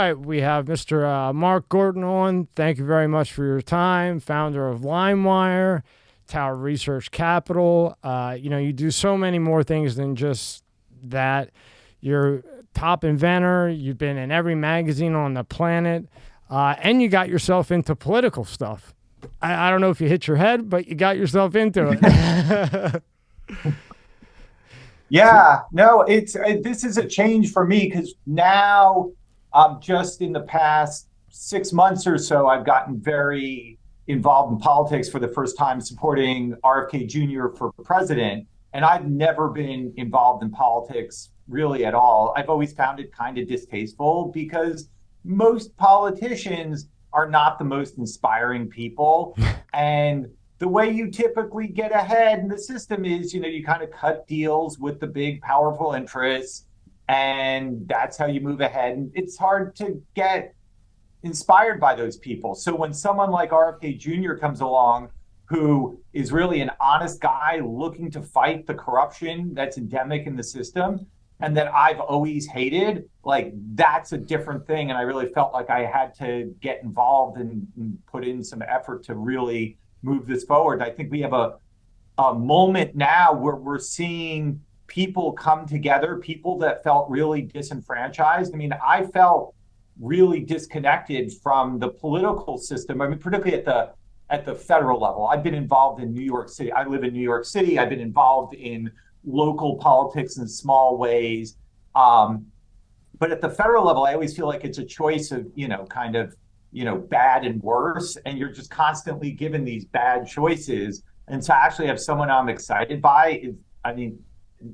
right, we have Mr. Mark Gorton on. Thank you very much for your time. Founder of LimeWire, Tower Research Capital. You do so many more things than just that. You're top inventor. You've been in every magazine on the planet, and you got yourself into political stuff. I don't know if you hit your head, but you got yourself into it. Yeah, no, this is a change for me because now, just in the past 6 months or so, I've gotten very involved in politics for the first time, supporting RFK Jr. for president. And I've never been involved in politics really at all. I've always found it kind of distasteful because most politicians are not the most inspiring people. And the way you typically get ahead in the system is, you kind of cut deals with the big, powerful interests, and that's how you move ahead. And it's hard to get inspired by those people. So when someone like RFK Jr. comes along, who is really an honest guy looking to fight the corruption that's endemic in the system, and that I've always hated, like, that's a different thing. And I really felt like I had to get involved and put in some effort to really move this forward. I think we have a moment now where we're seeing people come together, people that felt really disenfranchised. I mean, I felt really disconnected from the political system. I mean, particularly at the federal level. I've been involved in New York City. I live in New York City. I've been involved in local politics in small ways. But at the federal level, I always feel like it's a choice of, kind of, bad and worse. And you're just constantly given these bad choices. And to actually have someone I'm excited by is,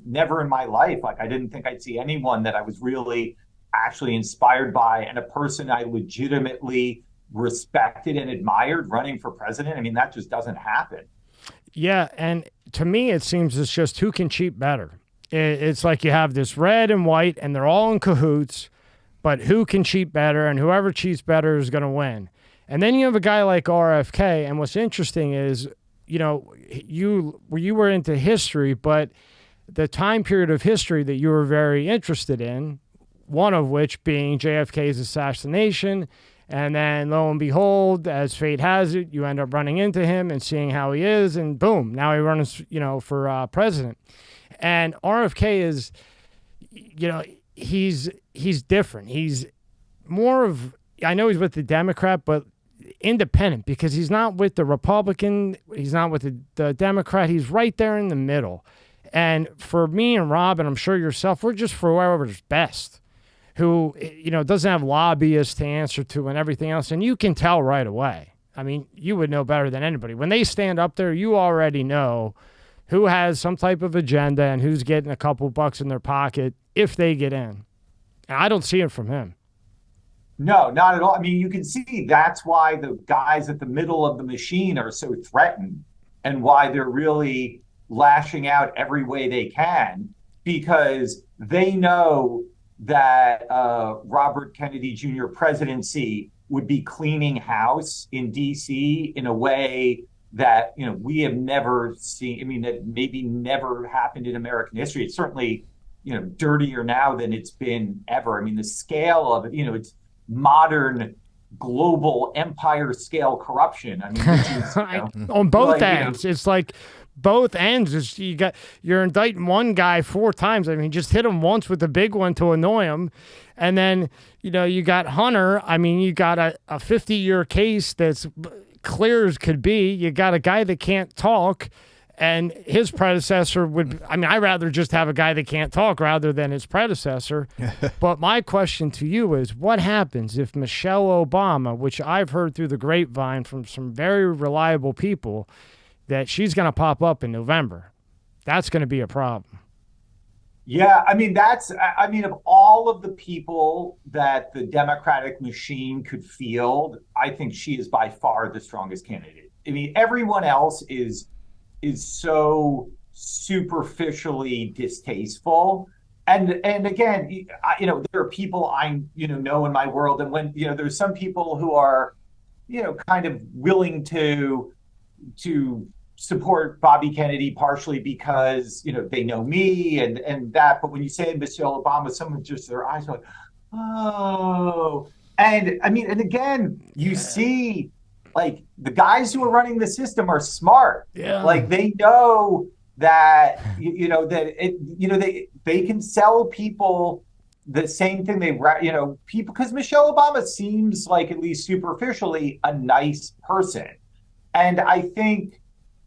never in my life. Like, I didn't think I'd see anyone that I was really actually inspired by, and a person I legitimately respected and admired running for president. I mean, that just doesn't happen. Yeah. And to me, it seems it's just who can cheat better. It's like you have this red and white and they're all in cahoots, but who can cheat better, and whoever cheats better is going to win. And then you have a guy like RFK. And what's interesting is, you were into history, but the time period of history that you were very interested in, one of which being JFK's assassination. And then lo and behold, as fate has it, you end up running into him and seeing how he is, and boom, now he runs, for president. And RFK is, he's different. He's more of, I know he's with the Democrat, but independent, because he's not with the Republican, he's not with the Democrat, he's right there in the middle. And for me and Rob, and I'm sure yourself, we're just for whoever's best, who, doesn't have lobbyists to answer to and everything else. And you can tell right away. I mean, you would know better than anybody. When they stand up there, you already know who has some type of agenda and who's getting a couple bucks in their pocket if they get in. And I don't see it from him. No, not at all. I mean, you can see that's why the guys at the middle of the machine are so threatened, and why they're really lashing out every way they can, because they know that Robert Kennedy Jr. presidency would be cleaning house in DC in a way that, we have never seen. I mean, that maybe never happened in American history. It's certainly, dirtier now than it's been ever. I mean, the scale of it, it's modern global empire scale corruption. I mean, which is, on both ends. It's like both ends. Is you're indicting one guy 4 times. I mean, just hit him once with the big one to annoy him, and then you got Hunter. I mean, you got a 50-year case that's clear as could be. You got a guy that can't talk, and his predecessor would. I mean, I'd rather just have a guy that can't talk rather than his predecessor. But my question to you is, what happens if Michelle Obama, which I've heard through the grapevine from some very reliable people, that she's going to pop up in November? That's going to be a problem. Yeah, I mean, of all of the people that the Democratic machine could field, I think she is by far the strongest candidate. I mean, everyone else is so superficially distasteful. And again, there are people I know in my world, and when there's some people who are kind of willing to support Bobby Kennedy partially because they know me and that. But when you say Michelle Obama, someone just their eyes are like, oh, And I mean, and again, you see, like, the guys who are running the system are smart. Yeah. Like, they know that they can sell people the same thing people, because Michelle Obama seems like, at least superficially, a nice person. And I think,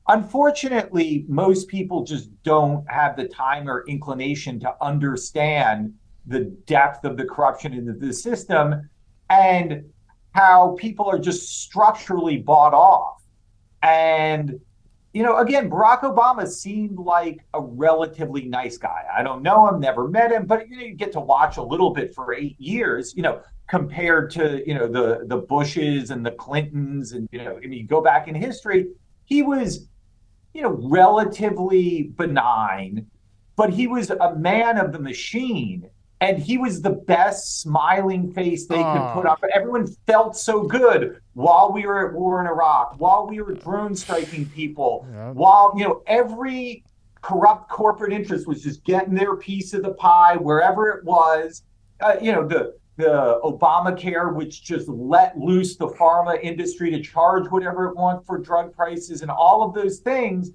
unfortunately, most people just don't have the time or inclination to understand the depth of the corruption in the system and how people are just structurally bought off. And, again, Barack Obama seemed like a relatively nice guy. I don't know him, never met him, but you get to watch a little bit for 8 years, compared to, the Bushes and the Clintons. And, you go back in history, he was, relatively benign, but he was a man of the machine. And he was the best smiling face they could put up. Everyone felt so good while we were at war in Iraq, while we were drone striking people, while, every corrupt corporate interest was just getting their piece of the pie wherever it was. The Obamacare, which just let loose the pharma industry to charge whatever it wants for drug prices and all of those things.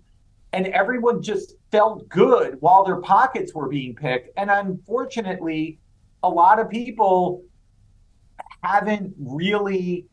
And everyone just felt good while their pockets were being picked. And unfortunately, a lot of people haven't really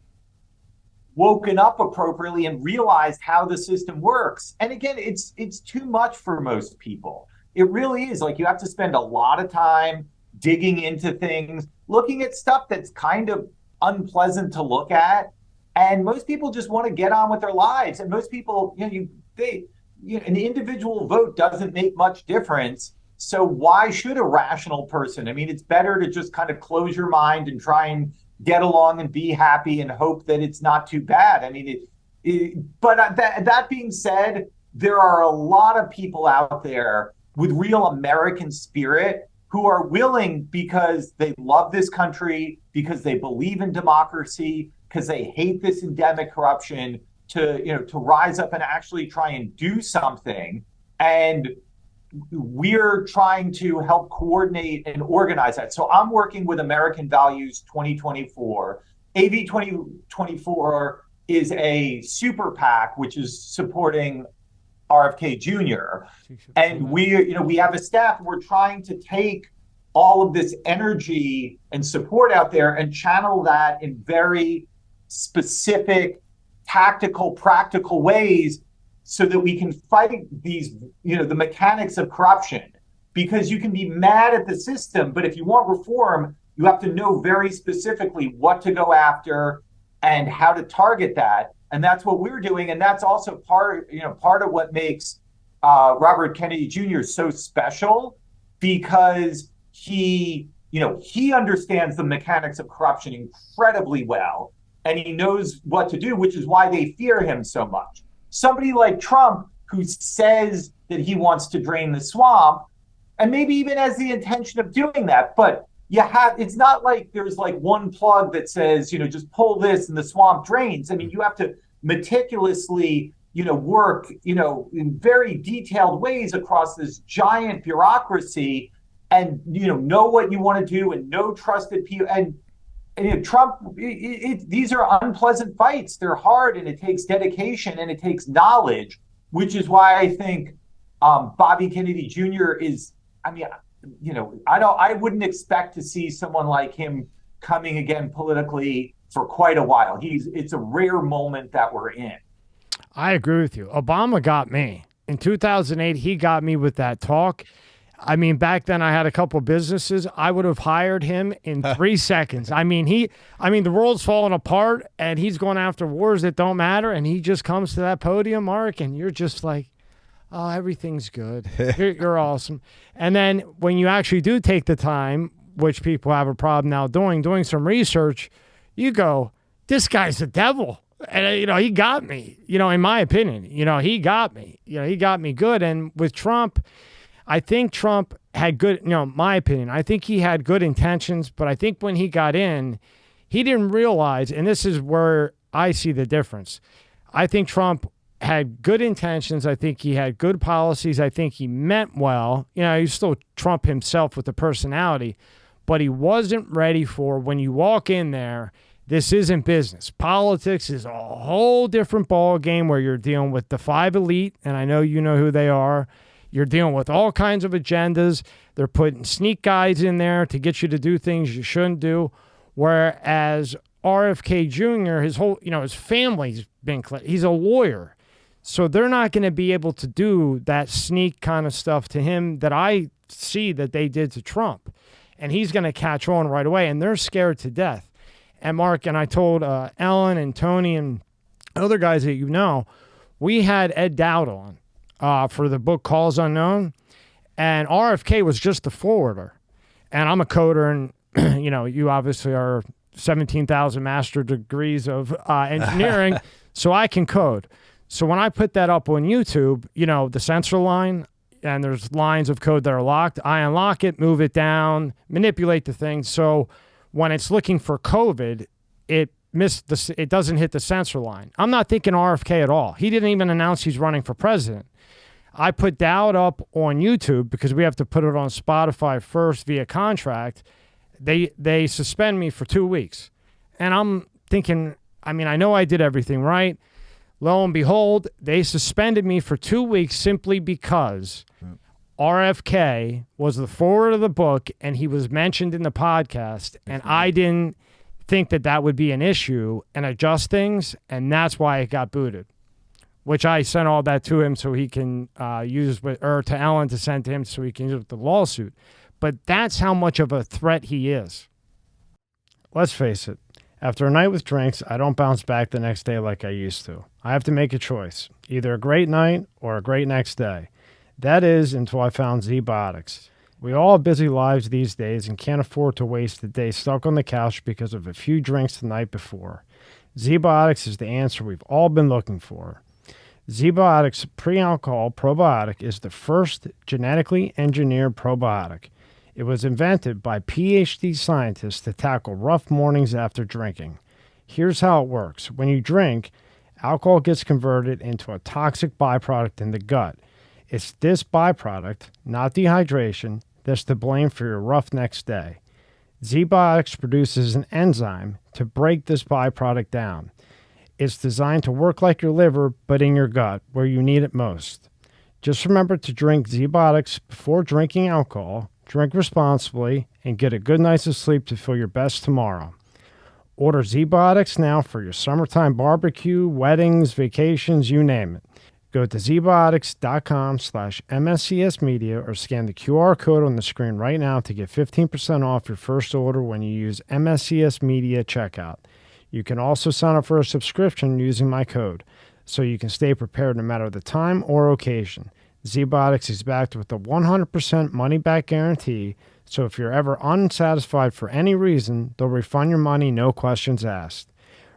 woken up appropriately and realized how the system works. And again, it's too much for most people. It really is. Like, you have to spend a lot of time digging into things, looking at stuff that's kind of unpleasant to look at. And most people just want to get on with their lives. And most people, an individual vote doesn't make much difference. So why should a rational person? I mean, it's better to just kind of close your mind and try and get along and be happy and hope that it's not too bad. I mean, but that being said, there are a lot of people out there with real American spirit who are willing, because they love this country, because they believe in democracy, because they hate this endemic corruption, to rise up and actually try and do something. And we're trying to help coordinate and organize that. So I'm working with American Values 2024. AV 2024 is a super PAC, which is supporting RFK Jr. And we have a staff. We're trying to take all of this energy and support out there and channel that in very specific, tactical, practical ways, so that we can fight these, the mechanics of corruption. Because you can be mad at the system, but if you want reform, you have to know very specifically what to go after and how to target that. And that's what we're doing. And that's also part of what makes Robert Kennedy Jr. so special, because he understands the mechanics of corruption incredibly well. And he knows what to do, which is why they fear him so much. Somebody like Trump, who says that he wants to drain the swamp, and maybe even has the intention of doing that, but it's not like there's like one plug that says, just pull this and the swamp drains. I mean, you have to meticulously, work, in very detailed ways across this giant bureaucracy, and, know what you want to do and know trusted people. And Trump, these are unpleasant fights. They're hard, and it takes dedication and it takes knowledge, which is why I think Bobby Kennedy Jr. is, I wouldn't expect to see someone like him coming again politically for quite a while. It's a rare moment that we're in. I agree with you. Obama got me. In 2008, he got me with that talk. I mean, back then I had a couple businesses. I would have hired him in 3 seconds. I mean, the world's falling apart and he's going after wars that don't matter. And he just comes to that podium, Mark, and you're just like, oh, everything's good. You're awesome. And then when you actually do take the time, which people have a problem now doing some research, you go, this guy's the devil. And, he got me, in my opinion, he got me, he got me good. And with Trump, I think Trump had good, my opinion, I think he had good intentions, but I think when he got in, he didn't realize, and this is where I see the difference. I think Trump had good intentions. I think he had good policies. I think he meant well. He's still Trump himself with the personality, but he wasn't ready for when you walk in there. This isn't business. Politics is a whole different ball game where you're dealing with the 5 elite, and I know you know who they are. You're dealing with all kinds of agendas. They're putting sneak guides in there to get you to do things you shouldn't do. Whereas RFK Jr., his family's been he's a lawyer. So they're not going to be able to do that sneak kind of stuff to him that I see that they did to Trump. And he's going to catch on right away. And they're scared to death. And Mark, and I told Ellen and Tony and other guys that you know, we had Ed Dowd on for the book Calls Unknown. And RFK was just the forwarder. And I'm a coder, and you obviously are 17,000 master degrees of engineering, so I can code. So when I put that up on YouTube, the censor line, and there's lines of code that are locked, I unlock it, move it down, manipulate the thing. So when it's looking for COVID, it doesn't hit the censor line. I'm not thinking RFK at all. He didn't even announce he's running for president. I put Dowd up on YouTube because we have to put it on Spotify first via contract. They suspend me for 2 weeks. And I'm thinking, I know I did everything right. Lo and behold, they suspended me for 2 weeks simply because RFK was the forward of the book and he was mentioned in the podcast. And I didn't think that would be an issue and adjust things. And that's why it got booted, which I sent all that to him so he can to Ellen to send to him so he can use with the lawsuit. But that's how much of a threat he is. Let's face it. After a night with drinks, I don't bounce back the next day like I used to. I have to make a choice, either a great night or a great next day. That is, until I found ZBiotics. We all have busy lives these days and can't afford to waste the day stuck on the couch because of a few drinks the night before. ZBiotics is the answer we've all been looking for. ZBiotics pre-alcohol probiotic is the first genetically engineered probiotic. It was invented by PhD scientists to tackle rough mornings after drinking. Here's how it works. When you drink, alcohol gets converted into a toxic byproduct in the gut. It's this byproduct, not dehydration, that's to blame for your rough next day. ZBiotics produces an enzyme to break this byproduct down. It's designed to work like your liver, but in your gut, where you need it most. Just remember to drink ZBiotics before drinking alcohol. Drink responsibly, and get a good night's of sleep to feel your best tomorrow. Order ZBiotics now for your summertime barbecue, weddings, vacations, you name it. Go to zbiotics.com/MSCSmedia or scan the QR code on the screen right now to get 15% off your first order when you use MSCS Media checkout. You can also sign up for a subscription using my code, so you can stay prepared no matter the time or occasion. ZBiotics is backed with a 100% money-back guarantee, so if you're ever unsatisfied for any reason, they'll refund your money, no questions asked.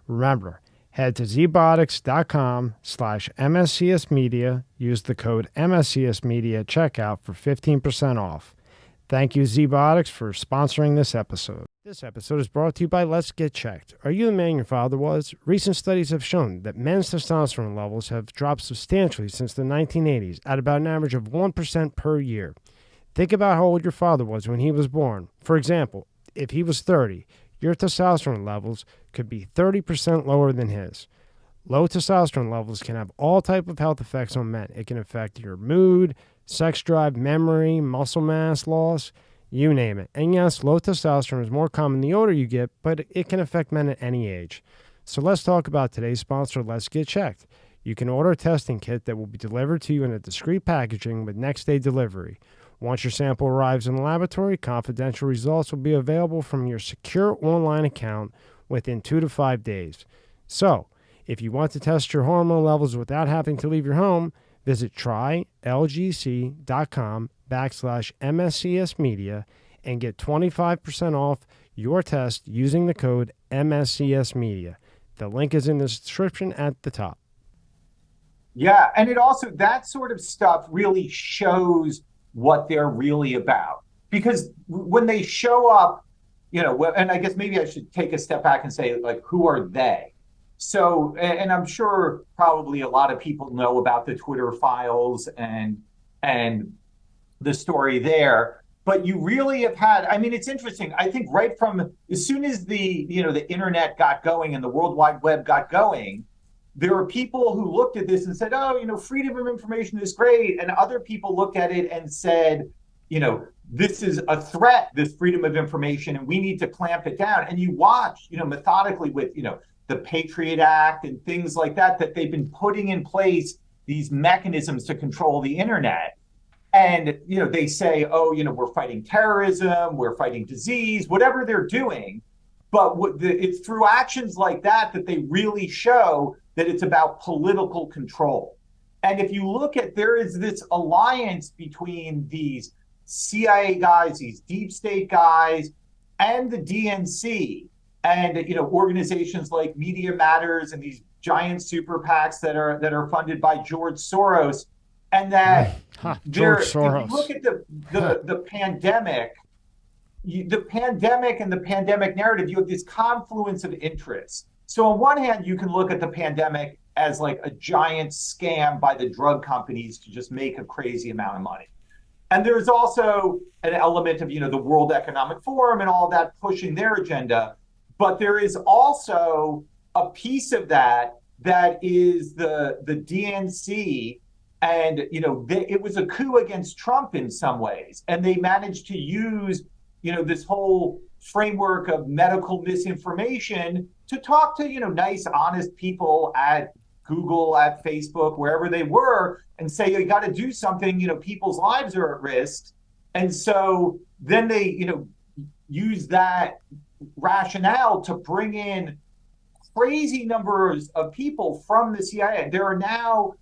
Remember, head to zbiotics.com/MSCSmedia, use the code MSCSmedia at checkout for 15% off. Thank you, ZBiotics, for sponsoring this episode. This episode is brought to you by Let's Get Checked. Are you the man your father was? Recent studies have shown that men's testosterone levels have dropped substantially since the 1980s at about an average of 1% per year. Think about how old your father was when he was born. For example, if he was 30, your testosterone levels could be 30% lower than his. Low testosterone levels can have all types of health effects on men. It can affect your mood, sex drive, memory, muscle mass loss, you name it. And yes, low testosterone is more common the older you get, but it can affect men at any age. So let's talk about today's sponsor, Let's Get Checked. You can order a testing kit that will be delivered to you in a discreet packaging with next-day delivery. Once your sample arrives in the laboratory, confidential results will be available from your secure online account within 2 to 5 days. So, if you want to test your hormone levels without having to leave your home, visit trylgc.com/MSCSmedia and get 25% off your test using the code MSCSmedia. The link is in the description at the top. Yeah, and it also, that sort of stuff really shows what they're really about. Because when they show up, and I guess maybe I should take a step back and say, like, who are they? So, and I'm sure probably a lot of people know about the Twitter files and the story there. but you really have had, I mean, it's interesting. I think right from as soon as the internet got going and the World Wide Web got going, there were people who looked at this and said, oh, freedom of information is great. And other people looked at it and said, this is a threat, this freedom of information, and we need to clamp it down. And you watch, methodically with, the Patriot Act and things like that they've been putting in place these mechanisms to control the internet. And, they say, oh, we're fighting terrorism, we're fighting disease, whatever they're doing. But it's through actions like that they really show that it's about political control. And if you look at, there is this alliance between these CIA guys, these deep state guys, and the DNC, and organizations like Media Matters and these giant super PACs that are funded by George Soros. And that George Soros. If you look at the pandemic, the pandemic and the pandemic narrative, you have this confluence of interests. So on one hand, you can look at the pandemic as like a giant scam by the drug companies to just make a crazy amount of money. And there's also an element of, the World Economic Forum and all that pushing their agenda. But there is also a piece of that is the DNC. And, it was a coup against Trump in some ways. And they managed to use, this whole framework of medical misinformation to talk to, nice, honest people at Google, at Facebook, wherever they were, and say, you got to do something, people's lives are at risk. And so then they, use that rationale to bring in crazy numbers of people from the CIA. There are now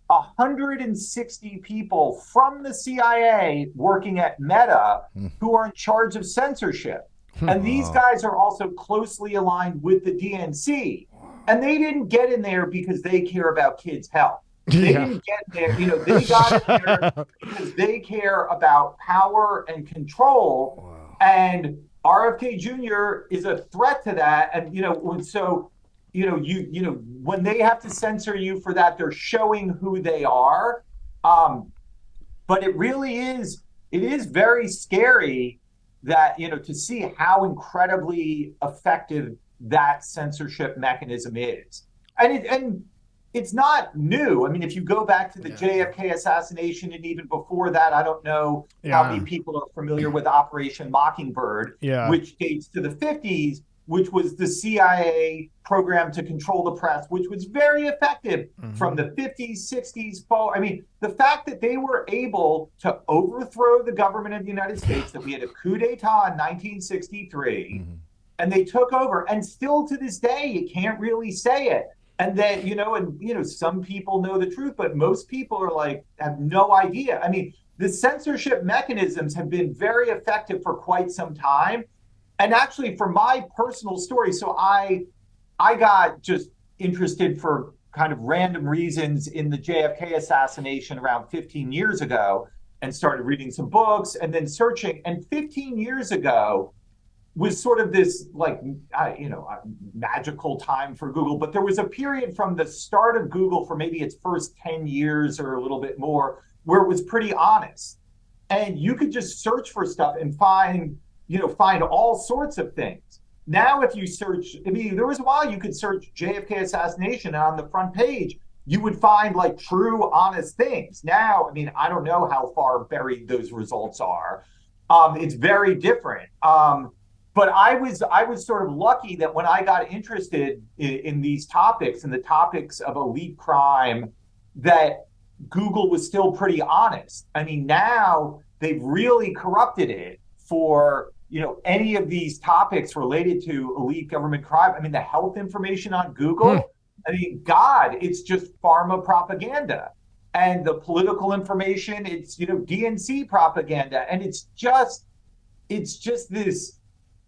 160 people from the CIA working at Meta who are in charge of censorship. And these guys are also closely aligned with the DNC. And they didn't get in there because they care about kids' health. They didn't get there, they got in there because they care about power and control. Wow. And RFK Jr. is a threat to that. And, so, when they have to censor you for that, they're showing who they are. But it really is, it is very scary that, to see how incredibly effective that censorship mechanism is. And it's not new. I mean, if you go back to the JFK assassination and even before that, I don't know how many people are familiar with Operation Mockingbird, which dates to the 50s, which was the CIA program to control the press, which was very effective from the 50s, 60s. I mean, the fact that they were able to overthrow the government of the United States, that we had a coup d'etat in 1963, and they took over, and still to this day, you can't really say it. And then, some people know the truth, but most people are like, have no idea. I mean, the censorship mechanisms have been very effective for quite some time. And actually, for my personal story, so I got just interested for kind of random reasons in the JFK assassination around 15 years ago and started reading some books and then searching. And 15 years ago was sort of this magical time for Google. But there was a period from the start of Google for maybe its first 10 years or a little bit more where it was pretty honest. And you could just search for stuff and find all sorts of things. Now, if you search, I mean, there was a while you could search JFK assassination, and on the front page, you would find like true, honest things. Now, I mean, I don't know how far buried those results are. It's very different. But I was sort of lucky that when I got interested in these topics and the topics of elite crime, that Google was still pretty honest. I mean, now they've really corrupted it for any of these topics related to elite government crime. I mean, the health information on Google, I mean, God, it's just pharma propaganda. And the political information, it's, DNC propaganda. And it's just this,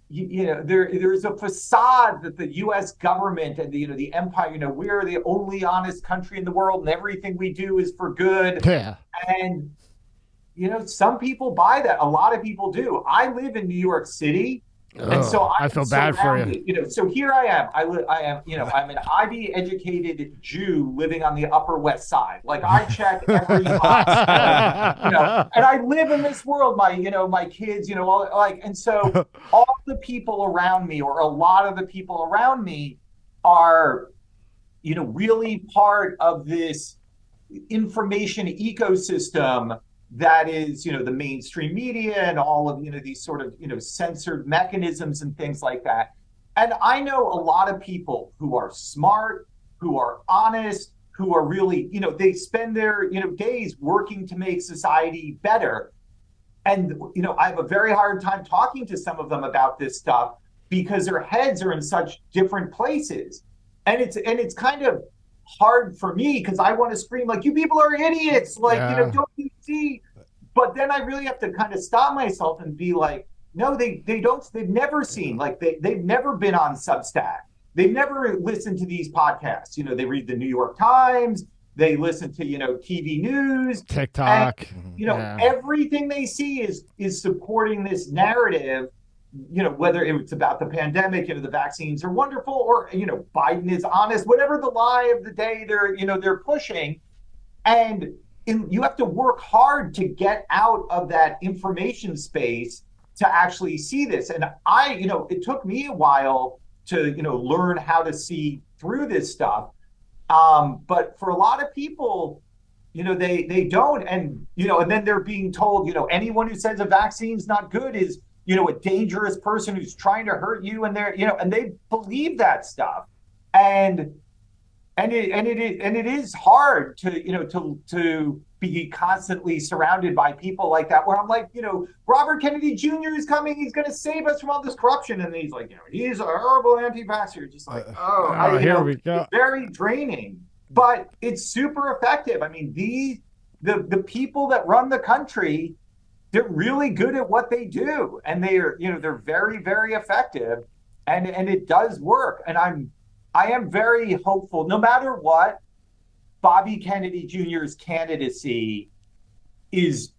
there's a facade that the U.S. government and the empire, we're the only honest country in the world and everything we do is for good. Yeah. And some people buy that. A lot of people do. I live in New York City, And so I feel bad for you. So here I am. I am, I'm an Ivy educated Jew living on the Upper West Side. Like I check every box, and I live in this world. My kids, and so all the people around me, or a lot of the people around me, are, really part of this information ecosystem that is, the mainstream media and all of, these sort of, censored mechanisms and things like that. And I know a lot of people who are smart, who are honest, who are really, they spend their, days working to make society better. And, I have a very hard time talking to some of them about this stuff because their heads are in such different places. And it's kind of hard for me because I want to scream like, you people are idiots, like, don't you see? But then I really have to kind of stop myself and be like, no, they've never seen, like they've never been on Substack. They've never listened to these podcasts. They read the New York Times, they listen to, TV news, TikTok, and, everything they see is supporting this narrative. Whether it's about the pandemic, the vaccines are wonderful, or, Biden is honest, whatever the lie of the day they're pushing. And you have to work hard to get out of that information space to actually see this. And it took me a while to, learn how to see through this stuff. But for a lot of people, they don't. And, and then they're being told, anyone who says a vaccine's not good is, a dangerous person who's trying to hurt you, and they're, and they believe that stuff, and it is hard to to be constantly surrounded by people like that. Where I'm like, Robert Kennedy Jr. is coming, he's going to save us from all this corruption, and he's like, he's a horrible anti-vaxxer. Just like, here we go. It's very draining, but it's super effective. I mean, the people that run the country, they're really good at what they do, and they're very, very effective, and it does work. And I am very hopeful. No matter what, Bobby Kennedy Jr.'s candidacy is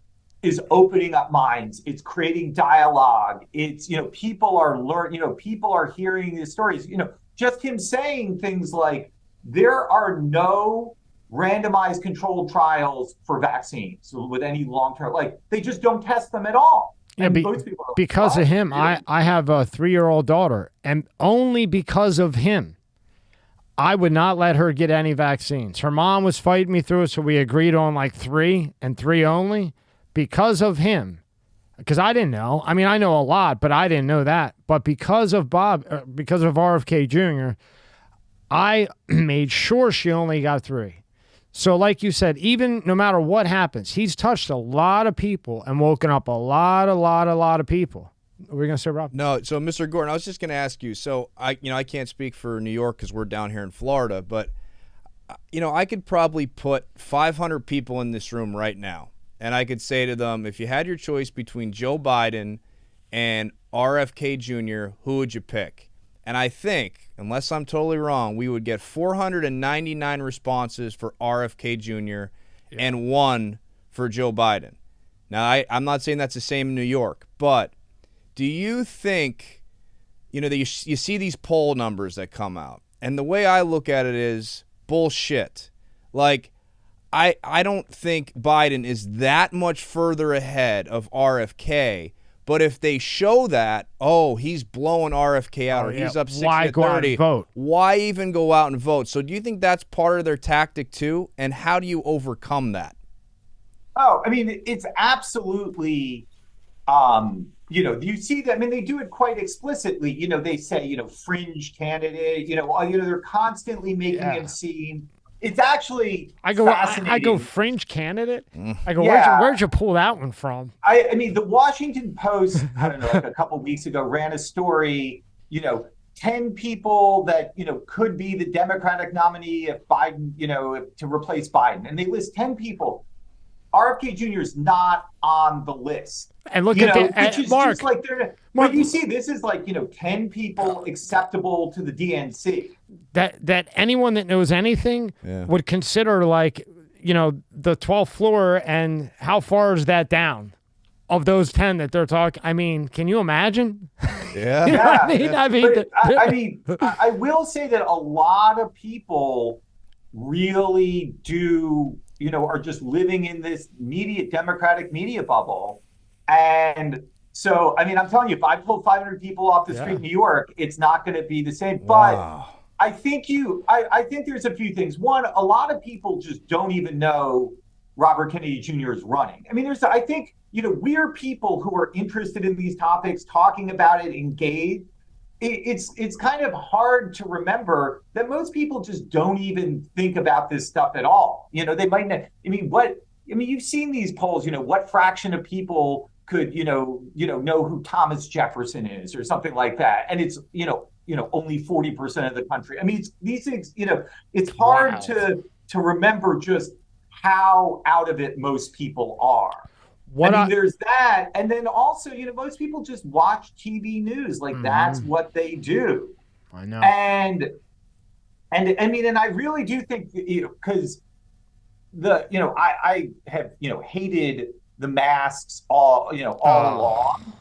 opening up minds. It's creating dialogue. It's people are learning. People are hearing these stories. Just him saying things like, there are no randomized controlled trials for vaccines with any long-term, like they just don't test them at all. Yeah, because of him, I have a 3-year-old daughter, and only because of him, I would not let her get any vaccines. Her mom was fighting me through it, so we agreed on like 3 and 3 only because of him. Because I didn't know. I mean, I know a lot, but I didn't know that. But because of because of RFK Jr., I made sure she only got 3. So like you said, even no matter what happens, he's touched a lot of people and woken up a lot of people. Are we going to say, Rob? No. So, Mr. Gorton, I was just going to ask you. So, I can't speak for New York because we're down here in Florida, but, I could probably put 500 people in this room right now, and I could say to them, if you had your choice between Joe Biden and RFK Jr., who would you pick? And I think, unless I'm totally wrong, we would get 499 responses for RFK Jr. and 1 for Joe Biden. Now, I'm not saying that's the same in New York, but do you think, that you see these poll numbers that come out, and the way I look at it is bullshit. Like, I don't think Biden is that much further ahead of RFK. But if they show that, he's blowing RFK out, or he's up 60-30, why go out and vote? Why even go out and vote? So do you think that's part of their tactic too? And how do you overcome that? Oh, I mean, it's absolutely, you see that. I mean, they do it quite explicitly. They say, fringe candidate. They're constantly making him seem. It's actually fascinating. I go fringe candidate. I go, where'd you pull that one from? I mean, the Washington Post, I don't know, like a couple weeks ago, ran a story, 10 people that, could be the Democratic nominee if Biden, to replace Biden. And they list 10 people. RFK Jr. is not on the list. And look at which is Mark. Just like but you see, this is like 10 people acceptable to the DNC. That anyone that knows anything would consider like the 12th floor, and how far is that down? of those 10 that they're talking. I mean, can you imagine? Yeah. You know what I mean? I mean, I will say that a lot of people really do, are just living in this democratic media bubble. And so, I mean, I'm telling you, if I pull 500 people off the street in New York, it's not going to be the same. Wow. But I think I think there's a few things. One, a lot of people just don't even know Robert Kennedy Jr. is running. I mean, I think, we're people who are interested in these topics, talking about it, engaged. It's kind of hard to remember that most people just don't even think about this stuff at all. They might not. You've seen these polls. What fraction of people could know who Thomas Jefferson is or something like that, and it's only 40% of the country. I mean, these things. It's hard to remember just how out of it most people are. There's that. And then also, most people just watch TV news. Like, that's what they do. I know. And I mean, and I really do think, because I have, hated the masks all along,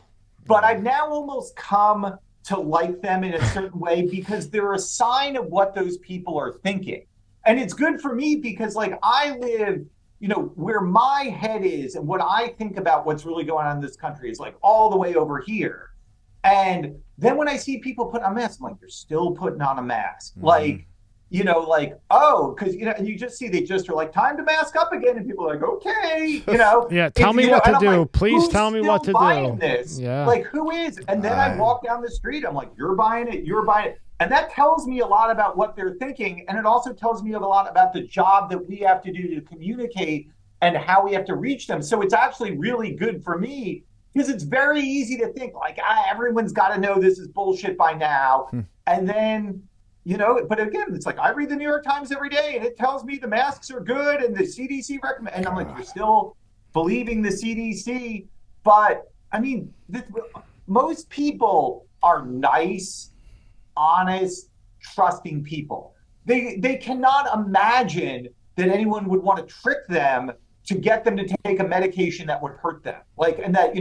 but I've now almost come to like them in a certain way because they're a sign of what those people are thinking. And it's good for me because, like, I live, where my head is and what I think about what's really going on in this country is, like, all the way over here. And then when I see people put on a mask, I'm like, you're still putting on a mask. Like, because, and you just see, they just are like, time to mask up again. And people are like, okay, Yeah, tell me what to do. Like, please tell me what to do. This? Yeah. Like, who is? And then I walk down the street, I'm like, you're buying it. And that tells me a lot about what they're thinking. And it also tells me a lot about the job that we have to do to communicate and how we have to reach them. So it's actually really good for me because it's very easy to think like, everyone's got to know this is bullshit by now. And then, but again, it's like I read the New York Times every day and it tells me the masks are good and the CDC recommend. And I'm like, you're still believing the CDC. But I mean, most people are nice, honest, trusting people. They cannot imagine that anyone would want to trick them to get them to take a medication that would hurt them. Like, and that,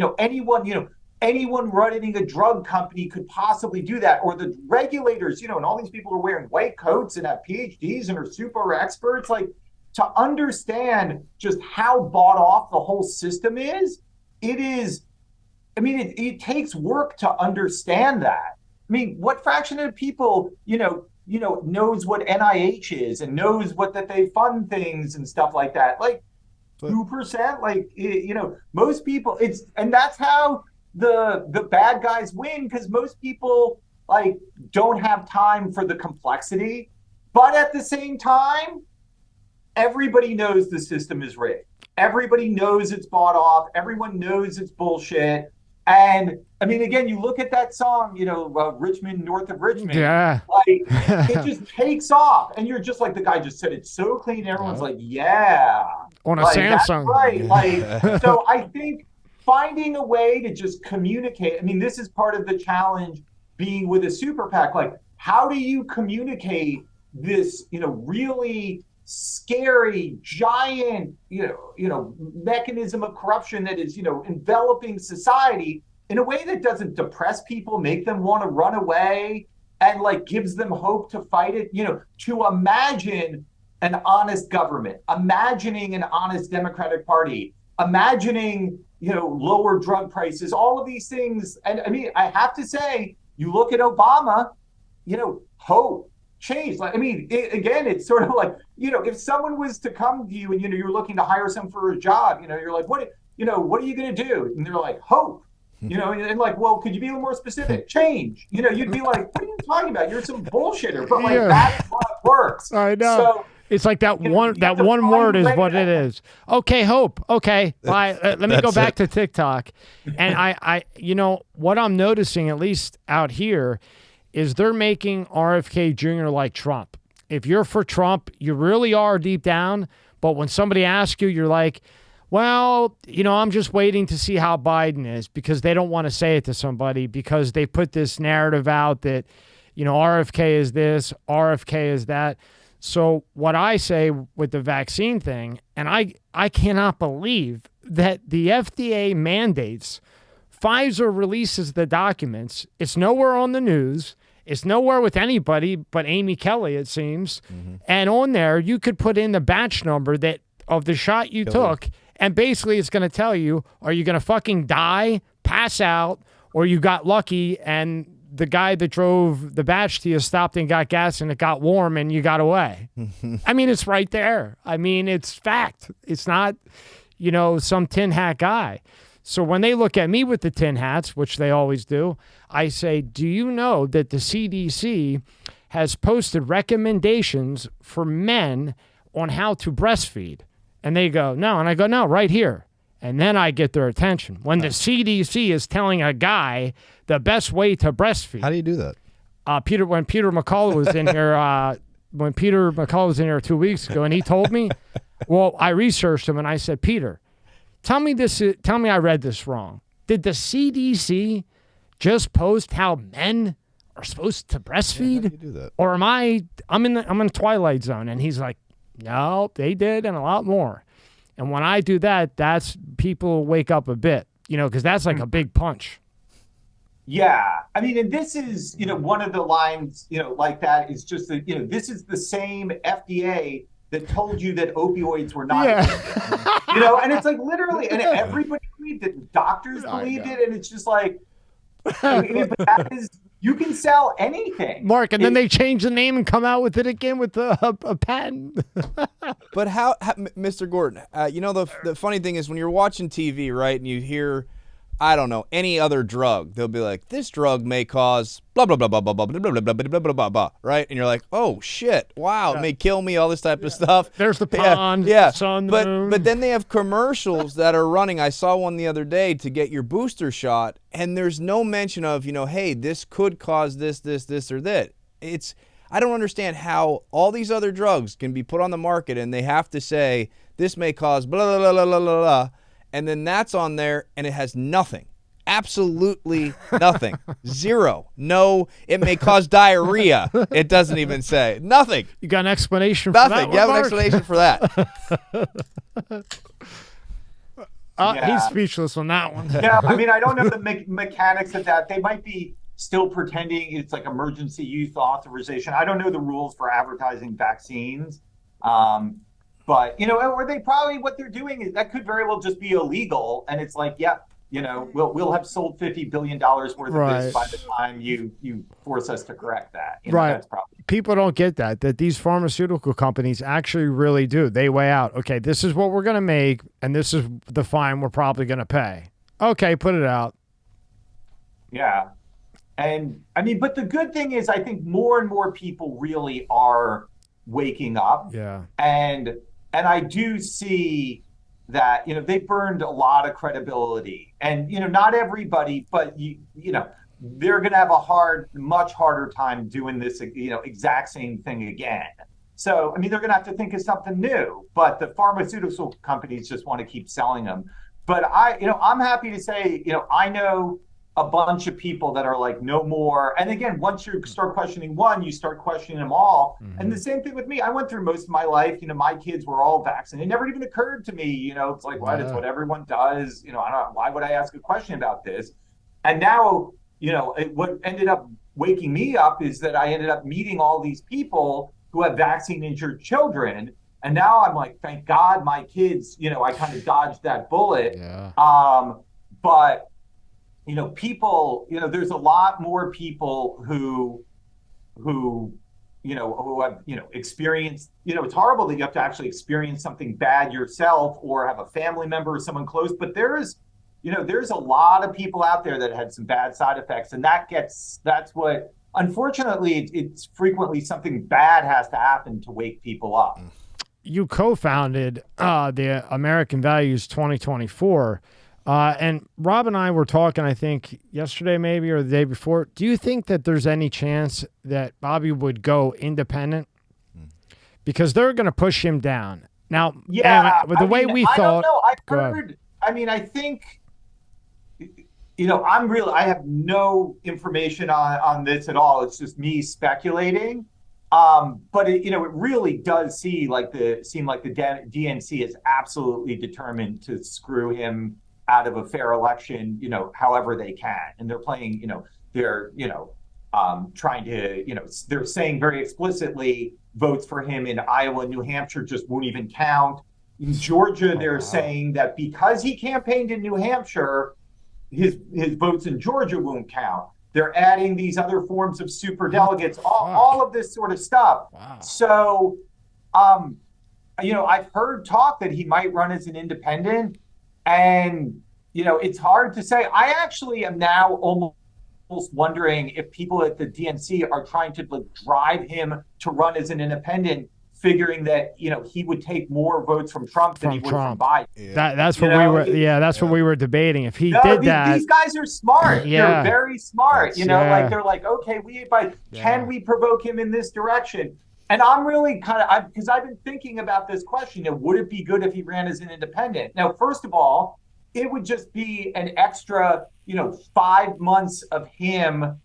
anyone running a drug company could possibly do that, or the regulators, and all these people are wearing white coats and have PhDs and are super experts. Like, to understand just how bought off the whole system is, it takes work to understand that. I mean, what fraction of people, knows what NIH is and knows that they fund things and stuff like that? Like 2%, like, most people, and that's how the bad guys win, because most people, like, don't have time for the complexity. But at the same time, everybody knows the system is rigged. Everybody knows it's bought off. Everyone knows it's bullshit. And I mean, again, you look at that song, Richmond, north of Richmond. Yeah. Like, it just takes off. And you're just like, the guy just said it's so clean. Everyone's like, yeah. On a Samsung. Right. Like, so I think finding a way to just communicate. I mean, this is part of the challenge being with a super PAC. Like, how do you communicate this, really scary, giant, mechanism of corruption that is, enveloping society in a way that doesn't depress people, make them want to run away, and like gives them hope to fight it, to imagine an honest government, imagining an honest Democratic Party, imagining, lower drug prices, all of these things. And I mean, I have to say, you look at Obama, hope, change. Like, I mean, again, it's sort of like, if someone was to come to you and, you're looking to hire someone for a job, you're like, what are you going to do? And they're like, hope, and like, well, could you be a little more specific? Change. You'd be like, what are you talking about? You're some bullshitter. But like, that's how it works. I know. So, it's like that one word is what it is. Okay, hope. Okay, bye. Let me go back to TikTok. And I what I'm noticing, at least out here, is they're making RFK Jr. like Trump. If you're for Trump, you really are deep down. But when somebody asks you, you're like, well, I'm just waiting to see how Biden is, because they don't want to say it to somebody because they put this narrative out that, RFK is this, RFK is that. So what I say with the vaccine thing, and I cannot believe that the FDA mandates, Pfizer releases the documents. It's nowhere on the news. It's nowhere with anybody but Amy Kelly, it seems. And on there, you could put in the batch number that of the shot you took, and basically it's going to tell you, are you going to fucking die, pass out, or you got lucky and the guy that drove the batch to you stopped and got gas and it got warm and you got away. I mean, it's right there. I mean, it's fact. It's not, some tin hat guy. So when they look at me with the tin hats, which they always do, I say, do you know that the CDC has posted recommendations for men on how to breastfeed? And they go, no. And I go, no, right here. And then I get their attention. When the CDC is telling a guy the best way to breastfeed. How do you do that? When Peter McCullough was in here, 2 weeks ago, and he told me, well, I researched him and I said, Peter, tell me I read this wrong. Did the CDC just post how men are supposed to breastfeed? How do you do that? Or I'm in the Twilight Zone? And he's like, no, they did, and a lot more. And when I do that, that's people wake up a bit, because that's like a big punch. Yeah. I mean, and this is, one of the lines, like that is just that, this is the same FDA that told you that opioids were not, and it's like literally, and everybody believed it. Doctors believed it. And it's just like, but that is, you can sell anything. Mark, and then they change the name and come out with it again with a patent. But how Mr. Gorton, the funny thing is when you're watching TV, right, and you hear, I don't know, any other drug, they'll be like, this drug may cause blah, blah, blah, blah, blah, blah, blah, blah, blah, blah, blah, blah, blah, right? And you're like, oh, shit, wow, it may kill me, all this type of stuff. There's the pond, sun, the moon. But then they have commercials that are running. I saw one the other day to get your booster shot, and there's no mention of, hey, this could cause this, or that. I don't understand how all these other drugs can be put on the market, and they have to say, this may cause blah, blah, blah, blah, blah, blah. And then that's on there, and it has nothing. Absolutely nothing. Zero. No, it may cause diarrhea. It doesn't even say. Nothing. You got an explanation for that? Nothing. You have an explanation for that. He's speechless on that one. Yeah, I mean, I don't know the mechanics of that. They might be still pretending it's like emergency use authorization. I don't know the rules for advertising vaccines. But, or they probably, what they're doing is that could very well just be illegal. And it's like, we'll have sold $50 billion worth of this by the time you force us to correct that. That's probably. People don't get that these pharmaceutical companies actually really do. They weigh out, okay, this is what we're going to make, and this is the fine we're probably going to pay. Okay, put it out. Yeah. And I mean, but the good thing is I think more and more people really are waking up. Yeah. And I do see that, they burned a lot of credibility, and, not everybody, but they're going to have much harder time doing this, exact same thing again. So, I mean, they're going to have to think of something new, but the pharmaceutical companies just want to keep selling them. But I'm happy to say, I know a bunch of people that are like, no more. And again, once you start questioning one, you start questioning them all. Mm-hmm. And the same thing with me. I went through most of my life, my kids were all vaccinated. It never even occurred to me, it's like, what? It's what everyone does. I don't know. Why would I ask a question about this? And now, what ended up waking me up is that I ended up meeting all these people who have vaccine-injured children. And now I'm like, thank God my kids, I kind of dodged that bullet. Yeah. But people, there's a lot more people who have, experienced, it's horrible that you have to actually experience something bad yourself or have a family member or someone close, but there's a lot of people out there that had some bad side effects, and that's what, unfortunately, it's frequently something bad has to happen to wake people up. You co-founded the American Values 2024. And Rob and I were talking, I think, yesterday maybe or the day before. Do you think that there's any chance that Bobby would go independent? Because they're going to push him down. Now, with the way we thought. I don't know. I've heard, I think, I have no information on this at all. It's just me speculating. But it really does seem like the DNC is absolutely determined to screw him out of a fair election, however they can. And they're playing, they're, trying to, they're saying very explicitly votes for him in Iowa and New Hampshire just won't even count. In Georgia, they're saying that because he campaigned in New Hampshire, his votes in Georgia won't count. They're adding these other forms of super delegates, all of this sort of stuff. Wow. So, I've heard talk that he might run as an independent, and, it's hard to say. I actually am now almost wondering if people at the DNC are trying to drive him to run as an independent, figuring that he would take more votes from Trump than he would from Biden. Yeah. That's what we were. Yeah, that's what we were debating. If he did that, these guys are smart. Yeah. They're very smart. They're like, okay, can we provoke him in this direction? And I'm really because I've been thinking about this question. Would it be good if he ran as an independent? Now, first of all, it would just be an extra, 5 months of him,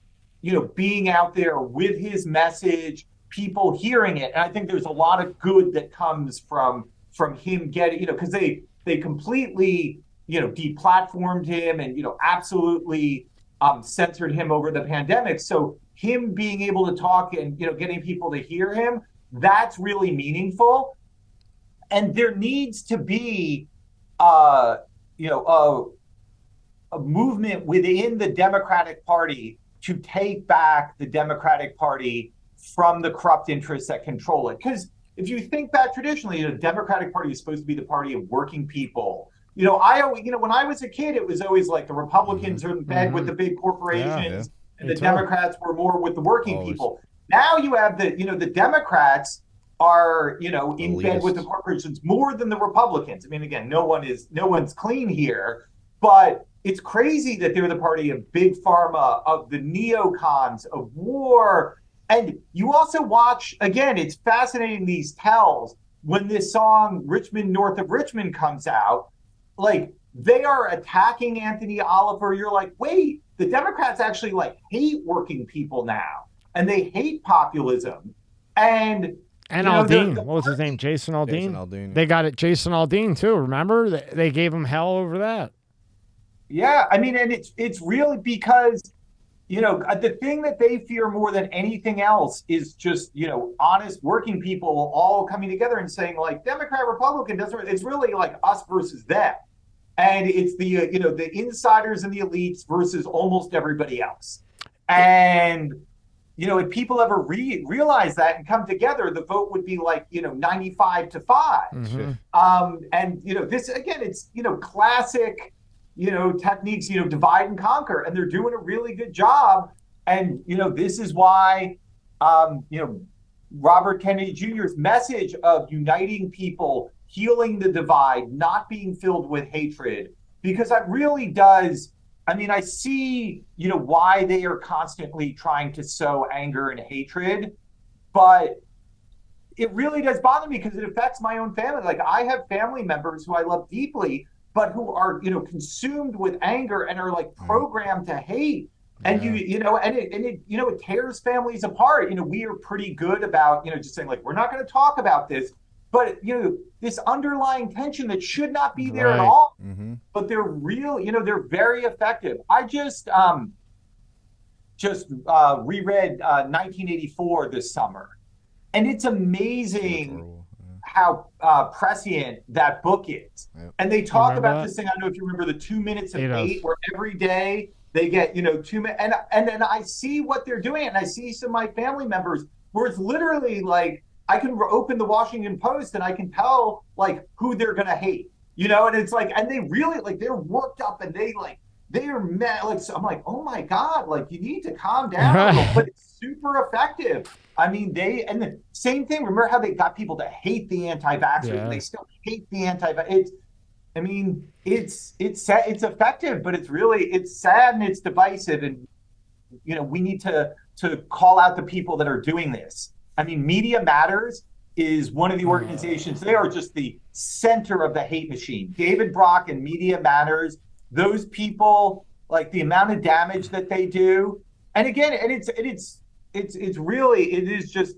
being out there with his message, people hearing it. And I think there's a lot of good that comes from him getting, because they completely, deplatformed him and, absolutely censored him over the pandemic. So him being able to talk and, getting people to hear him, that's really meaningful. And there needs to be, a movement within the Democratic Party to take back the Democratic Party from the corrupt interests that control it. Because if you think back traditionally, the Democratic Party is supposed to be the party of working people. When I was a kid, it was always like the Republicans are in bed with the big corporations, and the Democrats were more with the working people. Now you have the Democrats are, in bed with the corporations more than the Republicans. I mean, again, no one's clean here, but it's crazy that they're the party of big pharma, of the neocons, of war. And you also watch, again, it's fascinating, these tells, when this song Richmond North of Richmond comes out, like they are attacking Anthony Oliver. You're like, wait, the Democrats actually hate working people now, and they hate populism. And Aldean, what was his name? Jason Aldean. They got it, Jason Aldean too. Remember, they gave him hell over that. Yeah, I mean, and it's really because, the thing that they fear more than anything else is just, honest working people all coming together and saying Democrat, Republican it's really like us versus them. And it's the, the insiders and the elites versus almost everybody else. And, if people ever realize that and come together, the vote would be 95-5. Mm-hmm. And, this, again, it's, classic, techniques, divide and conquer, and they're doing a really good job. And, this is why, Robert Kennedy Jr.'s message of uniting people, healing the divide, not being filled with hatred, because that really does, I see, why they are constantly trying to sow anger and hatred, but it really does bother me because it affects my own family. I have family members who I love deeply, but who are, consumed with anger and are programmed to hate. And it tears families apart. We are pretty good about, just saying we're not going to talk about this, but this underlying tension that should not be there at all, but they're real, they're very effective. I just reread 1984 this summer, and it's amazing how prescient that book is. Yep. And they talk about this thing. I don't know if you remember the 2 minutes of hate, where every day they get, 2 minutes. And then I see what they're doing. And I see some of my family members where it's literally I can open the Washington Post and I can tell who they're going to hate, and it's and they really they're worked up and they are mad. So I'm oh my God, you need to calm down a little, but it's super effective. And the same thing, remember how they got people to hate the anti-vaxxers? Yeah. They still hate the anti-vaxxers. It's effective, but it's sad and it's divisive. And, we need to call out the people that are doing this. Media Matters is one of the organizations. They are just the center of the hate machine. David Brock and Media Matters, those people, the amount of damage that they do. And again, and it's really, it is just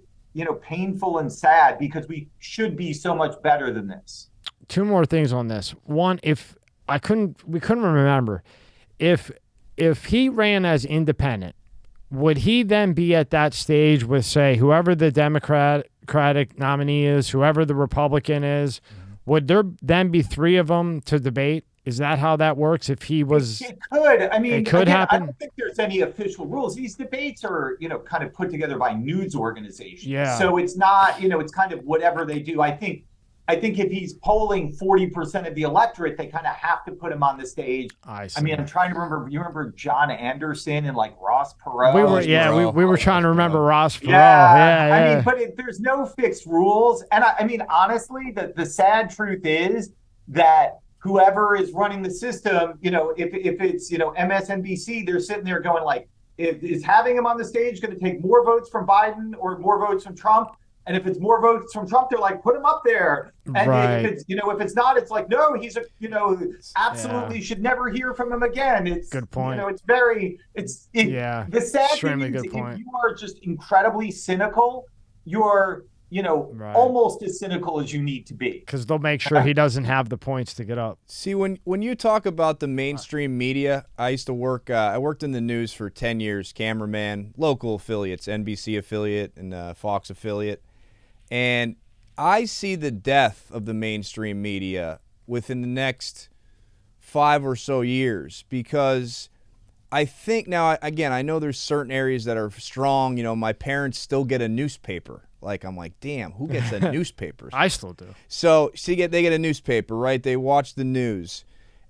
painful and sad because we should be so much better than this. Two more things on this. One, we couldn't remember if he ran as independent, would he then be at that stage with, say, whoever the Democratic nominee is, whoever the Republican is, would there then be three of them to debate? Is that how that works? If he was, it could. I mean, it could happen. I don't think there's any official rules. These debates are, kind of put together by news organizations. Yeah. So it's not, it's kind of whatever they do. I think if he's polling 40% of the electorate, they kind of have to put him on the stage. I see. I mean, I'm trying to remember. You remember John Anderson and like Ross Perot? We were trying to remember Ross Perot. Yeah. Yeah. I mean, but there's no fixed rules. And I mean, honestly, the sad truth is that whoever is running the system, if it's, MSNBC, they're sitting there going like, is having him on the stage going to take more votes from Biden or more votes from Trump? And if it's more votes from Trump, they're like, put him up there. And right. if it's not, it's like, no, he's absolutely should never hear from him again. It's good point. The sad extremely thing is, good point. if you are just incredibly cynical, you're right. almost as cynical as you need to be. Because they'll make sure he doesn't have the points to get up. See, when you talk about the mainstream media, I used to work. I worked in the news for 10 years, cameraman, local affiliates, NBC affiliate and Fox affiliate, and I see the death of the mainstream media within the next 5 or so years because I think now, again, I know there's certain areas that are strong. My parents still get a newspaper. Like, I'm like, damn, who gets a newspaper? I still do. So they get a newspaper, right? They watch the news,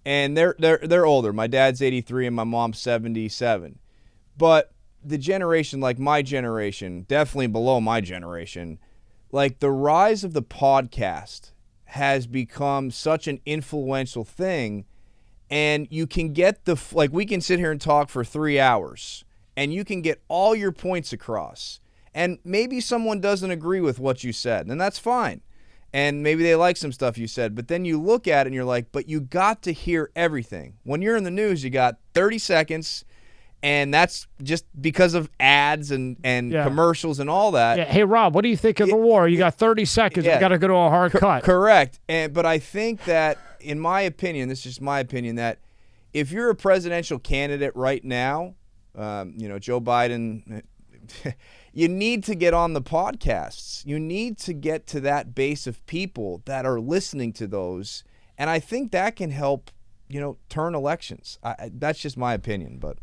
and they're older. My dad's 83 and my mom's 77. But the generation, like my generation, definitely below my generation, like the rise of the podcast has become such an influential thing, and you can get we can sit here and talk for 3 hours, and you can get all your points across. And maybe someone doesn't agree with what you said, and that's fine. And maybe they like some stuff you said, but then you look at it and you're like, but you got to hear everything. When you're in the news, you got 30 seconds, and that's just because of ads and commercials and all that. Yeah. Hey, Rob, what do you think of the war? You got 30 seconds. Yeah. We got to go to a hard cut. Correct. But I think that, in my opinion, this is just my opinion, that if you're a presidential candidate right now, Joe Biden, you need to get on the podcasts. You need to get to that base of people that are listening to those. And I think that can help, turn elections. That's just my opinion. But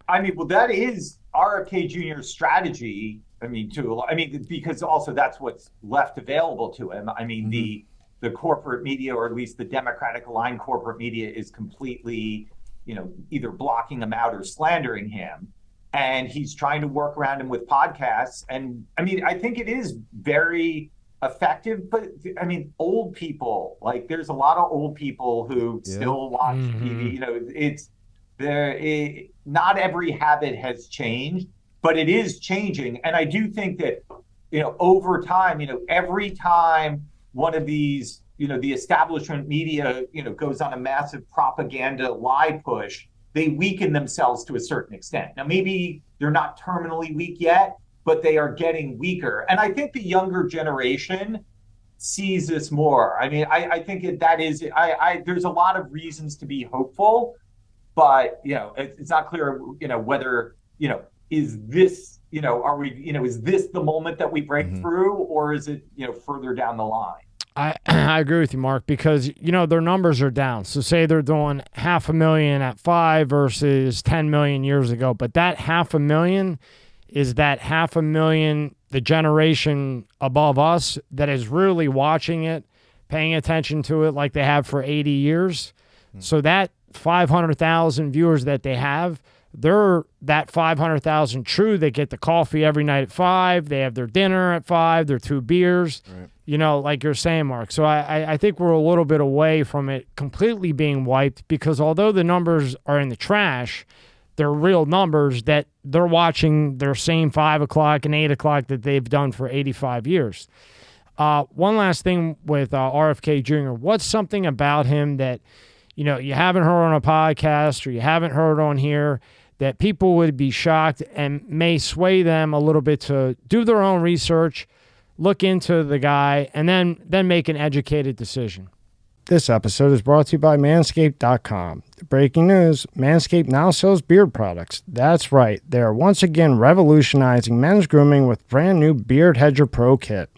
I mean, well, that is RFK Jr.'s strategy. Because also that's what's left available to him. I mean, the corporate media, or at least the Democratic aligned corporate media, is completely, either blocking him out or slandering him. And he's trying to work around him with podcasts. And I mean, I think it is very effective, but I mean, old people, like there's a lot of old people who still watch TV. Not every habit has changed, but it is changing. And I do think that, over time, every time one of these, the establishment media, goes on a massive propaganda lie push, they weaken themselves to a certain extent. Now, maybe they're not terminally weak yet, but they are getting weaker. And I think the younger generation sees this more. I mean, I think there's a lot of reasons to be hopeful, but, it's not clear, whether, is this, is this the moment that we break through, or is it, further down the line? I agree with you, Mark, because, their numbers are down. So say they're doing 500,000 at 5 versus 10 million years ago. But that 500,000 is that 500,000, the generation above us that is really watching it, paying attention to it like they have for 80 years. So that 500,000 viewers that they have, they're that 500,000 true. They get the coffee every night at 5. They have their dinner at 5, their 2 beers. Right. Like you're saying, Mark. So I think we're a little bit away from it completely being wiped, because although the numbers are in the trash, they're real numbers that they're watching their same 5 o'clock and 8 o'clock that they've done for 85 years. One last thing with RFK Jr. What's something about him that, you haven't heard on a podcast or you haven't heard on here that people would be shocked and may sway them a little bit to do their own research, look into the guy, and then make an educated decision. This episode is brought to you by Manscaped.com. Breaking news, Manscaped now sells beard products. That's right, they are once again revolutionizing men's grooming with brand new Beard Hedger Pro Kit.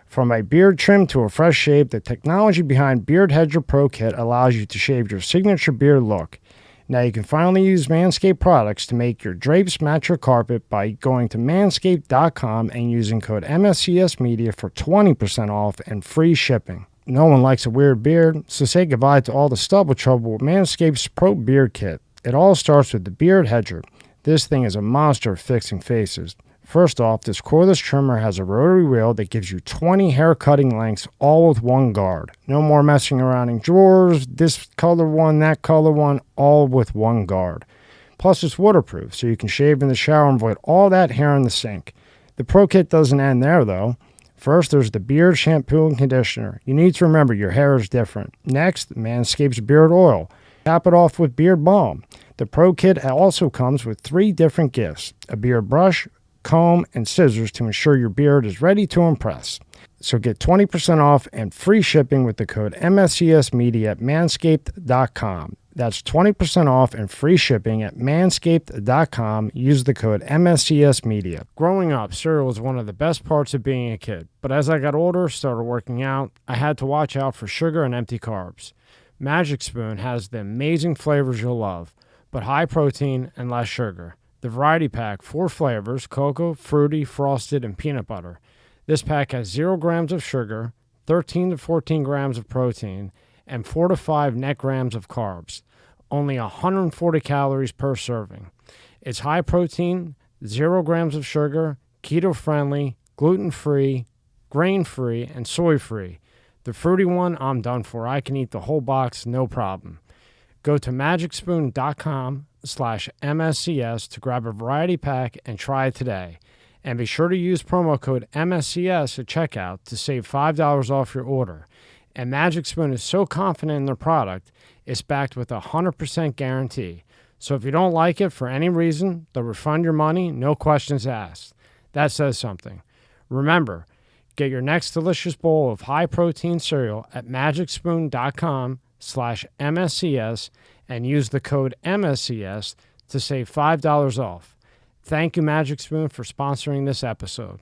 From a beard trim to a fresh shave, the technology behind Beard Hedger Pro Kit allows you to shave your signature beard look. Now you can finally use Manscaped products to make your drapes match your carpet by going to Manscaped.com and using code MSCS Media for 20% off and free shipping. No one likes a weird beard, so say goodbye to all the stubble trouble with Manscaped's Pro Beard Kit. It all starts with the Beard Hedger. This thing is a monster of fixing faces. First off, this cordless trimmer has a rotary wheel that gives you 20 hair cutting lengths, all with one guard. No more messing around in drawers, this color one, that color one, all with one guard. Plus it's waterproof, so you can shave in the shower and avoid all that hair in the sink. The Pro Kit doesn't end there though. First, there's the beard shampoo and conditioner. You need to remember your hair is different. Next, Manscaped's beard oil. Cap it off with beard balm. The Pro Kit also comes with 3 different gifts: a beard brush, comb, and scissors to ensure your beard is ready to impress. So get 20% off and free shipping with the code MSCS Media at Manscaped.com. That's 20% off and free shipping at Manscaped.com. Use the code MSCS Media. Growing up, cereal was one of the best parts of being a kid. But as I got older, started working out, I had to watch out for sugar and empty carbs. Magic Spoon has the amazing flavors you'll love, but high protein and less sugar. The variety pack, 4 flavors: cocoa, fruity, frosted, and peanut butter. This pack has 0 grams of sugar, 13 to 14 grams of protein, and 4 to 5 net grams of carbs. Only 140 calories per serving. It's high protein, 0 grams of sugar, keto-friendly, gluten-free, grain-free, and soy-free. The fruity one, I'm done for. I can eat the whole box, no problem. Go to magicspoon.com/MSCS to grab a variety pack and try it today. And be sure to use promo code MSCS at checkout to save $5 off your order. And Magic Spoon is so confident in their product, it's backed with a 100% guarantee. So if you don't like it for any reason, they'll refund your money, no questions asked. That says something. Remember, get your next delicious bowl of high-protein cereal at magicspoon.com/MSCS and use the code MSCS to save $5 off. Thank you, Magic Spoon, for sponsoring this episode.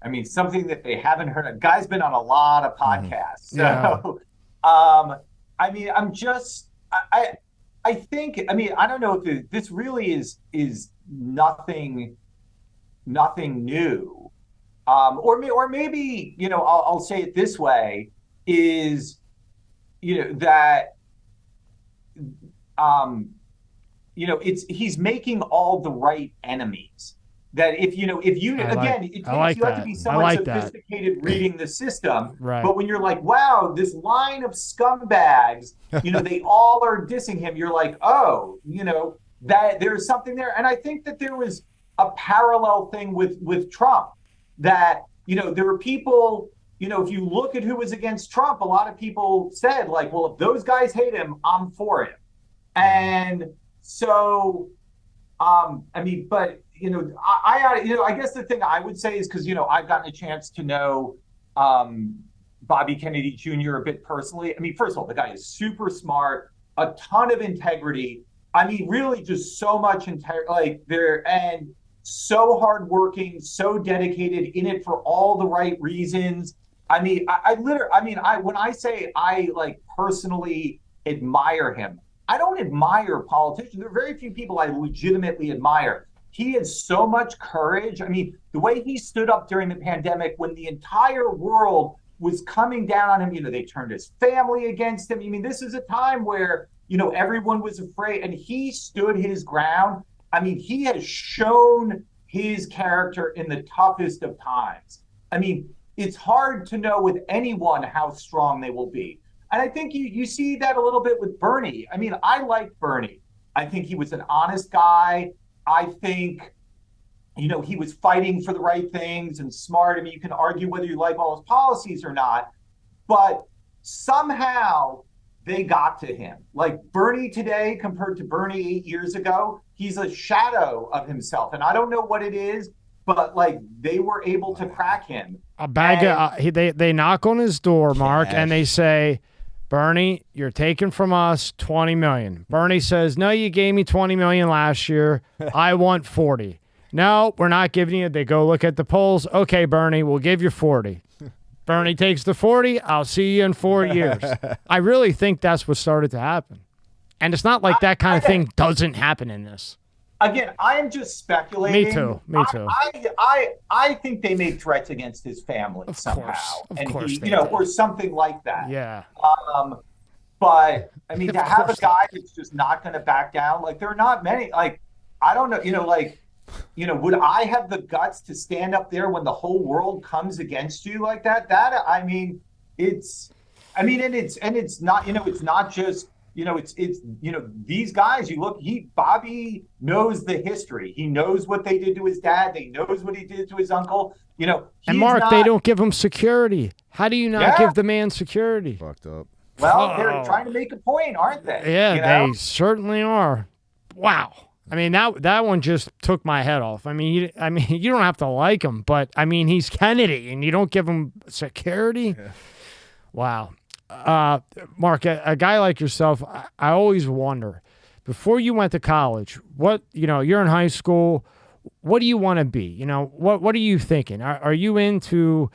I mean, something that they haven't heard. A guy's been on a lot of podcasts. So, Yeah. I mean, I think, I mean, I don't know if this really is nothing new. Or maybe, you know, I'll say it this way, is, you know, that, you know, he's making all the right enemies. That if you have to be somewhat sophisticated reading the system. Right. But when you're like, wow, this line of scumbags, you know, they all are dissing him. You're like, oh, you know, that there's something there. And I think that there was a parallel thing with Trump, that, you know, there were people, you know, if you look at who was against Trump, a lot of people said like, well, if those guys hate him, I'm for him. And so, I mean, but, you know, I guess the thing I would say is, because, you know, I've gotten a chance to know Bobby Kennedy Jr. a bit personally. I mean, first of all, the guy is super smart, a ton of integrity. I mean, really just so much integrity, and so hardworking, so dedicated, in it for all the right reasons. I mean, when I say I like personally admire him, I don't admire politicians. There are very few people I legitimately admire. He has so much courage. I mean, the way he stood up during the pandemic when the entire world was coming down on him, you know, they turned his family against him. I mean, this is a time where, you know, everyone was afraid, and he stood his ground. I mean, he has shown his character in the toughest of times. I mean, it's hard to know with anyone how strong they will be. And I think you see that a little bit with Bernie. I mean, I like Bernie. I think he was an honest guy. I think, you know, he was fighting for the right things and smart. I mean, you can argue whether you like all his policies or not, but somehow they got to him. Like Bernie today compared to Bernie 8 years ago, he's a shadow of himself. And I don't know what it is, but like they were able to crack him. A bag of, they knock on his door, Mark, and they say, Bernie, you're taking from us $20 million. Bernie says, no, you gave me $20 million last year. I want 40. No, we're not giving you. They go look at the polls. Okay, Bernie, we'll give you 40. Bernie takes the 40. I'll see you in 4 years. I really think that's what started to happen. And it's not like that kind of thing doesn't happen in this. Again, I am just speculating. Me too. Me too. I think they made threats against his family somehow, Of course, you know, or something like that. Yeah. But I mean, to have a guy that's just not going to back down, like there are not many. Like I don't know, would I have the guts to stand up there when the whole world comes against you like that? And it's not, it's not just. It's these guys, Bobby knows the history. He knows what they did to his dad. They knows what he did to his uncle. And Mark, they don't give him security. How do you not give the man security? Fucked up. Well, they're trying to make a point, aren't they? Yeah, they certainly are. Wow. I mean, that one just took my head off. I mean, you don't have to like him, but I mean, he's Kennedy, and you don't give him security. Yeah. Wow. Mark, a guy like yourself, I always wonder, before you went to college, you're in high school, what do you want to be? What are you thinking? Are you into,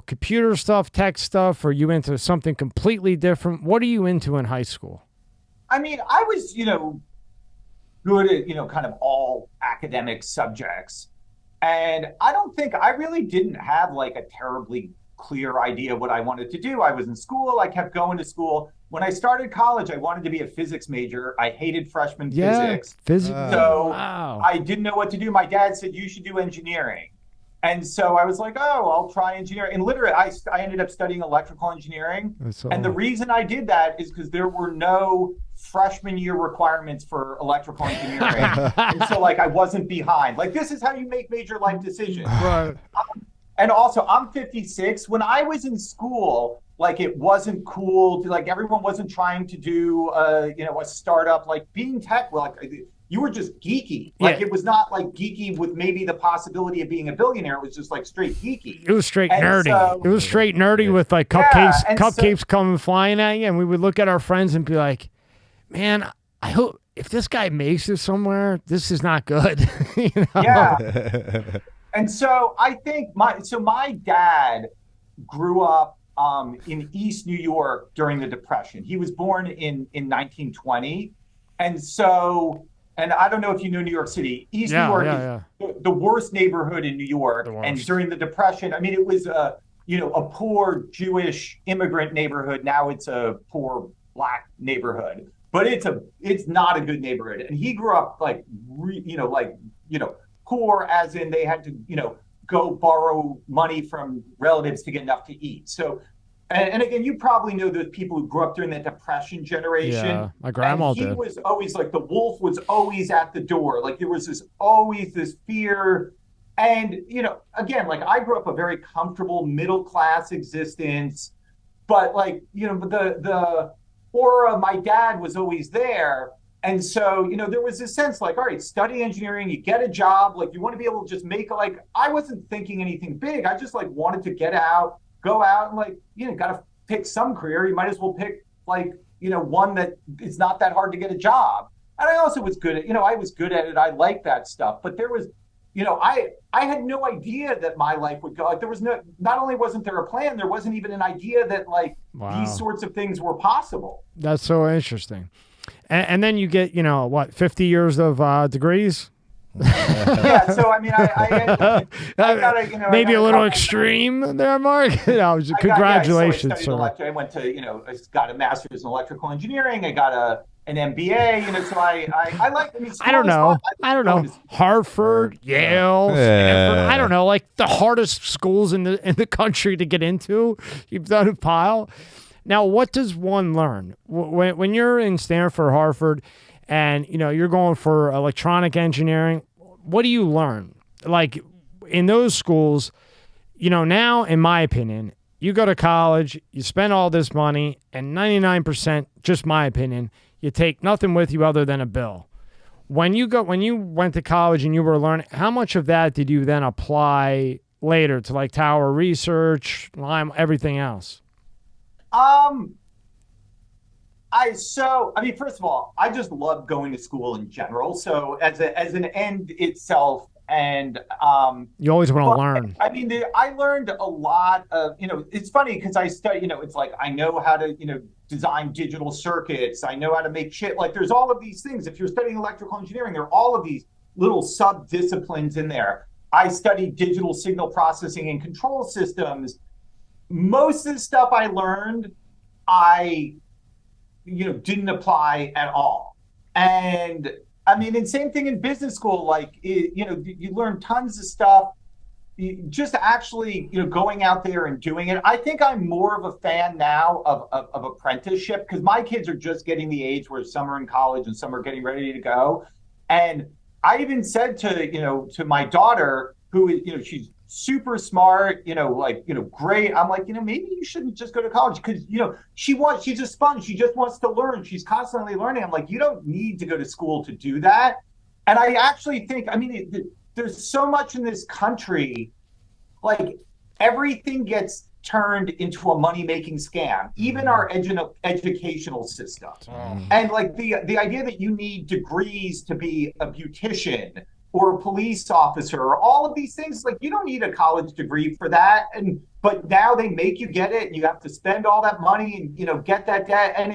computer stuff, tech stuff? Or are you into something completely different? What are you into in high school? I mean, I was, good at, kind of all academic subjects. And I really didn't have like a terribly clear idea what I wanted to do. I was in school. I kept going to school. When I started college, I wanted to be a physics major. I hated freshman physics. So I didn't know what to do. My dad said, you should do engineering. And so I was like, oh, I'll try engineering. And literally, I ended up studying electrical engineering. And the reason I did that is because there were no freshman year requirements for electrical engineering. And so like, I wasn't behind. Like, this is how you make major life decisions. Right. And also, I'm 56. When I was in school, like it wasn't cool to like everyone wasn't trying to do a startup. Like being tech, like you were just geeky. Like it was not like geeky with maybe the possibility of being a billionaire. It was just like straight geeky. It was straight nerdy. It was straight nerdy with like cupcakes coming flying at you, and we would look at our friends and be like, "Man, I hope if this guy makes it somewhere, this is not good." Yeah. And so I think my dad grew up in East New York during the Depression. He was born in 1920. And I don't know if you know New York City. East New York is the worst neighborhood in New York. And during the Depression, I mean, it was a poor Jewish immigrant neighborhood. Now it's a poor Black neighborhood. But it's not a good neighborhood. And he grew up poor, as in they had to, go borrow money from relatives to get enough to eat. So, and again, you probably know those people who grew up during that Depression generation. Yeah, my grandma did. He was always like, the wolf was always at the door. Like there was always this fear. And, again, like I grew up a very comfortable middle-class existence, but like, the aura of my dad was always there. And so, there was this sense like, all right, study engineering, you get a job, like you want to be able to just make I wasn't thinking anything big. I just like wanted to go out and like, got to pick some career. You might as well pick like, one that it's not that hard to get a job. And I also was good at, I was good at it. I liked that stuff, but there was, I had no idea that my life would go like there was not only wasn't there a plan, there wasn't even an idea that like these sorts of things were possible. That's so interesting. And then you get, 50 years of degrees? Yeah, so I mean, I got maybe a little extreme there, Mark. Congratulations, sir. I went to, I got a master's in electrical engineering. I got an MBA, so I like. I don't know. Harvard, Yale, Stanford. I don't know, like the hardest schools in the country to get into. You've done a pile. Now, what does one learn when you're in Stanford, Harvard, and you're going for electronic engineering? What do you learn? Like in those schools, now, in my opinion, you go to college, you spend all this money, and 99%, just my opinion, you take nothing with you other than a bill. When you went to college and you were learning, how much of that did you then apply later to like tower research, Lime, everything else? First of all, I just love going to school in general. So as an end itself, and you always want to learn. I mean, I learned a lot of, it's funny because I study, it's like I know how to, design digital circuits. I know how to make shit. Like there's all of these things. If you're studying electrical engineering, there are all of these little sub disciplines in there. I studied digital signal processing and control systems. Most of the stuff I learned, I didn't apply at all. And I mean, and same thing in business school, like, you learn tons of stuff, just actually, going out there and doing it. I think I'm more of a fan now of apprenticeship because my kids are just getting the age where some are in college and some are getting ready to go. And I even said to my daughter, who, she's super smart, great. I'm like, maybe you shouldn't just go to college because, she's a sponge. She just wants to learn. She's constantly learning. I'm like, you don't need to go to school to do that. And I actually think, there's so much in this country, like everything gets turned into a money-making scam, even our educational system. And like the idea that you need degrees to be a beautician or a police officer, or all of these things, like you don't need a college degree for that. But now they make you get it, and you have to spend all that money and get that debt. And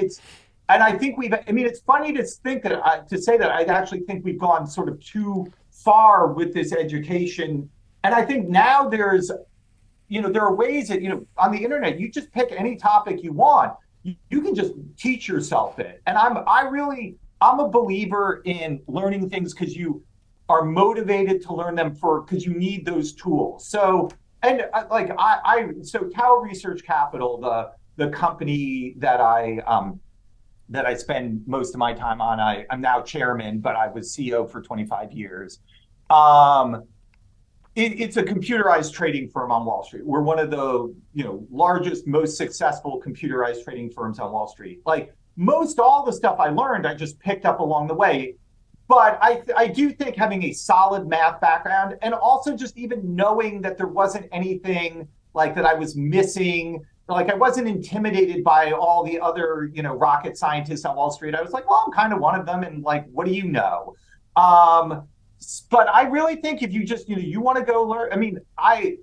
I think it's funny to think that to say that I actually think we've gone sort of too far with this education. And I think now there are ways that, on the internet, you just pick any topic you want. You can just teach yourself it. And I'm a believer in learning things because you are motivated to learn them because you need those tools. So, and so Tower Research Capital, the company that I spend most of my time on, I'm now chairman, but I was CEO for 25 years. It's a computerized trading firm on Wall Street. We're one of the largest, most successful computerized trading firms on Wall Street. Like all the stuff I learned, I just picked up along the way. But I do think having a solid math background, and also just even knowing that there wasn't anything like that I was missing, like I wasn't intimidated by all the other rocket scientists on Wall Street. I was like, well, I'm kind of one of them, and like, what do you know? But I really think if you just you want to go learn. I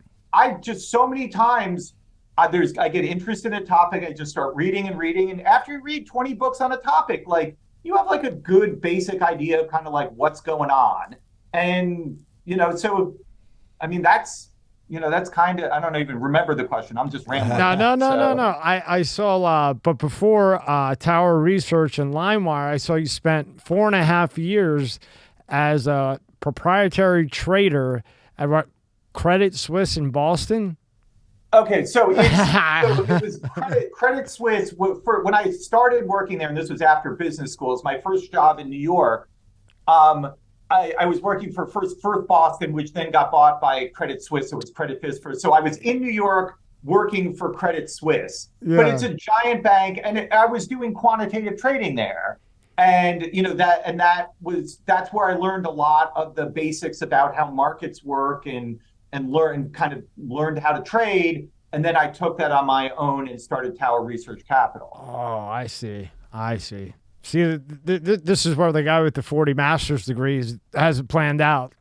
just so many times I get interested in a topic, I just start reading, and after you read 20 books on a topic, like you have like a good basic idea of kind of like what's going on. And so that's kind of, I don't even remember the question. I'm just rambling. No. I saw, but before Tower Research and LimeWire, I saw you spent 4.5 years as a proprietary trader at Credit Suisse in Boston. Okay, so it was Credit Suisse. When I started working there, and this was after business school, it's my first job in New York. I was working for First Boston, which then got bought by Credit Suisse. So it was Credit Suisse. So I was in New York working for Credit Suisse, but it's a giant bank, and I was doing quantitative trading there. And that's where I learned a lot of the basics about how markets work and learned how to trade. And then I took that on my own and started Tower Research Capital. Oh, I see. See, this is where the guy with the 40 master's degrees has it planned out.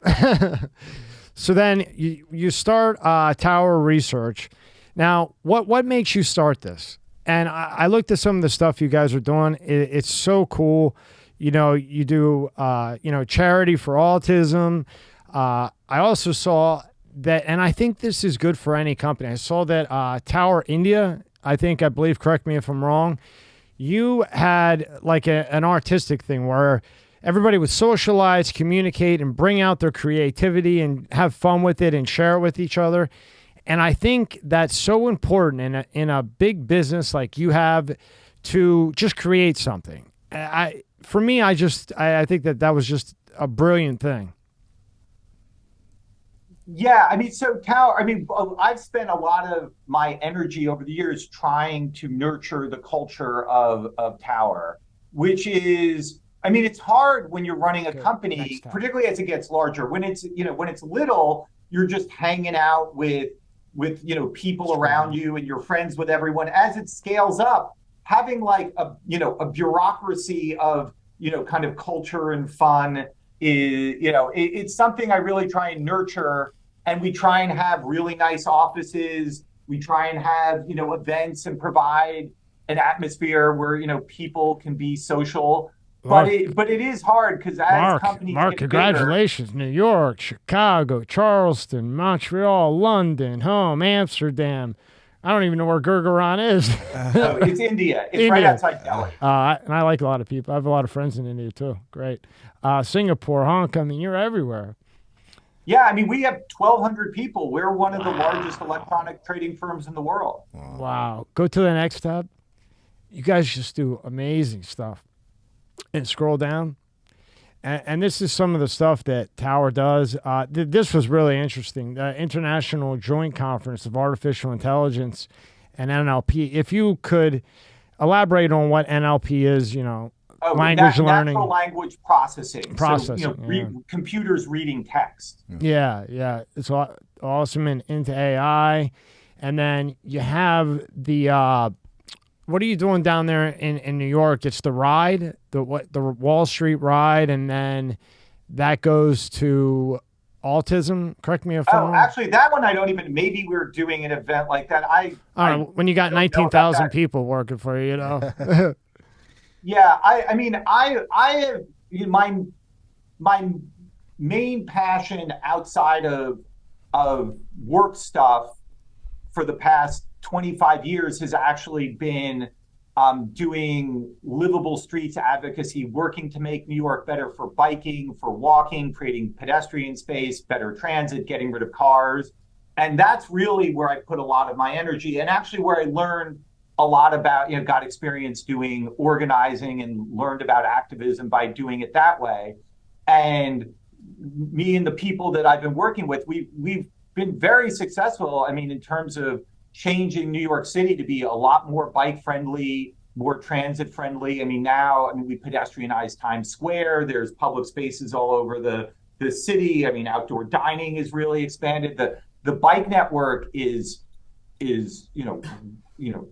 So then you start Tower Research. Now, what makes you start this? And I looked at some of the stuff you guys are doing. It's so cool. You do, charity for autism. I also saw that, and I think this is good for any company. I saw that Tower India, I believe, correct me if I'm wrong, you had like an artistic thing where everybody would socialize, communicate, and bring out their creativity and have fun with it and share it with each other. And I think that's so important in a big business like you have to just create something. I think that was just a brilliant thing. Yeah, so Tower, I've spent a lot of my energy over the years trying to nurture the culture of Tower, which is I mean, it's hard when you're running a Good. company, Next time. particularly as it gets larger. When it's, when it's little, you're just hanging out with, people around you and you're friends with everyone. As it scales up, having like a bureaucracy of, kind of culture and fun is, it's something I really try and nurture. And we try and have really nice offices. We try and have, events and provide an atmosphere where, people can be social. But it is hard because as companies Mark, get congratulations. New York, Chicago, Charleston, Montreal, London, Amsterdam. I don't even know where Gurgaon is. bigger, it's India. It's right outside Delhi. And I like a lot of people. I have a lot of friends in India too. Great. Singapore, Hong Kong, I mean, you're everywhere. Yeah, I mean, we have 1,200 people. We're one of the largest electronic trading firms in the world. Wow. Go to the next tab. You guys just do amazing stuff. And scroll down. And this is some of the stuff that Tower does. This was really interesting. The International Joint Conference of Artificial Intelligence and NLP. If you could elaborate on what NLP is, language learning. Natural language processing. Processing, computers reading text. Yeah. It's awesome and into AI. And then you have the... what are you doing down there in New York? It's the ride, the Wall Street ride, and then that goes to autism. Correct me if I'm wrong. Actually, that one I don't even. Maybe we're doing an event like that. I don't know, when you got 19,000 people working for you, Yeah, I mean, I have my main passion outside of work stuff for the past 25 years has actually been doing livable streets advocacy, working to make New York better for biking, for walking, creating pedestrian space, better transit, getting rid of cars. And that's really where I put a lot of my energy, and actually where I learned a lot about, got experience doing organizing and learned about activism by doing it that way. And me and the people that I've been working with, we've been very successful. I mean, in terms of changing New York City to be a lot more bike friendly, more transit friendly. I mean, now, we pedestrianize Times Square. There's public spaces all over the city. I mean, outdoor dining is really expanded. The bike network is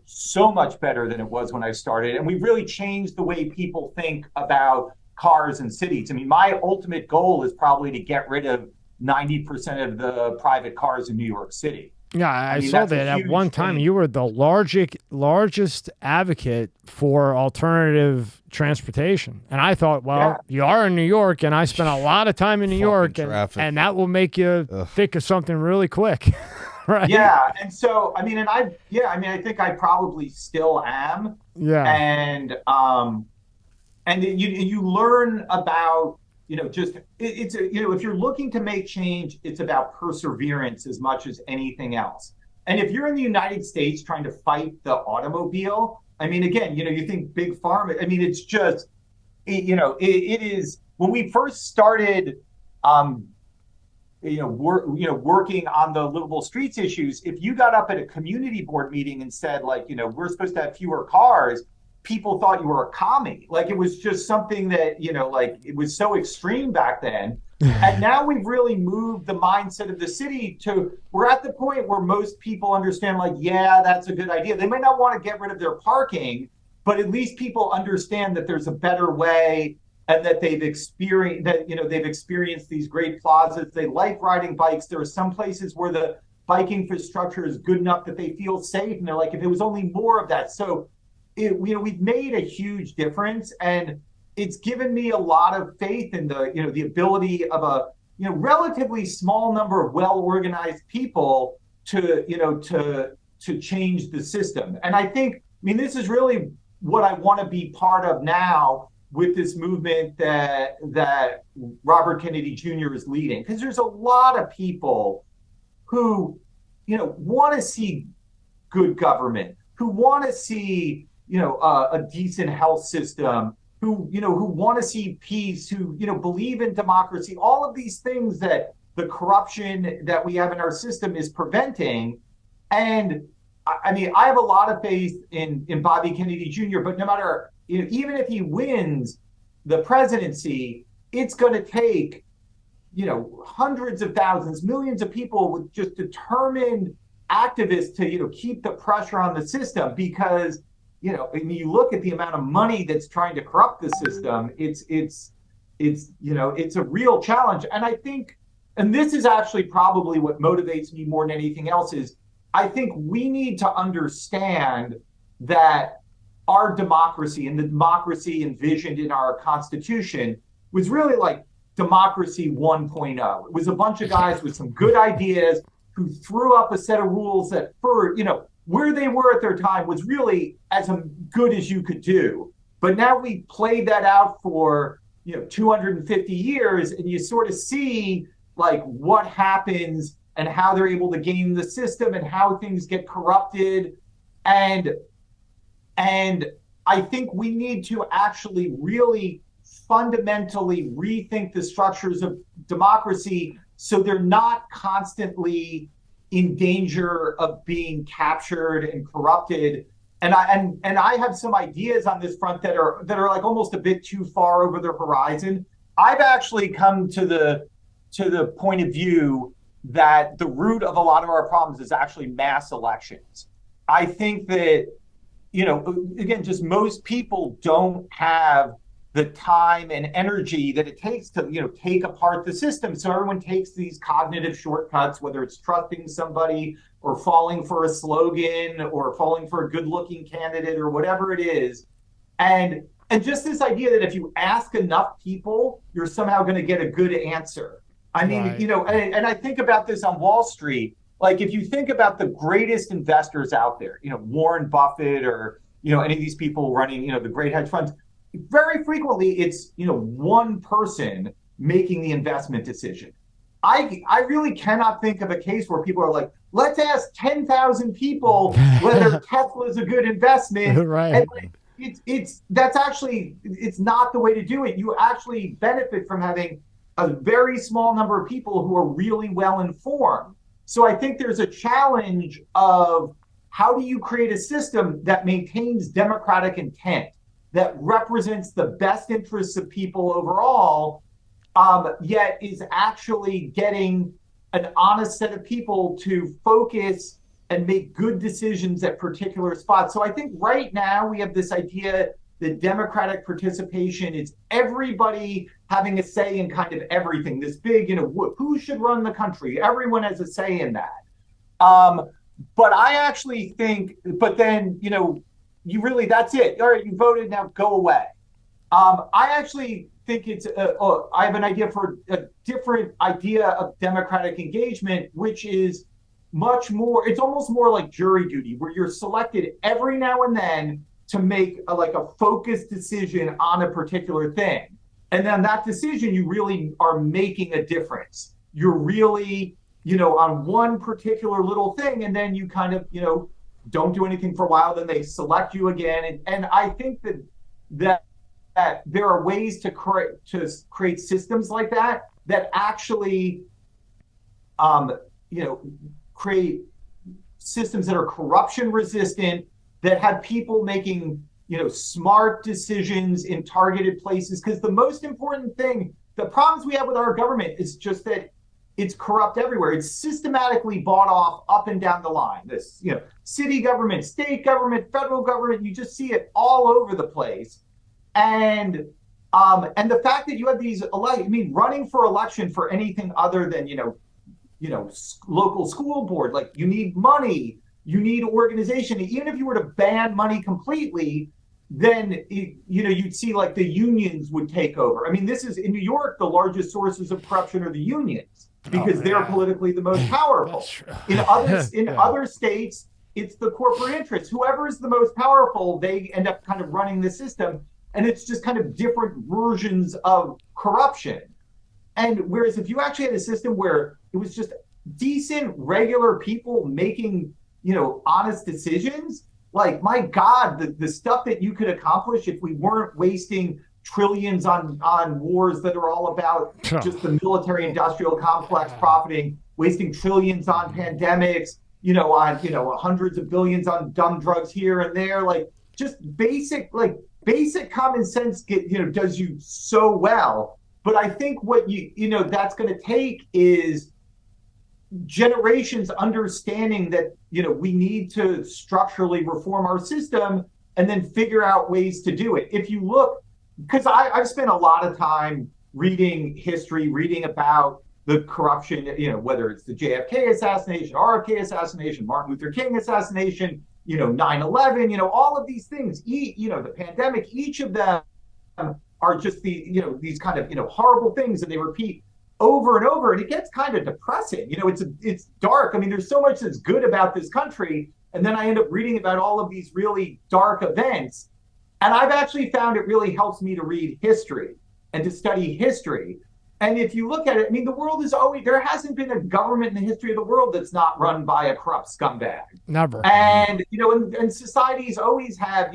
so much better than it was when I started. And we really changed the way people think about cars and cities. I mean, my ultimate goal is probably to get rid of 90% of the private cars in New York City. Yeah, I saw that at one time. You were the largest advocate for alternative transportation. And I thought, you are in New York, and I spent a lot of time in New York, and that will make you think of something really quick. Right. Yeah. And so, I think I probably still am. Yeah. And you learn about, if you're looking to make change, it's about perseverance as much as anything else. And if you're in the United States trying to fight the automobile, I mean, again, you think big pharma, I mean, it's just, it is, when we first started, working on the livable streets issues, if you got up at a community board meeting and said, we're supposed to have fewer cars, people thought you were a commie. Like, it was just something that, it was so extreme back then. And now we've really moved the mindset of the city to, we're at the point where most people understand, that's a good idea. They might not want to get rid of their parking, but at least people understand that there's a better way, and that they've experienced these great plazas. They like riding bikes. There are some places where the bike infrastructure is good enough that they feel safe. And they're like, if it was only more of that. So, we've made a huge difference, and it's given me a lot of faith in the ability of a, relatively small number of well-organized people to change the system. And I think, this is really what I want to be part of now with this movement that Robert Kennedy Jr. is leading, because there's a lot of people who, want to see good government, who want to see, a decent health system, who want to see peace, who, believe in democracy, all of these things that the corruption that we have in our system is preventing. And I have a lot of faith in Bobby Kennedy Jr., but no matter, even if he wins, the presidency, it's going to take, hundreds of thousands, millions of people with just determined activists to, keep the pressure on the system because, when you look at the amount of money that's trying to corrupt the system, it's a real challenge. And I think, and this is actually probably what motivates me more than anything else is I think we need to understand that our democracy and the democracy envisioned in our Constitution was really like democracy 1.0. It was a bunch of guys with some good ideas who threw up a set of rules that for, where they were at their time was really as good as you could do. But now we played that out for, 250 years and you sort of see like what happens and how they're able to game the system and how things get corrupted. And I think we need to actually really fundamentally rethink the structures of democracy so they're not constantly in danger of being captured and corrupted. And I have some ideas on this front that are like almost a bit too far over the horizon. I've actually come to the point of view that the root of a lot of our problems is actually mass elections. I think that, again, just most people don't have the time and energy that it takes to, take apart the system. So everyone takes these cognitive shortcuts, whether it's trusting somebody or falling for a slogan or falling for a good-looking candidate or whatever it is. And just this idea that if you ask enough people, you're somehow going to get a good answer. I mean, right. And I think about this on Wall Street. Like if you think about the greatest investors out there, Warren Buffett or, any of these people running, the great hedge funds, very frequently it's, one person making the investment decision. I really cannot think of a case where people are like, let's ask 10,000 people whether Tesla is a good investment. Right. And that's actually, it's not the way to do it. You actually benefit from having a very small number of people who are really well informed. So I think there's a challenge of how do you create a system that maintains democratic intent, that represents the best interests of people overall, yet is actually getting an honest set of people to focus and make good decisions at particular spots. So I think right now we have this idea that democratic participation is everybody having a say in kind of everything. This big, who should run the country? Everyone has a say in that. But I actually think, but then, you really, that's it. All right, you voted, now go away. I actually think I have an idea for a different idea of democratic engagement, which is much more, it's almost more like jury duty, where you're selected every now and then to make a focused decision on a particular thing. And then that decision, you really are making a difference. You're really, on one particular little thing, and then you kind of, don't do anything for a while, then they select you again. And I think that there are ways to create systems like that actually, create systems that are corruption resistant, that have people making, smart decisions in targeted places. Because the most important thing, the problems we have with our government is just that it's corrupt everywhere. It's systematically bought off up and down the line. This, city government, state government, federal government, you just see it all over the place. And the fact that you have these running for election for anything other than, local school board, like you need money, you need organization. Even if you were to ban money completely, then you'd see like the unions would take over. I mean, this is in New York, the largest sources of corruption are the unions because they're politically the most powerful. In other states, it's the corporate interests. Whoever is the most powerful, they end up kind of running the system. And it's just kind of different versions of corruption. And whereas if you actually had a system where it was just decent, regular people making, honest decisions, like, my God, the stuff that you could accomplish if we weren't wasting trillions on wars that are all about just the military industrial complex profiting, wasting trillions on pandemics, on, hundreds of billions on dumb drugs here and there, like just basic, like basic common sense does you so well. But I think what that's going to take is generations understanding that we need to structurally reform our system and then figure out ways to do it. If you look, because I've spent a lot of time reading history, reading about the corruption, whether it's the JFK assassination, RFK assassination, Martin Luther King assassination, 9/11, all of these things, the pandemic, each of them are just these kind of, horrible things, and they repeat over and over, and it gets kind of depressing. It's dark. I mean, there's so much that's good about this country, and then I end up reading about all of these really dark events. And I've actually found it really helps me to read history and to study history. And if you look at it, I mean, the world is there hasn't been a government in the history of the world that's not run by a corrupt scumbag. Never. And, and societies always have,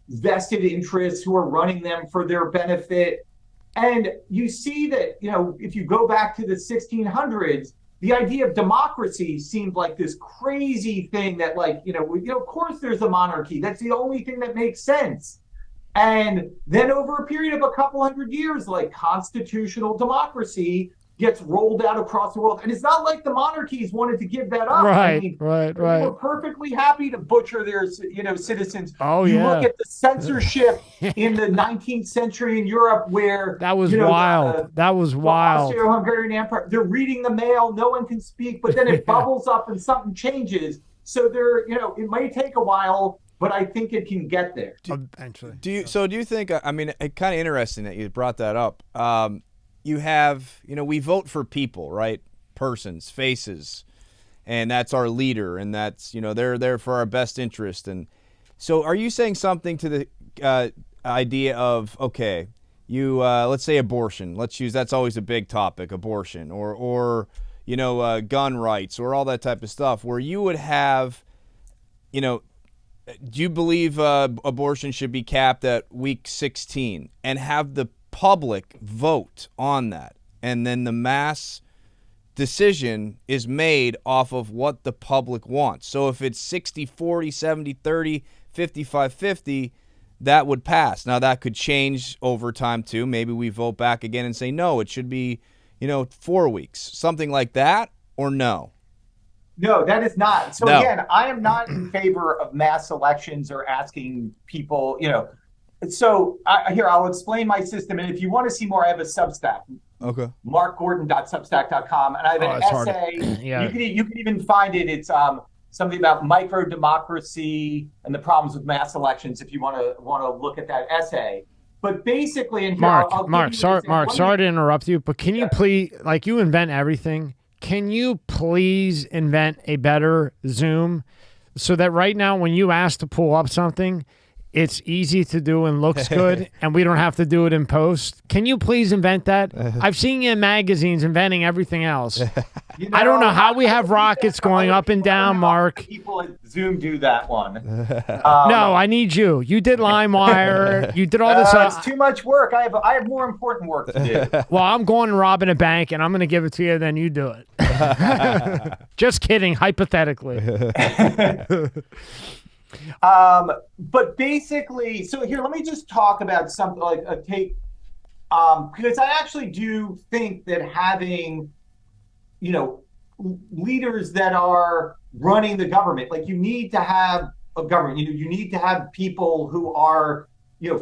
vested interests who are running them for their benefit. And you see that, if you go back to the 1600s, the idea of democracy seemed like this crazy thing that of course there's a monarchy. That's the only thing that makes sense. And then over a period of a couple hundred years, constitutional democracy gets rolled out across the world. And it's not like the monarchies wanted to give that up. Right. They were perfectly happy to butcher their, citizens. Oh, you look at the censorship in the 19th century in Europe where... That was wild. That was wild. The Austro-Hungarian Empire, they're reading the mail, no one can speak, but then it bubbles up and something changes. So it may take a while, but I think it can get there. Eventually. Do you think, I mean, it's kind of interesting that you brought that up. You have, we vote for people, right? Persons, faces, and that's our leader, and that's, they're there for our best interest. And so are you saying something to the idea of, okay, let's say abortion, that's always a big topic, abortion, or gun rights, or all that type of stuff, where you would have, do you believe abortion should be capped at week 16 and have the public vote on that, and then the mass decision is made off of what the public wants? So if it's 60-40, 70-30, 55-50, that would pass. Now that could change over time too. Maybe we vote back again and say no, it should be 4 weeks, something like that, or no? No, that is not. So No. Again, I am not in favor of mass elections or asking people, So here, I'll explain my system. And if you want to see more, I have a Substack. Okay. markgorton.substack.com. And I have an essay. Yeah. You can even find it. It's something about micro democracy and the problems with mass elections if you want to look at that essay. But basically, and here, Mark, sorry to interrupt you, but can you please, you invent everything, can you please invent a better Zoom so that right now when you ask to pull up something, it's easy to do and looks good, and we don't have to do it in post? Can you please invent that? I've seen you in magazines inventing everything else. I don't know how we have rockets going up and down, Mark. People at Zoom do that one. No, I need you. You did LimeWire. You did all this. It's too much work. I have more important work to do. Well, I'm going and robbing a bank, and I'm going to give it to you, then you do it. Just kidding, hypothetically. But basically, so here, let me just talk about something like a take, because I actually do think that having, leaders that are running the government, you need to have a government, you need to have people who are,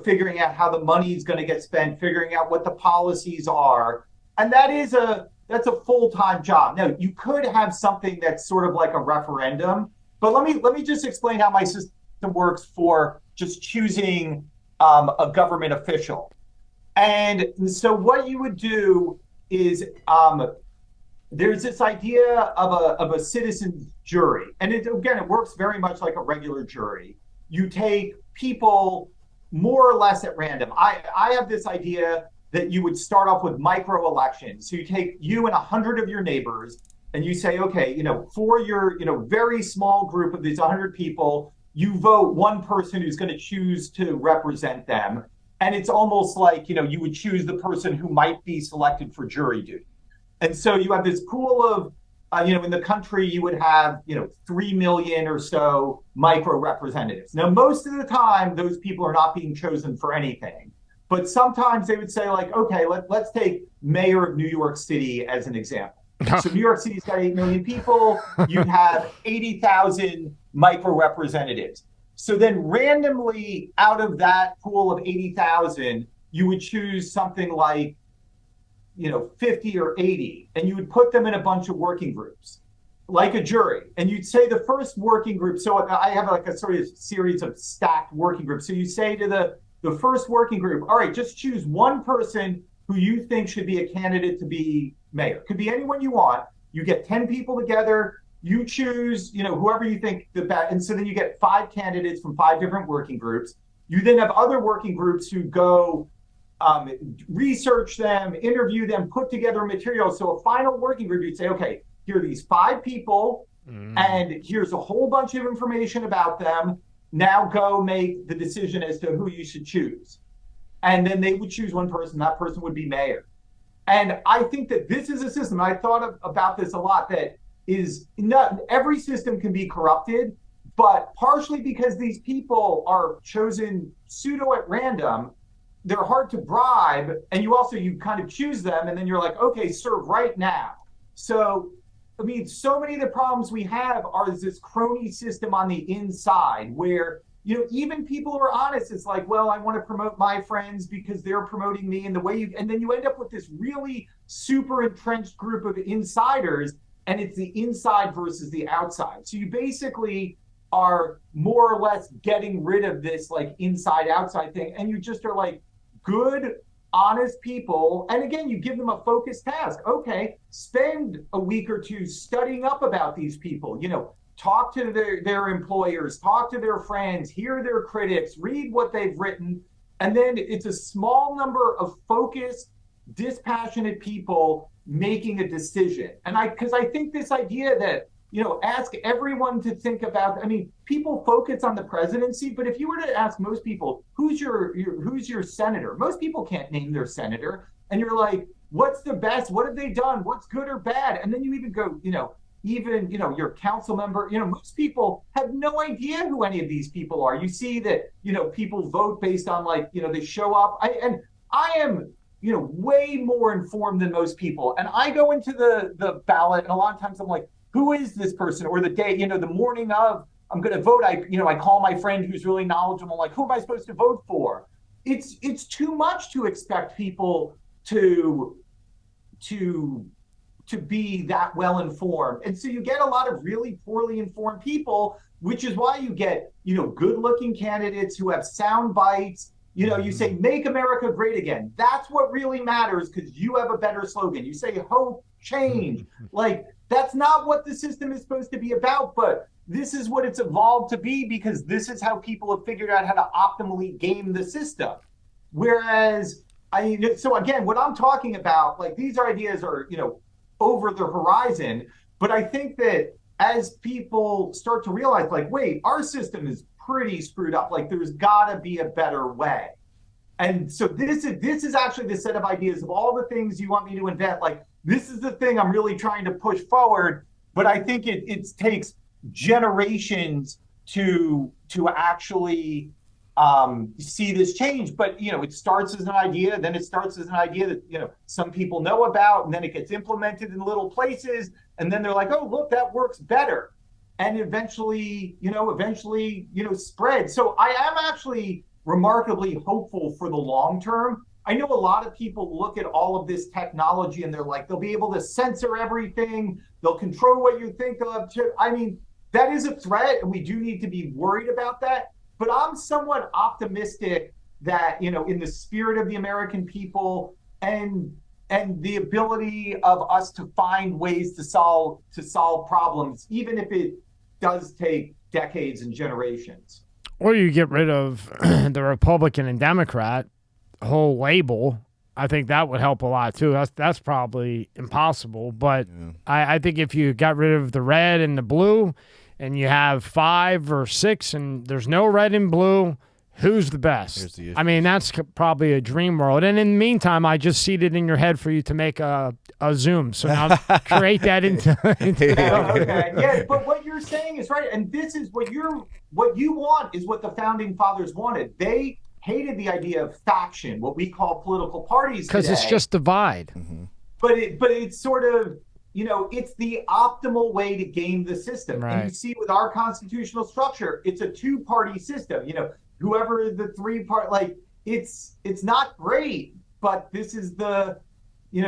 figuring out how the money is going to get spent, figuring out what the policies are. And that's a full-time job. Now, you could have something that's sort of like a referendum, but let me just explain how my system works for just choosing a government official. And so what you would do is there's this idea of a citizen's jury. And it works very much like a regular jury. You take people more or less at random. I have this idea that you would start off with micro elections. So you take you and 100 of your neighbors, and you say, okay, for your, very small group of these 100 people, you vote one person who's going to choose to represent them. And it's almost like, you would choose the person who might be selected for jury duty. And so you have this pool of in the country, you would have, 3 million or so micro representatives. Now, most of the time, those people are not being chosen for anything. But sometimes they would say, like, okay, let's take mayor of New York City as an example. So New York City's got 8 million people. You'd have 80,000 micro representatives. So then randomly out of that pool of 80,000, you would choose something like, 50 or 80, and you would put them in a bunch of working groups, like a jury. And you'd say the first working group, so I have like a sort of series of stacked working groups. So you say to the first working group, all right, just choose one person who you think should be a candidate to be mayor. Could be anyone you want. You get 10 people together, you choose, whoever you think the best. And so then you get 5 candidates from 5 different working groups. You then have other working groups who go research them, interview them, put together material. So a final working group, you'd say, okay, here are these 5 people, and here's a whole bunch of information about them. Now go make the decision as to who you should choose. And then they would choose one person, that person would be mayor. And I think that this is a system, I thought about this a lot, that is not every system can be corrupted, but partially because these people are chosen pseudo at random, they're hard to bribe, and you kind of choose them, and then you're like, okay, serve right now. So, so many of the problems we have are this crony system on the inside where, even people who are honest, it's like, well, I want to promote my friends because they're promoting me, and and then you end up with this really super entrenched group of insiders, and it's the inside versus the outside. So you basically are more or less getting rid of this like inside outside thing, and you just are like, good, honest people. And again, you give them a focused task. Okay, spend a week or two studying up about these people, talk to their employers, talk to their friends, hear their critics, read what they've written. And then it's a small number of focused, dispassionate people making a decision. And because I think this idea that, ask everyone to think about, people focus on the presidency, but if you were to ask most people, who's your senator? Most people can't name their senator. And you're like, what's the best? What have they done? What's good or bad? And then you even go, your council member, most people have no idea who any of these people are. You see that, people vote based on they show up. I am, way more informed than most people. And I go into the ballot, and a lot of times I'm like, who is this person? Or the day, the morning of I'm going to vote, I call my friend who's really knowledgeable, like, who am I supposed to vote for? It's too much to expect people to be that well informed. And so you get a lot of really poorly informed people, which is why you get, good looking candidates who have sound bites. You say, make America great again. That's what really matters because you have a better slogan. You say hope, change. That's not what the system is supposed to be about, but this is what it's evolved to be because this is how people have figured out how to optimally game the system. Whereas, so again, what I'm talking about, these ideas are, over the horizon, but I think that as people start to realize, wait, our system is pretty screwed up. There's gotta be a better way. And so this is actually the set of ideas of all the things you want me to invent. This is the thing I'm really trying to push forward, but I think it takes generations to actually see this change. But it starts as an idea, then it starts as an idea that some people know about, and then it gets implemented in little places, and then they're like, oh, look, that works better, and eventually spread. So I am actually remarkably hopeful for the long term. I know a lot of people look at all of this technology and they're like, they'll be able to censor everything. They'll control what you think they'll have to. That is a threat, and we do need to be worried about that. But I'm somewhat optimistic that, in the spirit of the American people and the ability of us to find ways to solve problems, even if it does take decades and generations. Or you get rid of the Republican and Democrat whole label. I think that would help a lot too. That's probably impossible, but yeah. I think if you got rid of the red and the blue, and you have 5 or 6, and there's no red and blue, who's the best. Here's the issue. I mean, that's probably a dream world. And in the meantime, I just seeded in your head for you to make a Zoom. So now create that into Okay. Yeah, but what you're saying is right, and this is what you want is what the founding fathers wanted. They hated the idea of faction, what we call political parties, because it's just divide. Mm-hmm. But it's sort of, it's the optimal way to game the system. Right. And you see with our constitutional structure, it's a two-party system. Whoever the three-part, it's not great, but this is the,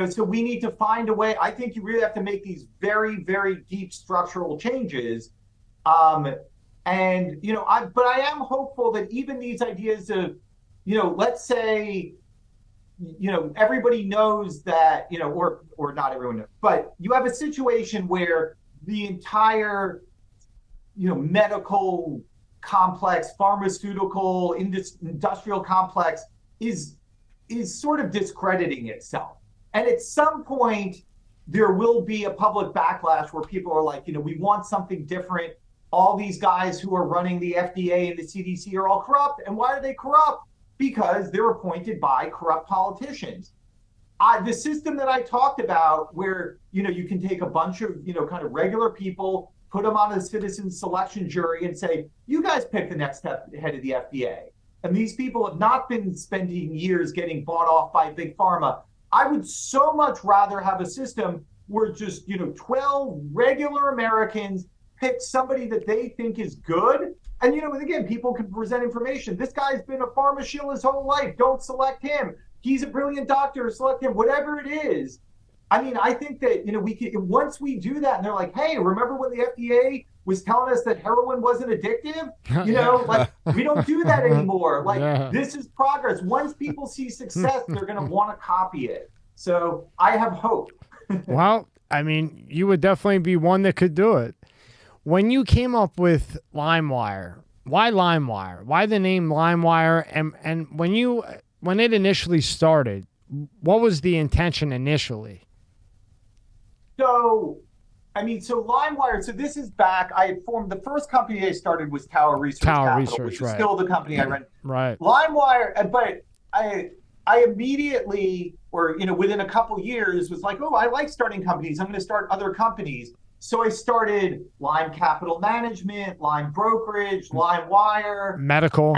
so we need to find a way. I think you really have to make these very, very deep structural changes. But I am hopeful that even these ideas of, let's say, everybody knows that, or not everyone knows, but you have a situation where the entire, medical complex, pharmaceutical, industrial complex is sort of discrediting itself. And at some point, there will be a public backlash where people are like, we want something different. All these guys who are running the FDA and the CDC are all corrupt. And why are they corrupt? Because they're appointed by corrupt politicians. The system that I talked about where, you can take a bunch of, kind of regular people, put them on a citizen selection jury and say, you guys pick the next head of the FDA. And these people have not been spending years getting bought off by big pharma. I would so much rather have a system where just, 12 regular Americans pick somebody that they think is good. And, and again, people can present information. This guy's been a pharma shill his whole life. Don't select him. He's a brilliant doctor. Select him. Whatever it is. I mean, I think that, we can, once we do that and they're like, hey, remember when the FDA was telling us that heroin wasn't addictive? We don't do that anymore. This is progress. Once people see success, they're going to want to copy it. So I have hope. Well, I mean, you would definitely be one that could do it. When you came up with LimeWire, why LimeWire? Why the name LimeWire? And when it initially started, what was the intention initially? So LimeWire, so this is back, I had formed, the first company I started was Tower Research Capital, which is still the company I run. Right. LimeWire, but I immediately, or, within a couple years was like, oh, I like starting companies. I'm going to start other companies. So I started Lime Capital Management, Lime Brokerage, LimeWire. Medical.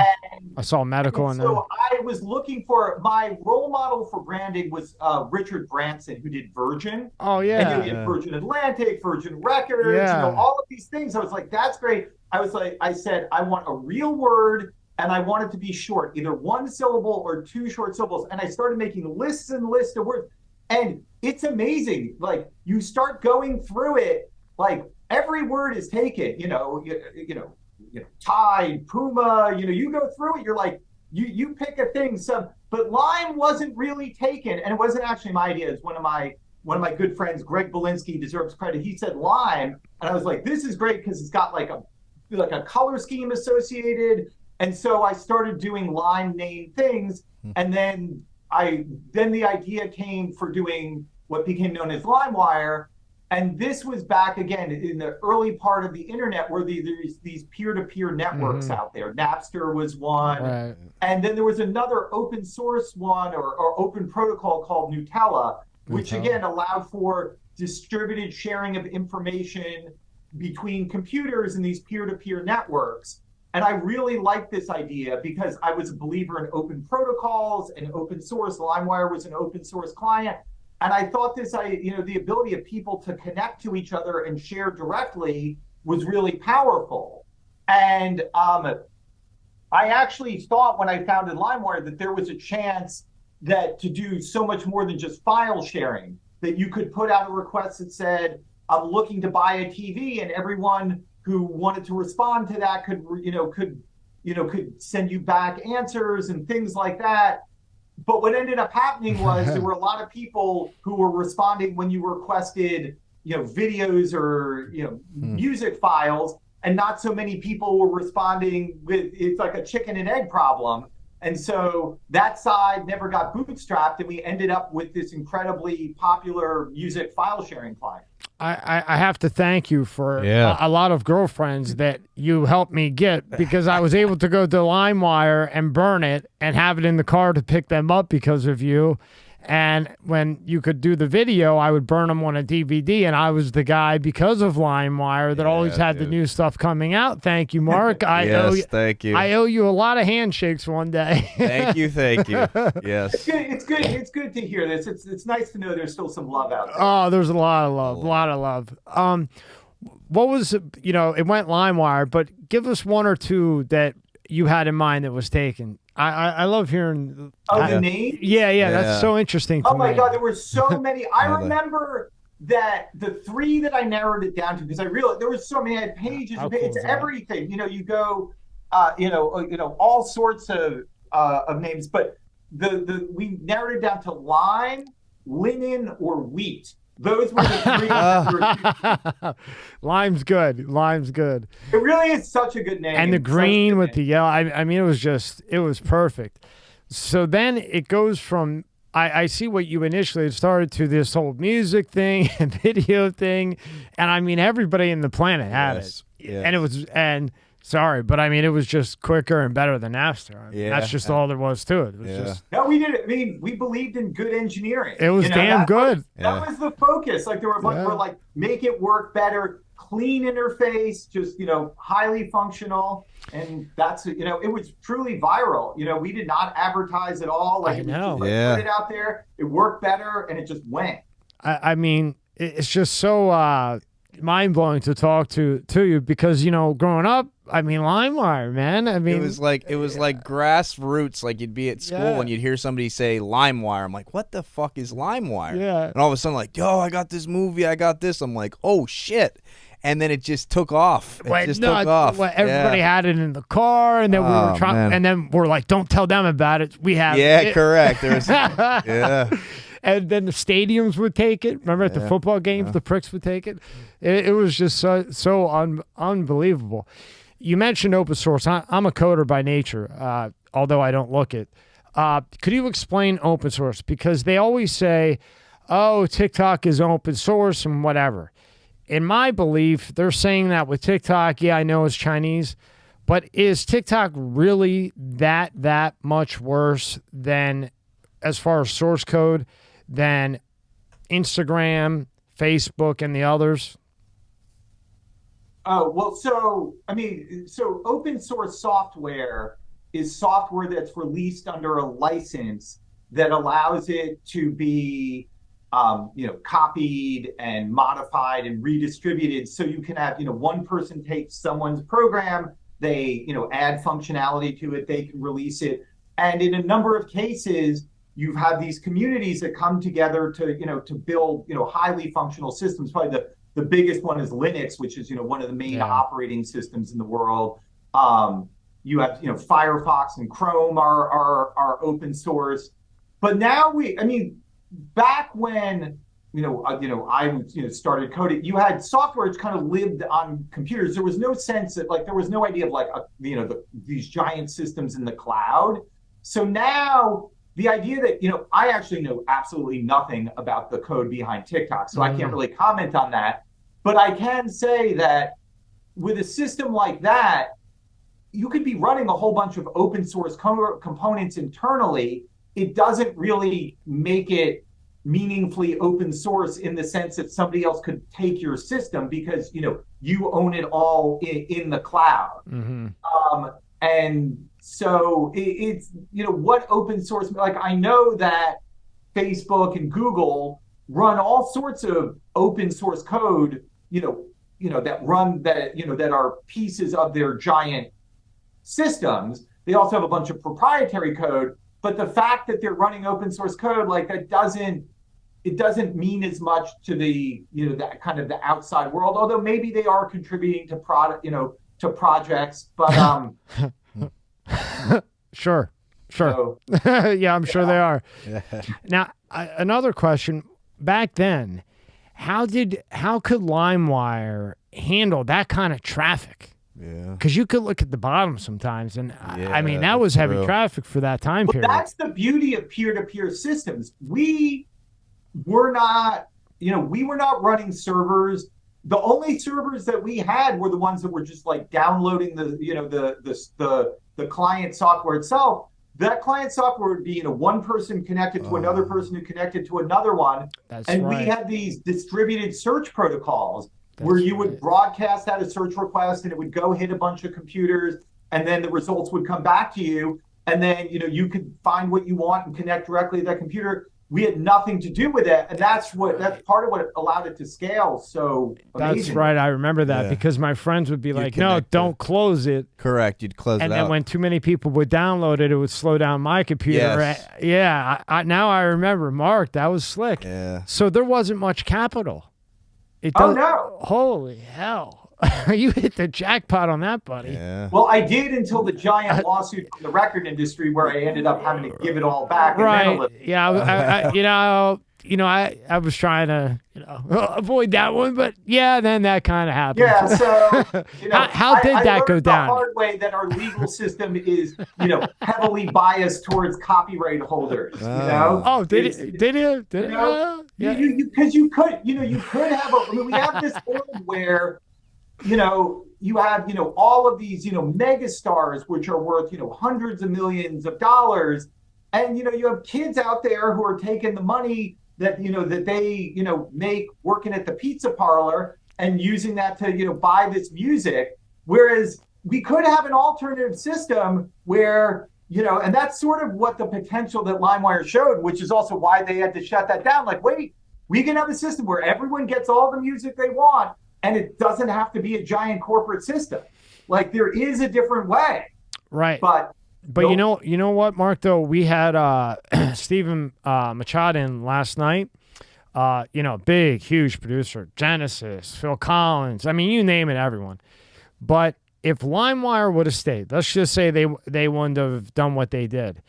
I saw medical in there. So I was looking for, my role model for branding was Richard Branson, who did Virgin. Oh, yeah. And he did Virgin Atlantic, Virgin Records, all of these things. I was like, that's great. I said, I want a real word and I want it to be short, either one syllable or two short syllables. And I started making lists and lists of words. And it's amazing. You start going through it, every word is taken, Tide, Puma, you go through it, you're like, you pick a thing. But Lime wasn't really taken, and it wasn't actually my idea. It's one of my good friends, Greg Belinsky, deserves credit. He said Lime, and I was like, this is great because it's got a color scheme associated. And so I started doing Lime name things, and then the idea came for doing what became known as LimeWire. And this was back again in the early part of the internet where there's these peer-to-peer networks out there. Napster was one. Right. And then there was another open source one or open protocol called Gnutella, which again allowed for distributed sharing of information between computers in these peer-to-peer networks. And I really liked this idea because I was a believer in open protocols and open source. LimeWire was an open source client. And I thought the ability of people to connect to each other and share directly was really powerful. And I actually thought when I founded LimeWire that there was a chance that to do so much more than just file sharing, that you could put out a request that said, I'm looking to buy a TV, and everyone who wanted to respond to that could send you back answers and things like that. But what ended up happening was there were a lot of people who were responding when you requested, videos or, music files, and not so many people were responding with, it's like a chicken and egg problem. And so that side never got bootstrapped, and we ended up with this incredibly popular music file sharing client. I have to thank you for Yeah. a lot of girlfriends that you helped me get, because I was able to go to LimeWire and burn it and have it in the car to pick them up because of you. And when you could do the video, I would burn them on a DVD, and I was the guy, because of LimeWire, that always had the new stuff coming out. Thank you, Mark. Thank you. I owe you a lot of handshakes one day. Thank you. Yes. It's good to hear this. It's nice to know there's still some love out there. Oh, there's a lot of love. What was, it went LimeWire, but give us one or two that you had in mind that was taken. I love hearing. The name? Yeah, that's so interesting to me. Oh my God, there were so many. I remember that the three that I narrowed it down to, because I realized there was so many. I had pages and pages. It's everything. You go, all sorts of names, but we narrowed it down to lime, linen, or wheat. Those were the three. Lime's good. It really is such a good name. And the green with the yellow. I mean, it was perfect. So then it goes from, I see what you initially started to this whole music thing and video thing. And I mean, everybody in the planet had it. Yes. And sorry, but I mean, it was just quicker and better than Napster. I mean, that's just all there was to it. It was just. No, we did it. I mean, we believed in good engineering. It was damn good. That was the focus. Like, there were a bunch of like, make it work better, clean interface, just, highly functional. And that's, it was truly viral. We did not advertise at all. Like, I know. Put it out there. It worked better, and it just went. I mean, it's just so mind-blowing to talk to you, because, growing up, I mean, LimeWire, man. I mean, it was like grassroots. Like, you'd be at school and you'd hear somebody say LimeWire. I'm like, what the fuck is LimeWire? Yeah. And all of a sudden, like, yo, I got this movie. I got this. I'm like, oh shit. And then it just took off. Everybody had it in the car, and then we were trying, and then we're like, don't tell them about it. We have it. Correct. There was, And then the stadiums would take it. Remember at the football games, the pricks would take it. It was just so unbelievable. You mentioned open source. I'm a coder by nature, although I don't look it. Could you explain open source? Because they always say, oh, TikTok is open source and whatever. In my belief, they're saying that with TikTok. Yeah, I know it's Chinese, but is TikTok really that much worse than, as far as source code, than Instagram, Facebook, and the others? Oh, well, so open source software is software that's released under a license that allows it to be, copied and modified and redistributed. So you can have, one person takes someone's program, they, add functionality to it, they can release it. And in a number of cases, you have these communities that come together to build, highly functional systems. Probably the biggest one is Linux, which is, one of the main operating systems in the world. You have, Firefox and Chrome are open source. But now back when, I started coding, you had software which kind of lived on computers. There was no sense that, there was no idea of these giant systems in the cloud. So now the idea that, I actually know absolutely nothing about the code behind TikTok, so I can't really comment on that. But I can say that with a system like that, you could be running a whole bunch of open source components internally. It doesn't really make it meaningfully open source in the sense that somebody else could take your system, because, you own it all in the cloud. And so it's, what open source, I know that Facebook and Google run all sorts of open source code, that are pieces of their giant systems. They also have a bunch of proprietary code, but the fact that they're running open source code, that doesn't mean as much to the, that kind of the outside world, although maybe they are contributing to projects, but Sure. So, yeah, I'm sure they are. Now, another question. Back then, how could LimeWire handle that kind of traffic? Yeah. Because you could look at the bottom sometimes, and I mean, that was heavy traffic for that time period. That's the beauty of peer-to-peer systems. We were not we were not running servers. The only servers that we had were the ones that were just like downloading the client software itself. That client software would be one person connected to another person who connected to another one. We had these distributed search protocols where you would broadcast out a search request and it would go hit a bunch of computers and then the results would come back to you. And then, you could find what you want and connect directly to that computer. We had nothing to do with it. And that's part of what allowed it to scale so amazing. That's right. I remember that because my friends would be like, no, don't close it. Correct. You'd close it out. And then when too many people would download it, it would slow down my computer. Yes. Yeah. Now I remember, Mark, that was slick. Yeah. So there wasn't much capital. No. Holy hell. You hit the jackpot on that, buddy. Yeah. Well, I did until the giant lawsuit from the record industry where I ended up having to give it all back. Right. Yeah. I was trying to, avoid that one, but then that kind of happened. Yeah. So, how did that go down? The hard way that our legal system is, heavily biased towards copyright holders. Oh, did it? Yeah. Because you could have we have this world where, you have, all of these, mega stars, which are worth, hundreds of millions of dollars. And, you have kids out there who are taking the money that, that they, make working at the pizza parlor and using that to, buy this music. Whereas we could have an alternative system where, and that's sort of what the potential that LimeWire showed, which is also why they had to shut that down. Like, wait, we can have a system where everyone gets all the music they want. And it doesn't have to be a giant corporate system. Like there is a different way. Right. But you know what, Mark, though? We had Stephen Machado in last night. Big, huge producer. Genesis, Phil Collins. I mean, you name it, everyone. But if LimeWire would have stayed, let's just say they wouldn't have done what they did.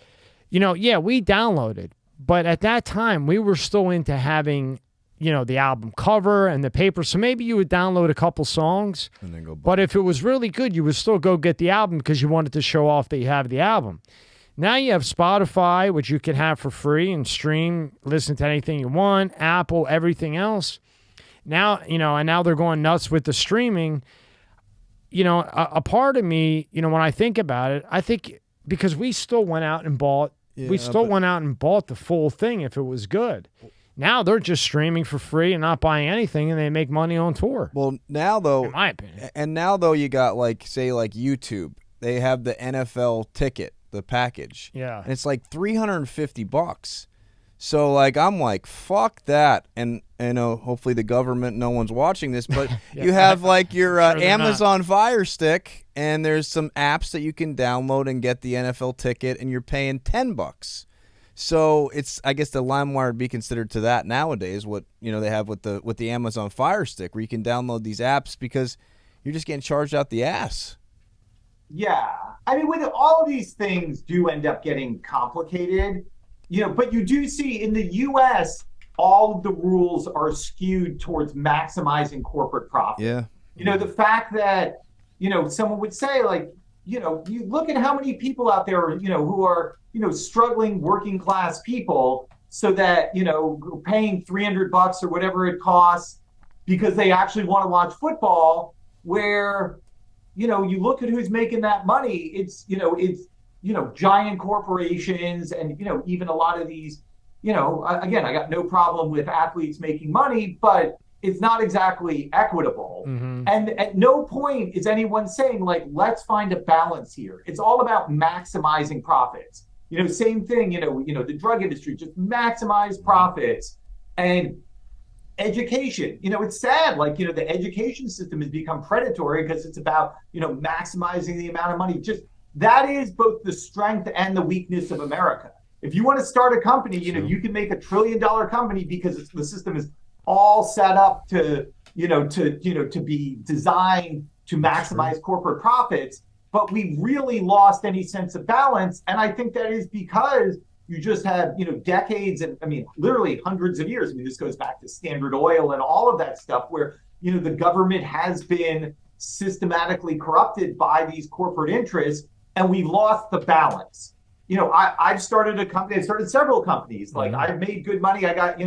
We downloaded. But at that time, we were still into having the album cover and the paper. So maybe you would download a couple songs, and then go but if it was really good, you would still go get the album because you wanted to show off that you have the album. Now you have Spotify, which you can have for free and stream, listen to anything you want, Apple, everything else. Now, and now they're going nuts with the streaming. A part of me, when I think about it, I think because we still went out and bought the full thing if it was good. Now they're just streaming for free and not buying anything, and they make money on tour. Well, now though, in my opinion, and now though you got like YouTube, they have the NFL ticket, the package, yeah, and it's like $350. So like I'm like fuck that, and hopefully the government, no one's watching this, but you have like your Amazon Fire Stick, and there's some apps that you can download and get the NFL ticket, and you're paying $10. So it's, I guess the LimeWire would be considered to that nowadays. What they have with the Amazon Fire Stick, where you can download these apps because you're just getting charged out the ass. Yeah, I mean, with all of these things do end up getting complicated, But you do see in the U.S. all of the rules are skewed towards maximizing corporate profit. Yeah. The fact that someone would say like, you look at how many people out there, who are struggling working class people, so that, paying $300 or whatever it costs because they actually want to watch football, where, you look at who's making that money. It's giant corporations and, even a lot of these, again, I got no problem with athletes making money, but it's not exactly equitable. Mm-hmm. And at no point is anyone saying like, let's find a balance here. It's all about maximizing profits. Same thing, the drug industry, just maximize profits. And education, it's sad, like, the education system has become predatory because it's about, maximizing the amount of money. Just that is both the strength and the weakness of America. If you want to start a company, you can make $1 trillion company because the system is all set up to be designed to maximize corporate profits. But we really lost any sense of balance. And I think that is because you just have, decades and literally hundreds of years. This goes back to Standard Oil and all of that stuff where, the government has been systematically corrupted by these corporate interests, and we've lost the balance. I've started a company, I've started several companies. Like I've made good money. I got,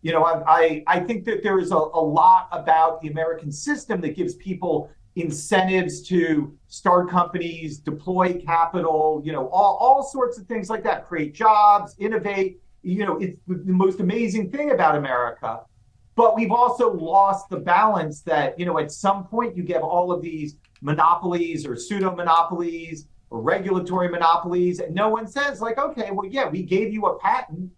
I think that there is a lot about the American system that gives people incentives to start companies, deploy capital, all sorts of things like that, create jobs, innovate. It's the most amazing thing about America. But we've also lost the balance that, at some point you get all of these monopolies or pseudo monopolies or regulatory monopolies, and no one says like, okay, well, yeah, we gave you a patent,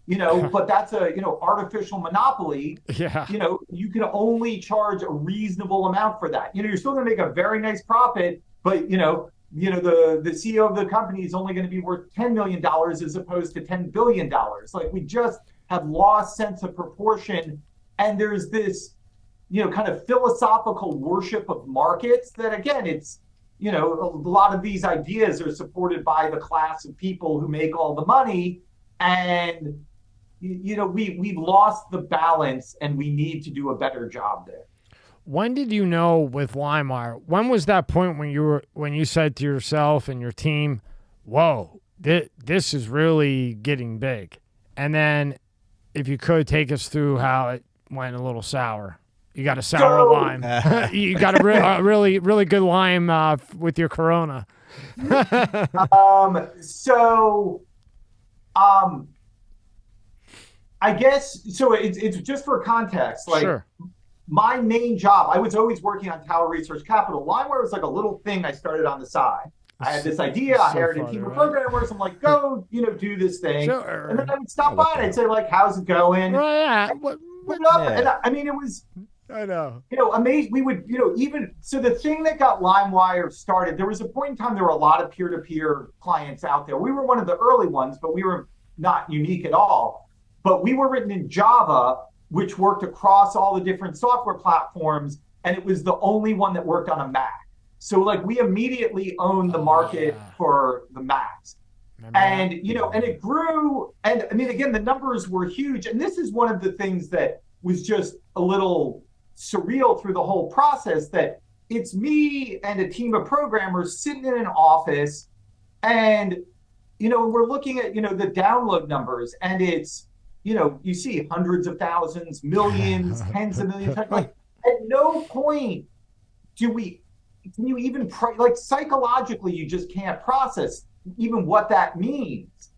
but that's a, artificial monopoly. Yeah. You can only charge a reasonable amount for that. You're still going to make a very nice profit, but, the CEO of the company is only going to be worth $10 million as opposed to $10 billion. Like, we just have lost sense of proportion. And there's this, kind of philosophical worship of markets that, again, it's, a lot of these ideas are supported by the class of people who make all the money. And, we've lost the balance, and we need to do a better job there. When did you know with LimeWire? When was that point when you said to yourself and your team, "Whoa, this is really getting big"? And then, if you could take us through how it went a little sour. You got a sour lime. You got a really, really good lime with your Corona. I guess so. It's just for context. Like, sure. My main job, I was always working on Tower Research Capital. LimeWire was like a little thing I started on the side. I had this idea. I hired a team of programmers. I'm like, go, do this thing. Sure. And then I would stop by and I'd say, like, how's it going? Right. What up? Yeah. And it was, I know. Amazing. We would, so the thing that got LimeWire started, there was a point in time, there were a lot of peer-to-peer clients out there. We were one of the early ones, but we were not unique at all. But we were written in Java, which worked across all the different software platforms, and it was the only one that worked on a Mac. So, like, we immediately owned the market for the Macs. And, and it grew. And I mean, again, the numbers were huge. And this is one of the things that was just a little surreal through the whole process, that it's me and a team of programmers sitting in an office, and, we're looking at, the download numbers, and it's, you see hundreds of thousands, millions, tens of millions. Like, at no point can you even, like, psychologically, you just can't process even what that means.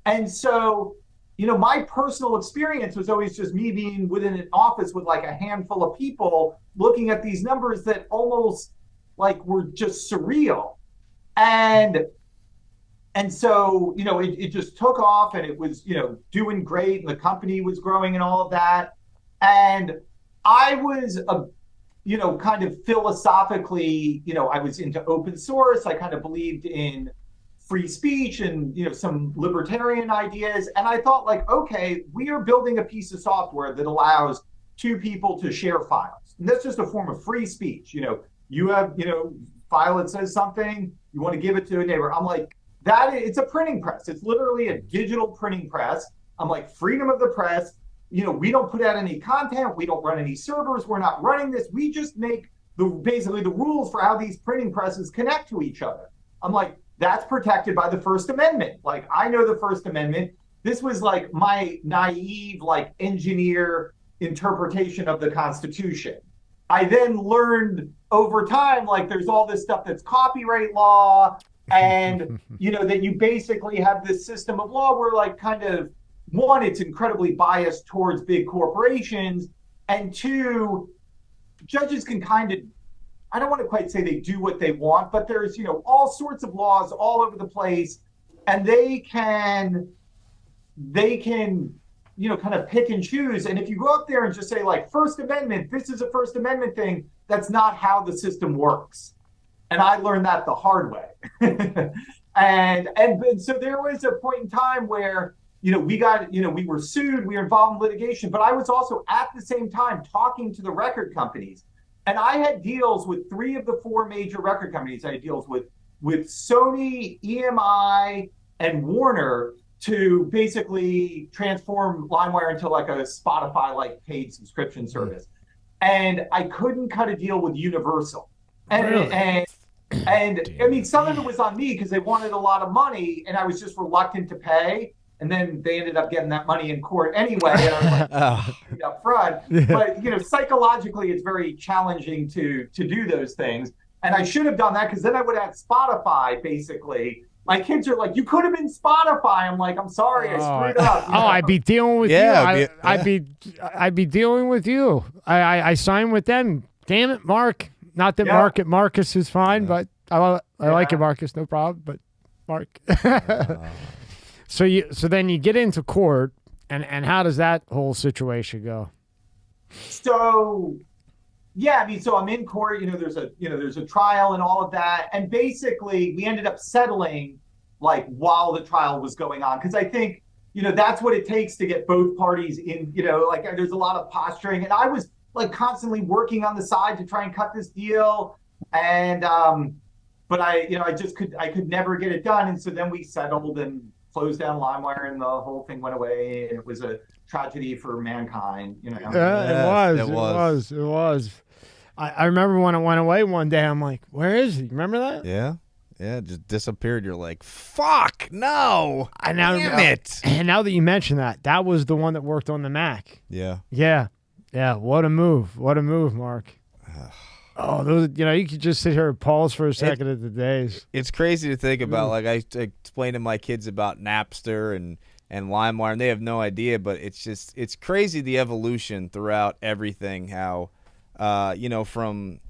And so, my personal experience was always just me being within an office with like a handful of people looking at these numbers that almost like were just surreal. And so, it just took off, and it was, doing great, and the company was growing and all of that. And I was, kind of philosophically, I was into open source. I kind of believed in free speech and, some libertarian ideas. And I thought, like, okay, we are building a piece of software that allows two people to share files. And that's just a form of free speech. You have, file that says something, you want to give it to a neighbor. I'm like, it's a printing press. It's literally a digital printing press. I'm like, freedom of the press. We don't put out any content. We don't run any servers. We're not running this. We just make basically the rules for how these printing presses connect to each other. I'm like, that's protected by the First Amendment. Like, I know the First Amendment. This was like my naive, like, engineer interpretation of the Constitution. I then learned over time, like, there's all this stuff that's copyright law, and, that you basically have this system of law where, like, kind of, one, it's incredibly biased towards big corporations, and two, judges can kind of, I don't want to quite say they do what they want, but there's, all sorts of laws all over the place, and they can, kind of pick and choose. And if you go up there and just say, like, First Amendment, this is a First Amendment thing, that's not how the system works. And I learned that the hard way. and so there was a point in time where, we were sued, we were involved in litigation, but I was also at the same time talking to the record companies. And I had deals with 3 of the 4 major record companies. I had deals with Sony, EMI, and Warner to basically transform LimeWire into like a Spotify-like paid subscription service. And I couldn't cut a deal with Universal. And I mean, some of it was on me because they wanted a lot of money, and I was just reluctant to pay. And then they ended up getting that money in court anyway. And I was like, up front. But, psychologically, it's very challenging to do those things. And I should have done that because then I would have Spotify, basically. My kids are like, you could have been Spotify. I'm like, I'm sorry, I screwed up. I'd be dealing with you. I'd be dealing with you. I signed with them. Damn it, Mark. Not that Marcus is fine, but I like it, Marcus. No problem. But Mark. So then you get into court, and how does that whole situation go? So, so I'm in court. There's a trial and all of that, and basically we ended up settling like while the trial was going on, because I think that's what it takes to get both parties in. There's a lot of posturing, and I was like constantly working on the side to try and cut this deal, and but I could never get it done, and so then we settled and closed down LimeWire, and the whole thing went away, and it was a tragedy for mankind. It was. I remember when it went away one day. I'm like, where is he? Remember that? Yeah, it just disappeared. You're like, fuck, no. Damn it. And now that you mention that was the one that worked on the Mac. Yeah. What a move, Mark. Oh, those, you could just sit here and pause for a second at the days. It's crazy to think about. Like, I explain to my kids about Napster and LimeWire, and they have no idea, but it's crazy the evolution throughout everything, how, from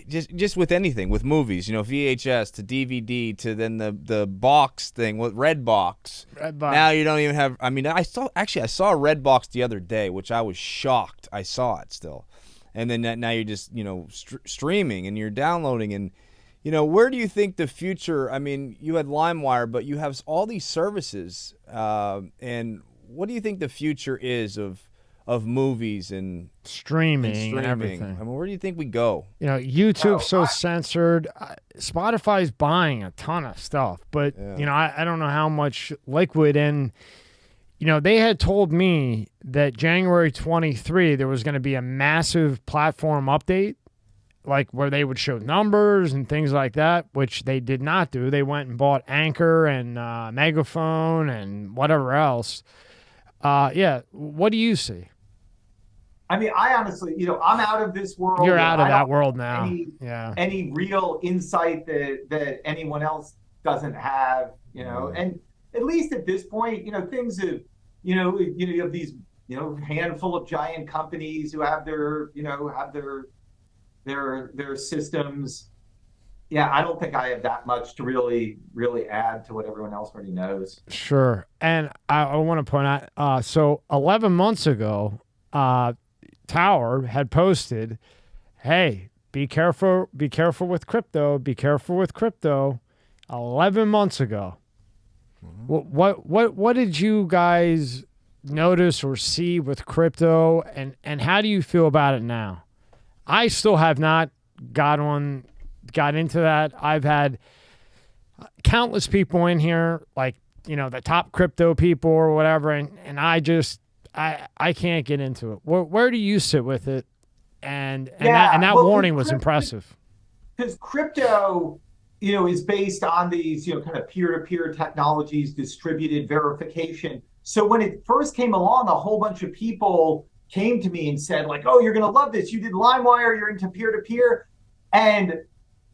just with anything, with movies, VHS to DVD to then the box thing with Redbox. Now you don't even have, I saw a Redbox the other day, which I was shocked. I saw it still. And then now you're just, streaming and you're downloading. And, where do you think the future, you had LimeWire, but you have all these services. And what do you think the future is of movies and streaming and everything? Where do you think we go? YouTube's so censored. Spotify's buying a ton of stuff. But, I don't know how much liquid and... they had told me that January 23, there was going to be a massive platform update, like where they would show numbers and things like that, which they did not do. They went and bought Anchor and Megaphone and whatever else. What do you see? I honestly, I'm out of this world. You're out of that world now. Any real insight that anyone else doesn't have, and at least at this point, things have, you have these, handful of giant companies who have their systems. I don't think I have that much to really add to what everyone else already knows. Sure. And I want to point out, so 11 months ago, Tower had posted, hey, be careful with crypto, 11 months ago. What did you guys notice or see with crypto, and how do you feel about it now? I still have not got into that. I've had countless people in here, like, the top crypto people or whatever, and I can't get into it. Where do you sit with it? And that warning was impressive. Because crypto, is based on these, kind of peer-to-peer technologies, distributed verification. So when it first came along, a whole bunch of people came to me and said, like, oh, you're going to love this. You did LimeWire, you're into peer-to-peer. And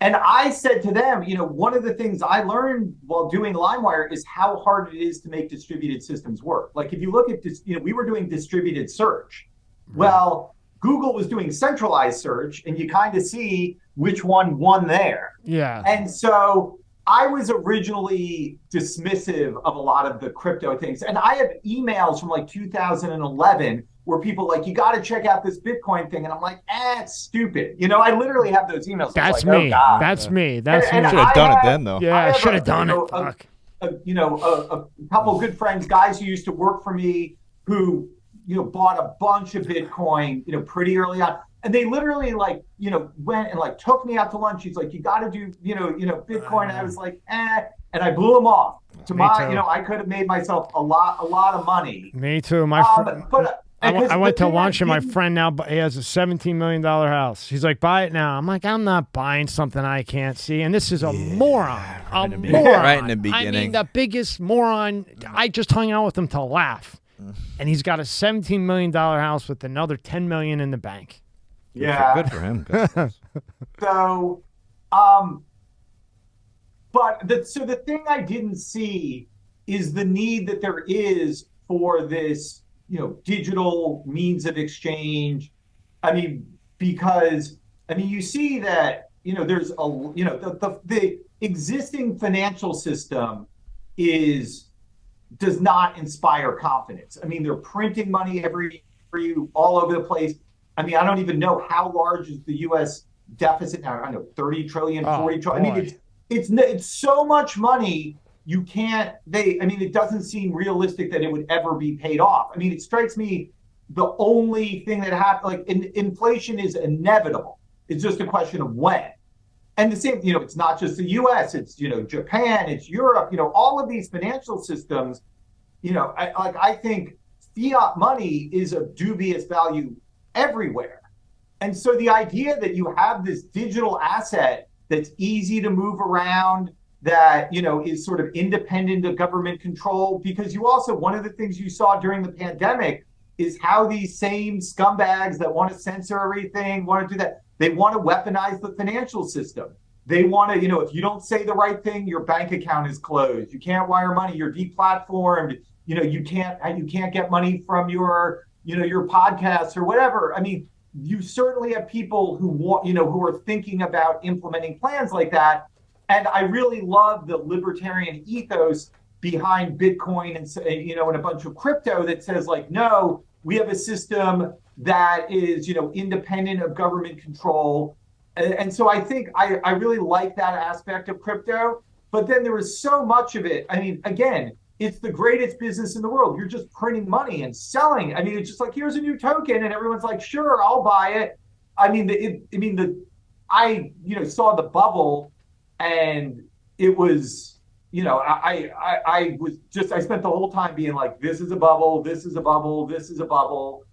I said to them, one of the things I learned while doing LimeWire is how hard it is to make distributed systems work. Like, if you look at this, we were doing distributed search. Well, Google was doing centralized search, and you kind of see which one won there. Yeah. And so I was originally dismissive of a lot of the crypto things. And I have emails from like 2011 where people like, you got to check out this Bitcoin thing. And I'm like, it's stupid. I literally have those emails. That's like, me. Oh, God. That's me. That's me. Should have done it then, though. Yeah, I should have done it. A couple of good friends, guys who used to work for me who, bought a bunch of Bitcoin, pretty early on. And they literally went and took me out to lunch. He's like, you got to do, Bitcoin. And I was like, and I blew him off. I could have made myself a lot of money. Me too. I went to thing lunch and my didn't- friend now he has a $17 million house. He's like, buy it now. I'm like, I'm not buying something I can't see. And this is a moron. A moron. Right in the I beginning. mean, the biggest moron. I just hung out with him to laugh. And he's got a $17 million house with another $10 million in the bank. Yeah. Good for him. Good for him. So, so the thing I didn't see is the need that there is for this, digital means of exchange. I mean, because you see that, there's the existing financial system does not inspire confidence. I mean, they're printing money all over the place. I mean, I don't even know how large is the U.S. deficit now. I know 30 trillion, 40 trillion. I mean, it's so much money. You can't, it doesn't seem realistic that it would ever be paid off. I mean, it strikes me the only thing that happens, inflation is inevitable. It's just a question of when. And the same, it's not just the US, it's, Japan, it's Europe, all of these financial systems, I think fiat money is of dubious value everywhere. And so the idea that you have this digital asset that's easy to move around, that is sort of independent of government control, because you also, one of the things you saw during the pandemic is how these same scumbags that want to censor everything want to do that. They want to weaponize the financial system. They want to, if you don't say the right thing, your bank account is closed. You can't wire money. You're deplatformed. You can't get money from your podcasts or whatever. I mean, you certainly have people who want, who are thinking about implementing plans like that. And I really love the libertarian ethos behind Bitcoin and a bunch of crypto that says no, we have a system that is, independent of government control. And so I think I really like that aspect of crypto. But then there is so much of it. I mean, again, it's the greatest business in the world. You're just printing money and selling. I mean, it's just here's a new token, and everyone's like, sure, I'll buy it. I saw the bubble. And it was, I spent the whole time being like, this is a bubble, this is a bubble, this is a bubble.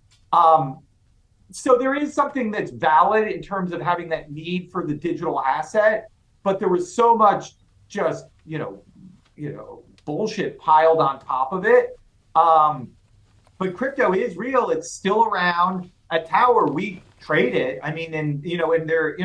So there is something that's valid in terms of having that need for the digital asset, but there was so much just, bullshit piled on top of it. But crypto is real. It's still around. At Tower, we trade it. I mean, and there,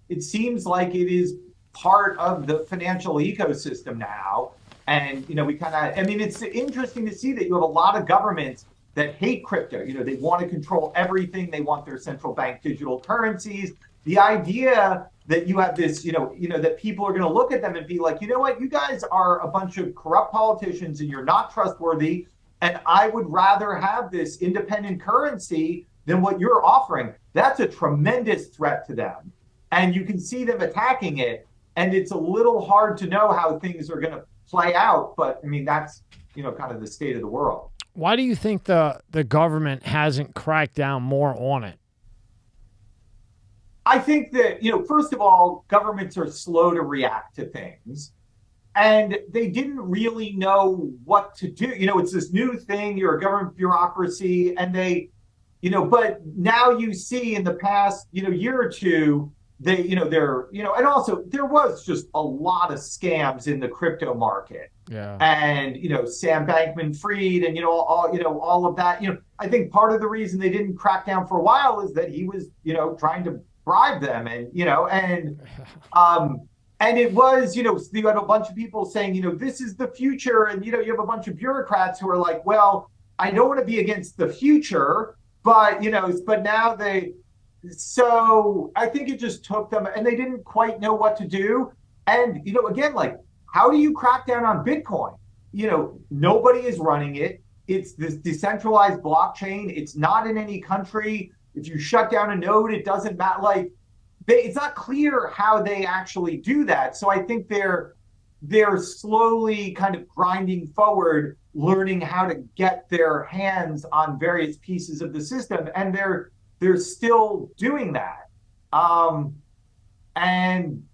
it seems like it is part of the financial ecosystem now. And, we kind of, it's interesting to see that you have a lot of governments that hate crypto. They want to control everything. They want their central bank digital currencies. The idea that you have this, that people are going to look at them and be like, you know what, you guys are a bunch of corrupt politicians and you're not trustworthy. And I would rather have this independent currency than what you're offering. That's a tremendous threat to them. And you can see them attacking it. And it's a little hard to know how things are going to play out. But that's, kind of the state of the world. Why do you think the government hasn't cracked down more on it? I think that, first of all, governments are slow to react to things. And they didn't really know what to do. It's this new thing. You're a government bureaucracy. And they, but now you see in the past, year or two, and also there was just a lot of scams in the crypto market. Yeah. And, Sam Bankman-Fried and, all of that. I think part of the reason they didn't crack down for a while is that he was, trying to bribe them and, and it was, you had a bunch of people saying, this is the future. And, you have a bunch of bureaucrats who are like, well, I don't want to be against the future, but, but now so I think it just took them and they didn't quite know what to do. And, again, how do you crack down on Bitcoin? Nobody is running it. It's this decentralized blockchain. It's not in any country. If you shut down a node, it doesn't matter. It's not clear how they actually do that. So I think they're slowly kind of grinding forward, learning how to get their hands on various pieces of the system. And they're still doing that. And,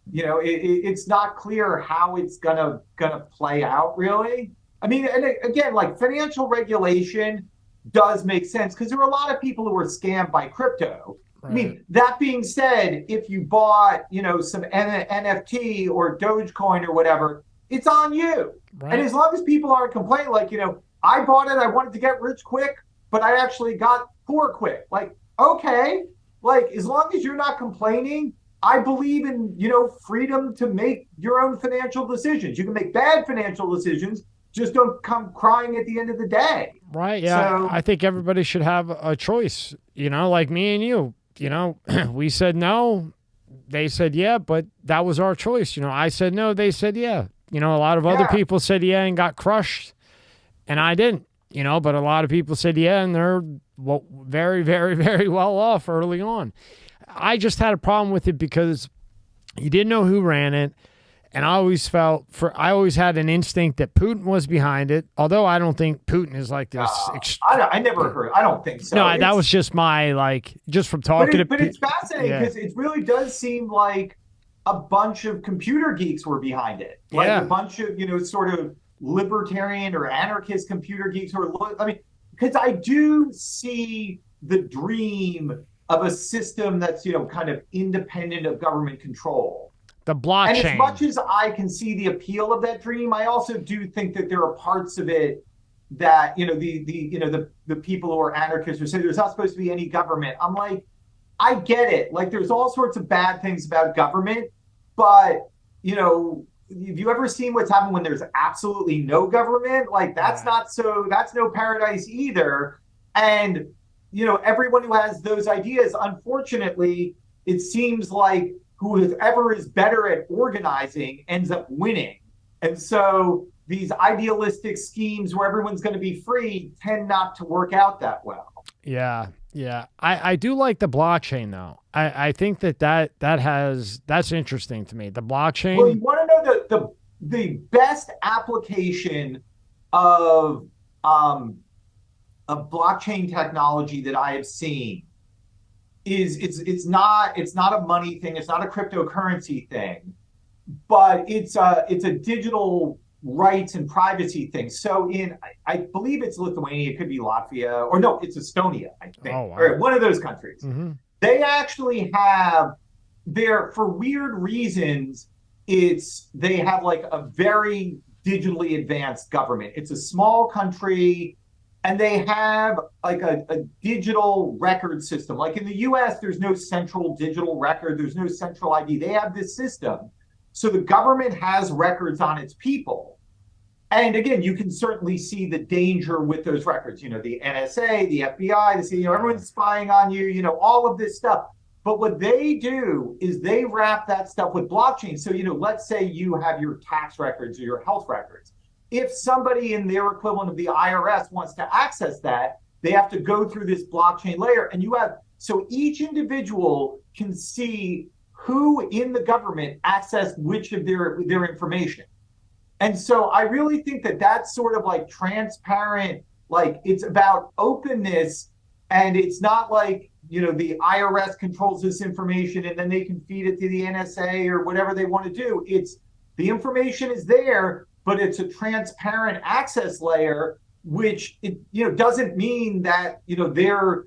it's not clear how it's gonna play out, really. And again, financial regulation, does make sense because there are a lot of people who were scammed by crypto. Right. I mean, that being said, if you bought, some NFT or Dogecoin or whatever, it's on you. Right. And as long as people aren't complaining, like, I bought it, I wanted to get rich quick, but I actually got poor quick. Like, okay, like as long as you're not complaining, I believe in, freedom to make your own financial decisions. You can make bad financial decisions, just don't come crying at the end of the day. Right. Yeah. So, I think everybody should have a choice, like me and you, we said no, they said yeah, but that was our choice. I said no, they said yeah. A lot of other people said yeah and got crushed, and I didn't, but a lot of people said yeah, and they're very, very, very well off early on. I just had a problem with it because you didn't know who ran it. And I always had an instinct that Putin was behind it, although I don't think Putin is like this. I never heard. I don't think so. No, that was just my, just from talking But it's fascinating because it really does seem like a bunch of computer geeks were behind it. Like a bunch of, sort of libertarian or anarchist computer geeks because I do see the dream of a system that's, kind of independent of government control. The blockchain. And as much as I can see the appeal of that dream, I also do think that there are parts of it that, the people who are anarchists who say there's not supposed to be any government. I'm like, I get it. Like there's all sorts of bad things about government, but, have you ever seen what's happened when there's absolutely no government? Like that's that's no paradise either. And, everyone who has those ideas, unfortunately, it seems like whoever is better at organizing ends up winning. And so these idealistic schemes where everyone's going to be free tend not to work out that well. Yeah. Yeah. I do like the blockchain though. I think that's interesting to me. The blockchain. Well, you want to know the best application of blockchain technology that I have seen is it's not a money thing, it's not a cryptocurrency thing, but it's a digital rights and privacy thing. So I believe it's Lithuania, it could be Latvia, or no, it's Estonia, I think, or one of those countries. Mm-hmm. They actually have for weird reasons, they have like a very digitally advanced government. It's a small country. And they have like a digital record system. Like in the US, there's no central digital record. There's no central ID. They have this system. So the government has records on its people. And again, you can certainly see the danger with those records. The NSA, the FBI, the CIA, everyone's spying on you, all of this stuff. But what they do is they wrap that stuff with blockchain. So, let's say you have your tax records or your health records. If somebody in their equivalent of the IRS wants to access that, they have to go through this blockchain layer. And so each individual can see who in the government accessed which of their information. And so I really think that that's sort of like transparent, like it's about openness, and it's not like, the IRS controls this information and then they can feed it to the NSA or whatever they want to do. It's the information is there, but it's a transparent access layer, which it doesn't mean that their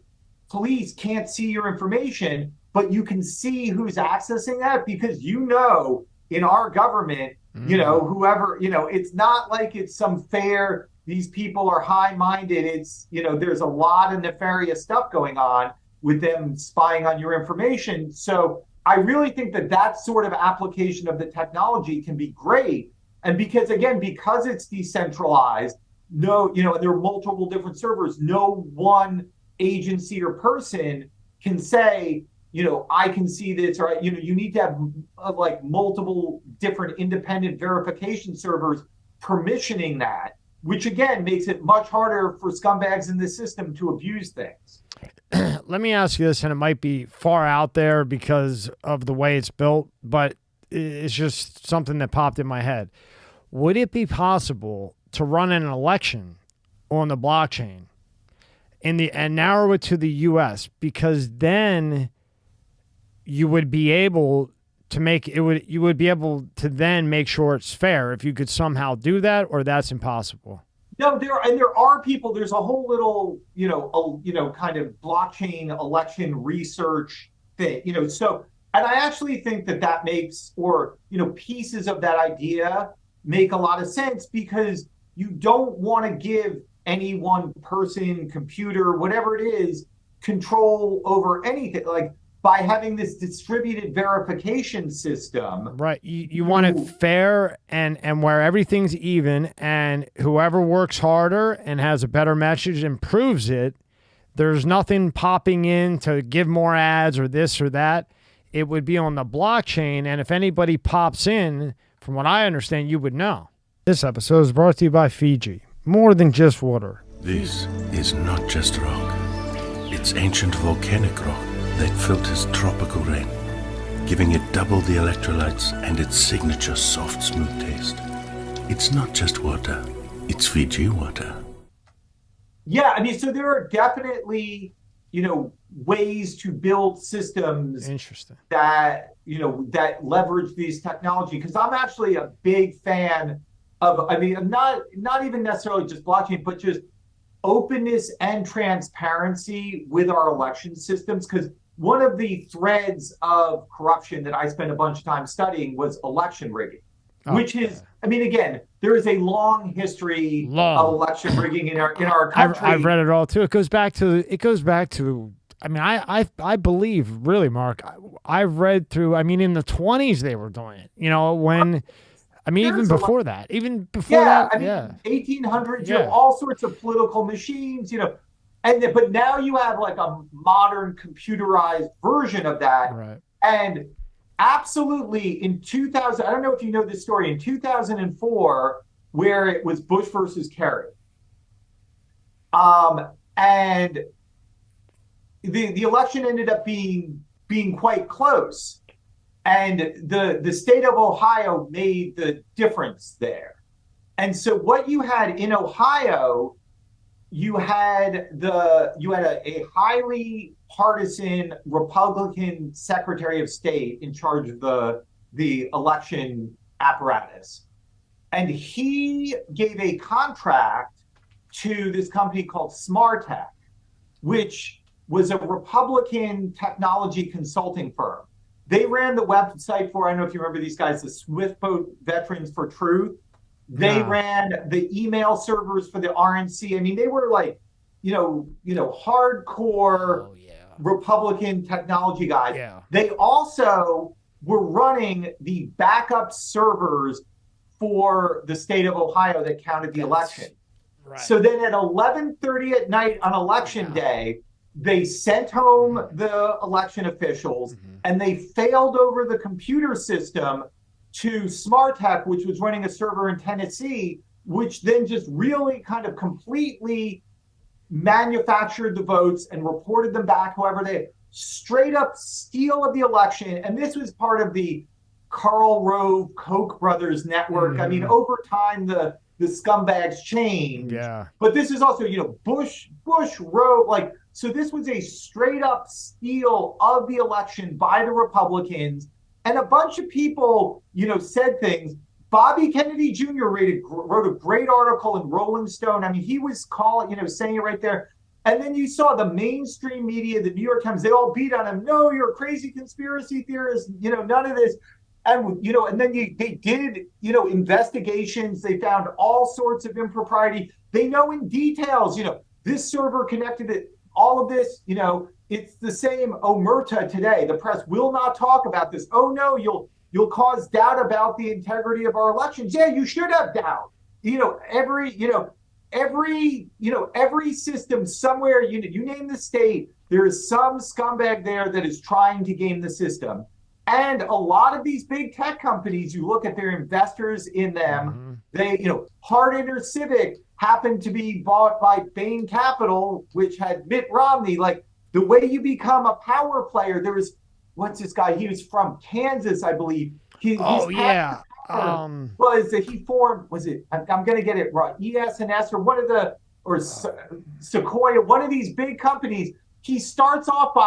police can't see your information, but you can see who's accessing that because in our government, whoever it's not like it's some fair. These people are high-minded. It's there's a lot of nefarious stuff going on with them spying on your information. So I really think that sort of application of the technology can be great. And because it's decentralized, there are multiple different servers, no one agency or person can say, I can see this, or, you need to have like multiple different independent verification servers permissioning that, which again makes it much harder for scumbags in the system to abuse things. Let me ask you this, and it might be far out there because of the way it's built, but it's just something that popped in my head. Would it be possible to run an election on the blockchain and narrow it to the U.S.? Because then you would be able to you would be able to then make sure it's fair if you could somehow do that, or that's impossible. No, there are people. There's a whole little, kind of blockchain election research thing, So, and I actually think that makes, or pieces of that idea make a lot of sense, because you don't want to give any one person, computer, whatever it is, control over anything. Like, by having this distributed verification system. Right. You want it fair and where everything's even, and whoever works harder and has a better message and proves it, there's nothing popping in to give more ads or this or that. It would be on the blockchain, and if anybody pops in, from what I understand, you would know. This episode is brought to you by Fiji. More than just water. This is not just rock. It's ancient volcanic rock that filters tropical rain, giving it double the electrolytes and its signature soft, smooth taste. It's not just water, it's Fiji water. Yeah, I mean, so there are definitely, ways to build systems that, that leverage these technology. Because I'm actually a big fan of, I'm not even necessarily just blockchain, but just openness and transparency with our election systems. Because one of the threads of corruption that I spent a bunch of time studying was election rigging, which is, again, there is a long history of election rigging in our country. I've read it all too. It goes back to. I believe, really, Mark. I've read through. In the 20s they were doing it. When. Even before that, 1800s, all sorts of political machines, but now you have like a modern computerized version of that. Right. And absolutely in 2000, I don't know if you know this story, in 2004, where it was Bush versus Kerry. And the election ended up being quite close. And the state of Ohio made the difference there. And so what you had in Ohio, you had a highly partisan Republican Secretary of State in charge of the election apparatus. And he gave a contract to this company called Smartech, which was a Republican technology consulting firm. They ran the website for, I don't know if you remember these guys, the Swiftboat Veterans for Truth. They ran the email servers for the RNC. They were like, hardcore Republican technology guys. Yeah. They also were running the backup servers for the state of Ohio that counted the election. Right. So then at 11:30 at night on election day, they sent home the election officials, and they failed over the computer system to Smartech, which was running a server in Tennessee, which then just really kind of completely manufactured the votes and reported them back. However, they straight up steal of the election. And this was part of the Karl Rove Koch brothers network. Over time, the scumbags changed. Yeah. But this is also, Bush, Rove, so this was a straight up steal of the election by the Republicans. And a bunch of people, said things. Bobby Kennedy Jr. wrote a great article in Rolling Stone. he was saying it right there. And then you saw the mainstream media, the New York Times, they all beat on him. No, you're a crazy conspiracy theorist. None of this. And, and then they did, investigations. They found all sorts of impropriety. They know in details, this server connected to all of this, it's the same omerta today. The press will not talk about this. Oh no, you'll cause doubt about the integrity of our elections. Yeah, you should have doubt. Every system somewhere, you name the state, there is some scumbag there that is trying to game the system. And a lot of these big tech companies, you look at their investors in them, they, Hard Civic happened to be bought by Bain Capital, which had Mitt Romney. The way you become a power player, there was, what's this guy? He was from Kansas, I believe. Was that he formed, I'm going to get it right, ES&S or Sequoia, one of these big companies. He starts off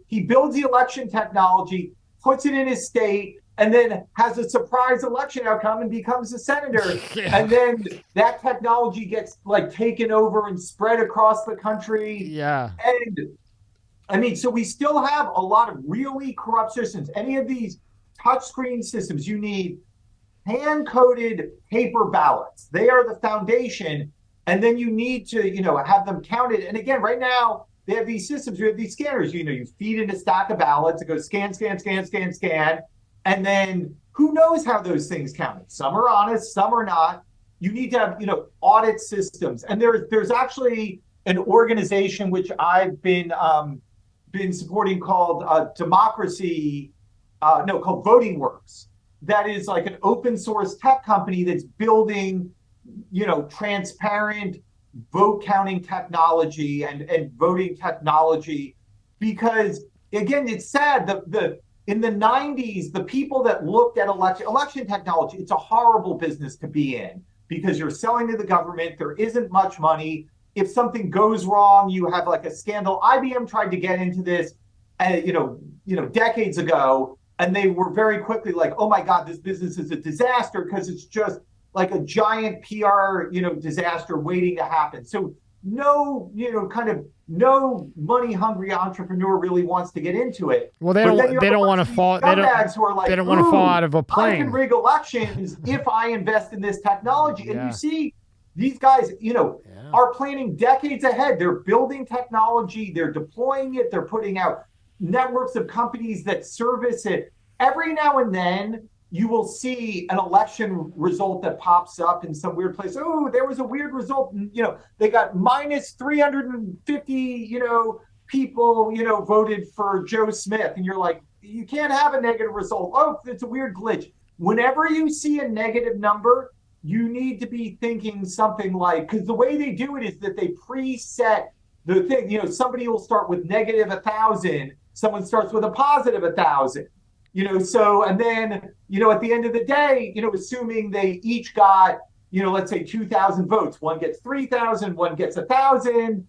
he builds the election technology, puts it in his state, and then has a surprise election outcome and becomes a senator. And then that technology gets like taken over and spread across the country. Yeah. And I mean, so we still have a lot of really corrupt systems. Any of these touchscreen systems, you need hand-coded paper ballots. They are the foundation. And then you need to, have them counted. And again, right now, they have these systems, you have these scanners, you feed in a stack of ballots, it goes scan, scan, scan, scan, scan. And then who knows how those things counted? Some are honest, some are not. You need to have, audit systems. And there's actually an organization which I've been supporting called called Voting Works. That is like an open source tech company that's building, transparent vote counting technology and voting technology. Because again, it's sad in the 90s, the people that looked at election technology, it's a horrible business to be in because you're selling to the government. There isn't much money. If something goes wrong, you have like a scandal. IBM tried to get into this, decades ago, and they were very quickly like, oh my God, this business is a disaster because it's just like a giant PR, disaster waiting to happen. So no money hungry entrepreneur really wants to get into it. Well, they don't want to fall. They don't want to fall out of a plane. I can rig elections if I invest in this technology. And you see these guys, are planning decades ahead. They're building technology. They're deploying it. They're putting out networks of companies that service it. Every now and then, you will see an election result that pops up in some weird place. Oh, there was a weird result. They got minus 350, people, voted for Joe Smith. And you're like, you can't have a negative result. Oh, it's a weird glitch. Whenever you see a negative number, you need to be thinking something like, because the way they do it is that they preset the thing. Somebody will start with negative 1,000. Someone starts with a positive 1,000. So, and then, at the end of the day, assuming they each got, let's say 2,000 votes, one gets 3,000, one gets 1,000,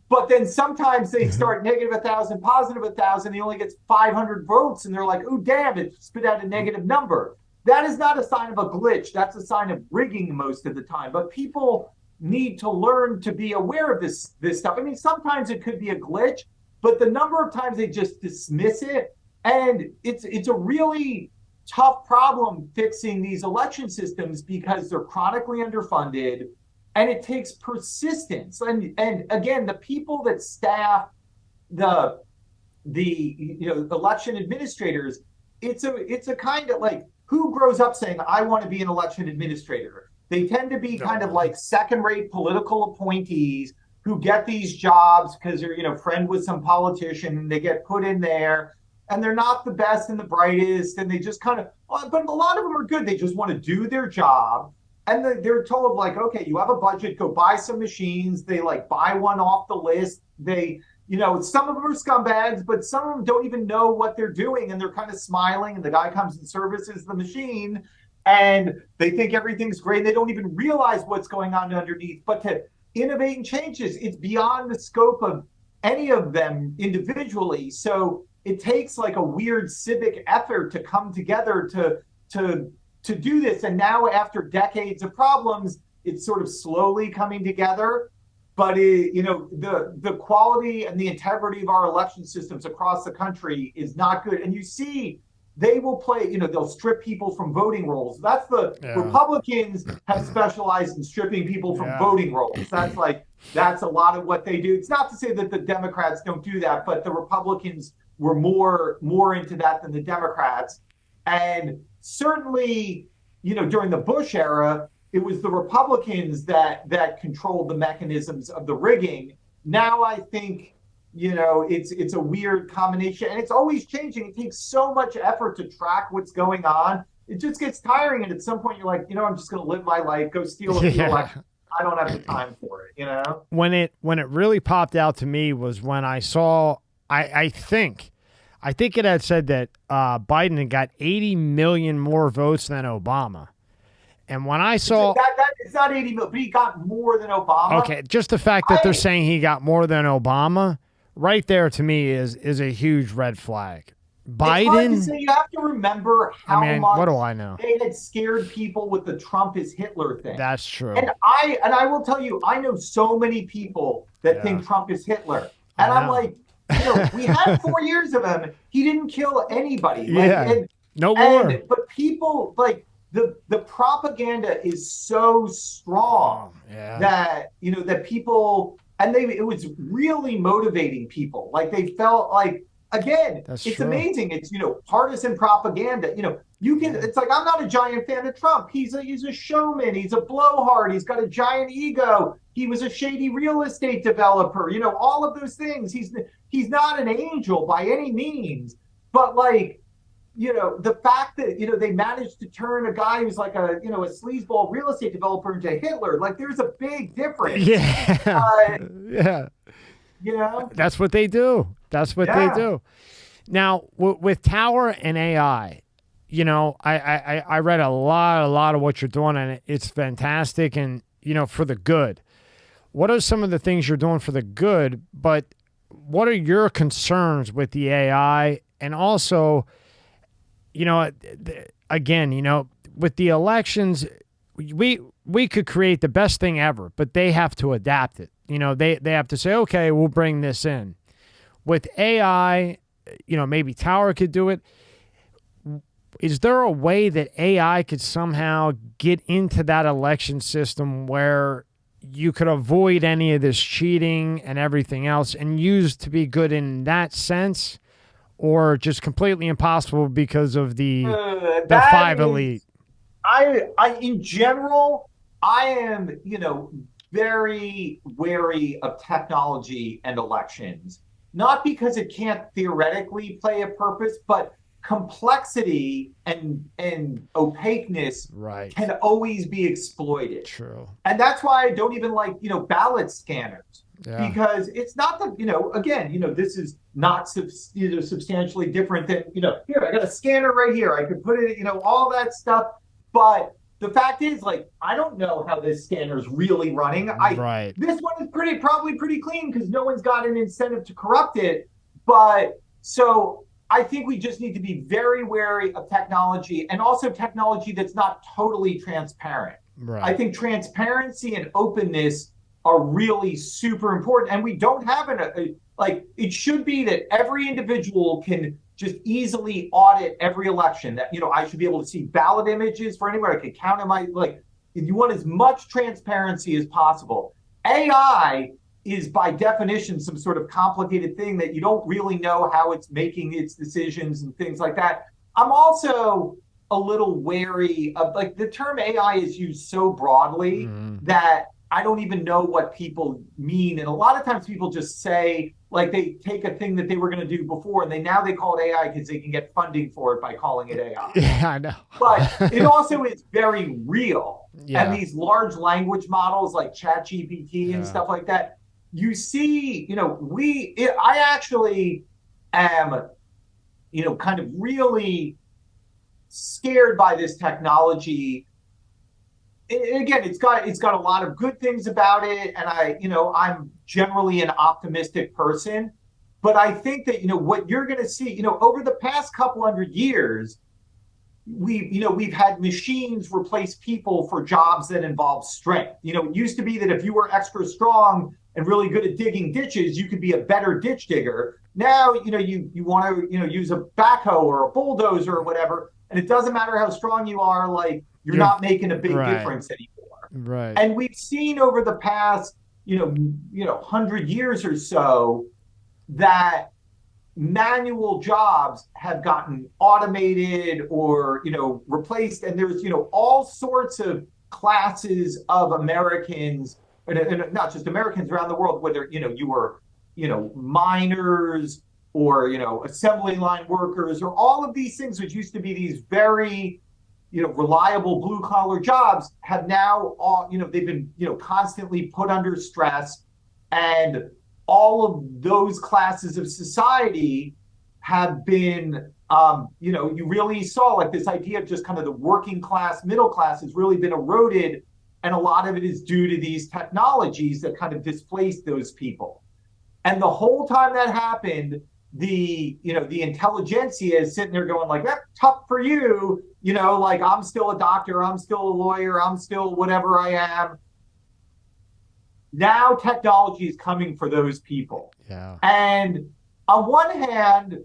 but then sometimes they start negative 1,000, positive 1,000, he only gets 500 votes, and they're like, oh, damn, it spit out a negative number. That is not a sign of a glitch. That's a sign of rigging most of the time. But people need to learn to be aware of this stuff. I mean, sometimes it could be a glitch, but the number of times they just dismiss it. And it's a really tough problem fixing these election systems because they're chronically underfunded and it takes persistence. And again, the people that staff the election administrators, it's a kind of like, who grows up saying, I want to be an election administrator? They tend to be kind of like second-rate political appointees who get these jobs because they're, friend with some politician and they get put in there. And they're not the best and the brightest, and they just kind of, but a lot of them are good. They just want to do their job. And they're told like, okay, you have a budget, go buy some machines. They like buy one off the list. They, some of them are scumbags, but some of them don't even know what they're doing. And they're kind of smiling, and the guy comes and services the machine and they think everything's great. They don't even realize what's going on underneath. But to innovate and change this, it's beyond the scope of any of them individually. So it takes like a weird civic effort to come together to do this. And now after decades of problems, it's sort of slowly coming together. But the quality and the integrity of our election systems across the country is not good. And you see, they will play, they'll strip people from voting rolls. Republicans have specialized in stripping people from voting rolls. That's a lot of what they do. It's not to say that the Democrats don't do that, but the Republicans were more into that than the Democrats. And certainly, during the Bush era, it was the Republicans that controlled the mechanisms of the rigging. Now I think, it's a weird combination, and it's always changing. It takes so much effort to track what's going on. It just gets tiring, and at some point you're like, I'm just going to live my life, go steal a few elections. I don't have the time for it, When it really popped out to me was when I saw, I think it had said that Biden had got 80 million more votes than Obama. And when I saw that it's not 80 million, but he got more than Obama. Okay, just the fact that they're saying he got more than Obama, right there to me is a huge red flag. It's hard to Biden. say. You have to remember how I mean, much what do I know? they had scared people with the Trump is Hitler thing. That's true. And I will tell you, I know so many people that think Trump is Hitler. And I'm like, we had 4 years of him. He didn't kill anybody. No war. But people, like, the propaganda is so strong that, that people, and it was really motivating people. Like, they felt like, again, it's true. amazing. It's, partisan propaganda. It's like, I'm not a giant fan of Trump. He's a showman. He's a blowhard. He's got a giant ego. He was a shady real estate developer. All of those things. He's not an angel by any means. But, like, the fact that, they managed to turn a guy who's like a sleazeball real estate developer into Hitler, like, there's a big difference. That's what they do. That's what they do. Now, with Tower and AI, I read a lot of what you're doing, and it's fantastic, and, for the good. What are some of the things you're doing for the good, but what are your concerns with the AI? And also, again, with the elections, we could create the best thing ever, but they have to adapt it. They have to say, okay, we'll bring this in. With AI, maybe Tower could do it. Is there a way that AI could somehow get into that election system where you could avoid any of this cheating and everything else and use to be good in that sense? Or just completely impossible because of the five elite? In general, I am, very wary of technology and elections. Not because it can't theoretically play a purpose, but complexity and opaqueness can always be exploited. True. And that's why I don't even like, ballot scanners. Because it's not that, again, this is not substantially different than, here, I got a scanner right here. I could put it, all that stuff. But the fact is, like, I don't know how this scanner is really running. This one is probably pretty clean because no one's got an incentive to corrupt it. But so I think we just need to be very wary of technology, and also technology that's not totally transparent. I think transparency and openness are really super important. And we don't have it should be that every individual can just easily audit every election. That, I should be able to see ballot images for anywhere. I could count if you want as much transparency as possible. AI is by definition some sort of complicated thing that you don't really know how it's making its decisions and things like that. I'm also a little wary of, like, the term AI is used so broadly that I don't even know what people mean. And a lot of times people just say, like, they take a thing that they were going to do before and they call it AI because they can get funding for it by calling it AI. Yeah, I know. But it also is very real. And these large language models like ChatGPT and stuff like that, you see, I actually am, kind of really scared by this technology. Again, it's got a lot of good things about it, and I'm generally an optimistic person, but I think that what you're going to see, over the past couple hundred years, we've had machines replace people for jobs that involve strength. It used to be that if you were extra strong and really good at digging ditches, you could be a better ditch digger. Now, you want to use a backhoe or a bulldozer or whatever, and it doesn't matter how strong you are, like, you're not making a big difference anymore. Right. And we've seen over the past, 100 years or so that manual jobs have gotten automated or, replaced. And there's, all sorts of classes of Americans, and not just Americans around the world, whether, you were, miners or, assembly line workers or all of these things, which used to be these very, reliable blue collar jobs, have now all, they've been, constantly put under stress. And all of those classes of society have been, you really saw, like, this idea of just kind of the working class, middle class has really been eroded. And a lot of it is due to these technologies that kind of displaced those people. And the whole time that happened, the intelligentsia is sitting there going like, that's tough for you, like I'm still a doctor, I'm still a lawyer, I'm still whatever I am. Now technology is coming for those people. Yeah. And on one hand,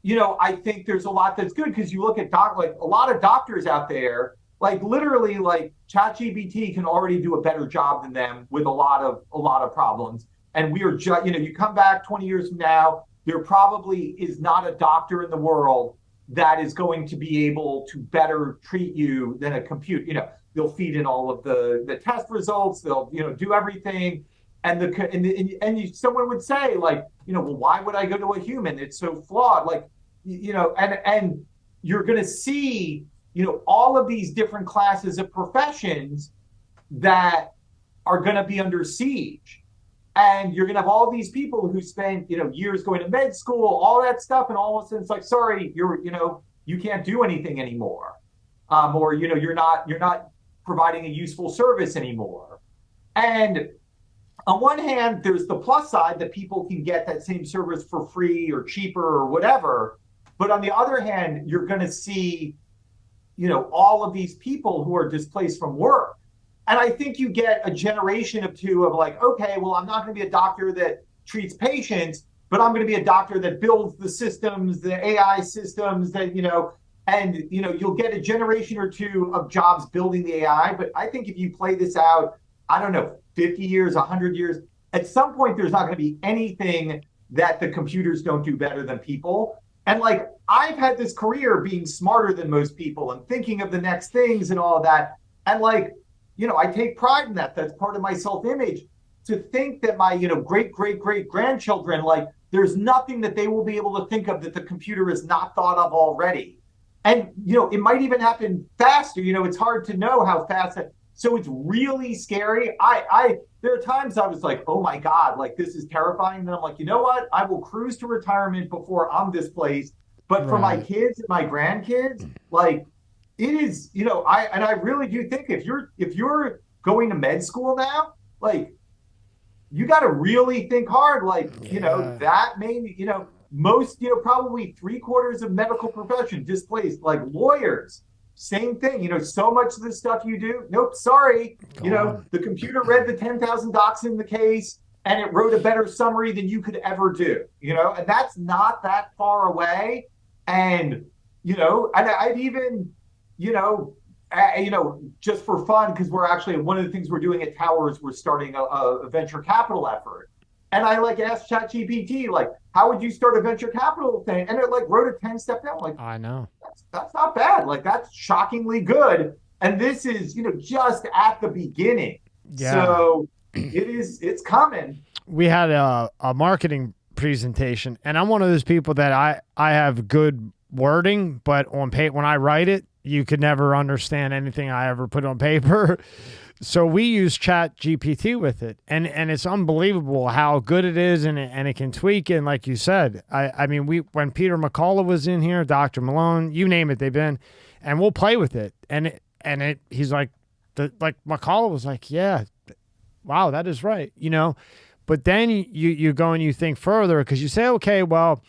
I think there's a lot that's good, because you look at like a lot of doctors out there, like literally like ChatGPT can already do a better job than them with a lot of problems. And we are just, you come back 20 years from now, there probably is not a doctor in the world that is going to be able to better treat you than a computer. They'll feed in all of the test results, they'll do everything, and someone would say like, well, why would I go to a human? It's so flawed. Like, and you're going to see all of these different classes of professions that are going to be under siege. And you're going to have all these people who spent, years going to med school, all that stuff. And all of a sudden it's like, sorry, you can't do anything anymore. Or, you're not providing a useful service anymore. And on one hand, there's the plus side that people can get that same service for free or cheaper or whatever. But on the other hand, you're going to see, all of these people who are displaced from work. And I think you get a generation of two of like, okay, well, I'm not going to be a doctor that treats patients, but I'm going to be a doctor that builds the systems, the AI systems that, and, you'll get a generation or two of jobs building the AI. But I think if you play this out, I don't know, 50 years, 100 years, at some point, there's not going to be anything that the computers don't do better than people. And like, I've had this career being smarter than most people and thinking of the next things and all of that. And like, I take pride in that. That's part of my self-image. To think that my, great grandchildren, like, there's nothing that they will be able to think of that the computer has not thought of already. And, it might even happen faster. It's hard to know how fast. So it's really scary. There are times I was like, oh my God, like this is terrifying. And then I'm like, you know what? I will cruise to retirement before I'm displaced. But for my kids and my grandkids, like, it is, I really do think if you're going to med school now, like, you got to really think hard, like, that may, most, probably 3/4 of medical profession displaced, like lawyers, same thing, so much of the stuff you do, nope, sorry, the computer read the 10,000 docs in the case and it wrote a better summary than you could ever do, and that's not that far away. And, and I'd even, just for fun, because we're actually, one of the things we're doing at Towers, we're starting a venture capital effort. And I like asked ChatGPT, like, how would you start a venture capital thing? And it like wrote a 10-step down. Like, I know. That's not bad. Like, that's shockingly good. And this is, just at the beginning. Yeah. So it's coming. We had a marketing presentation, and I'm one of those people that I have good wording, but on when I write it, you could never understand anything I ever put on paper. So we use Chat GPT with it, and it's unbelievable how good it is, and it can tweak it. And like you said, I mean, when Peter McCullough was in here, Dr. Malone, you name it, they've been, and we'll play with it. And he's like, McCullough was like, yeah, wow, that is right, But then you go and you think further, because you say, okay, well,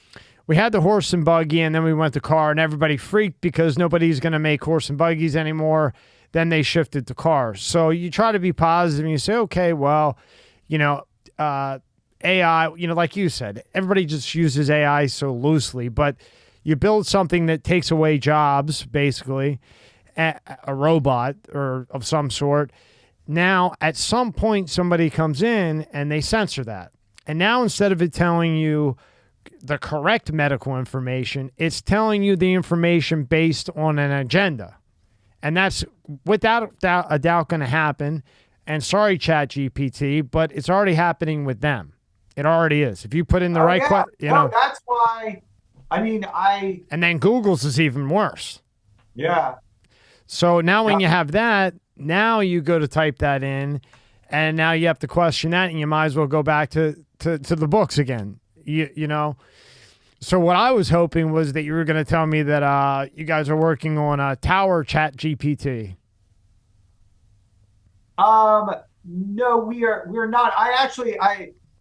we had the horse and buggy, and then we went to car, and everybody freaked because nobody's going to make horse and buggies anymore. Then they shifted to cars. So you try to be positive, and you say, okay, well, AI, like you said, everybody just uses AI so loosely, but you build something that takes away jobs, basically, a robot or of some sort. Now, at some point, somebody comes in and they censor that. And now, instead of it telling you the correct medical information, it's telling you the information based on an agenda. And that's without a doubt going to happen. And sorry, ChatGPT, but it's already happening with them. It already is. If you put in the right question, that's why. And then Google's is even worse. Yeah. So now when you have that, now you go to type that in, and now you have to question that, and you might as well go back to the books again. So what I was hoping was that you were going to tell me that you guys are working on a Tower Chat GPT. No, we're not.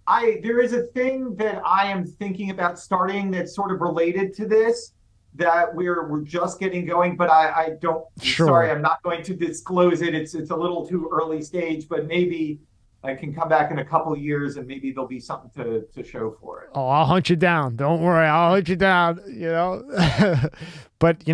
there is a thing that I am thinking about starting that's sort of related to this that we're just getting going, but I don't. Sure. Sorry, I'm not going to disclose it. It's a little too early stage, but maybe I can come back in a couple of years and maybe there'll be something to show for it. Oh, I'll hunt you down. Don't worry, I'll hunt you down. But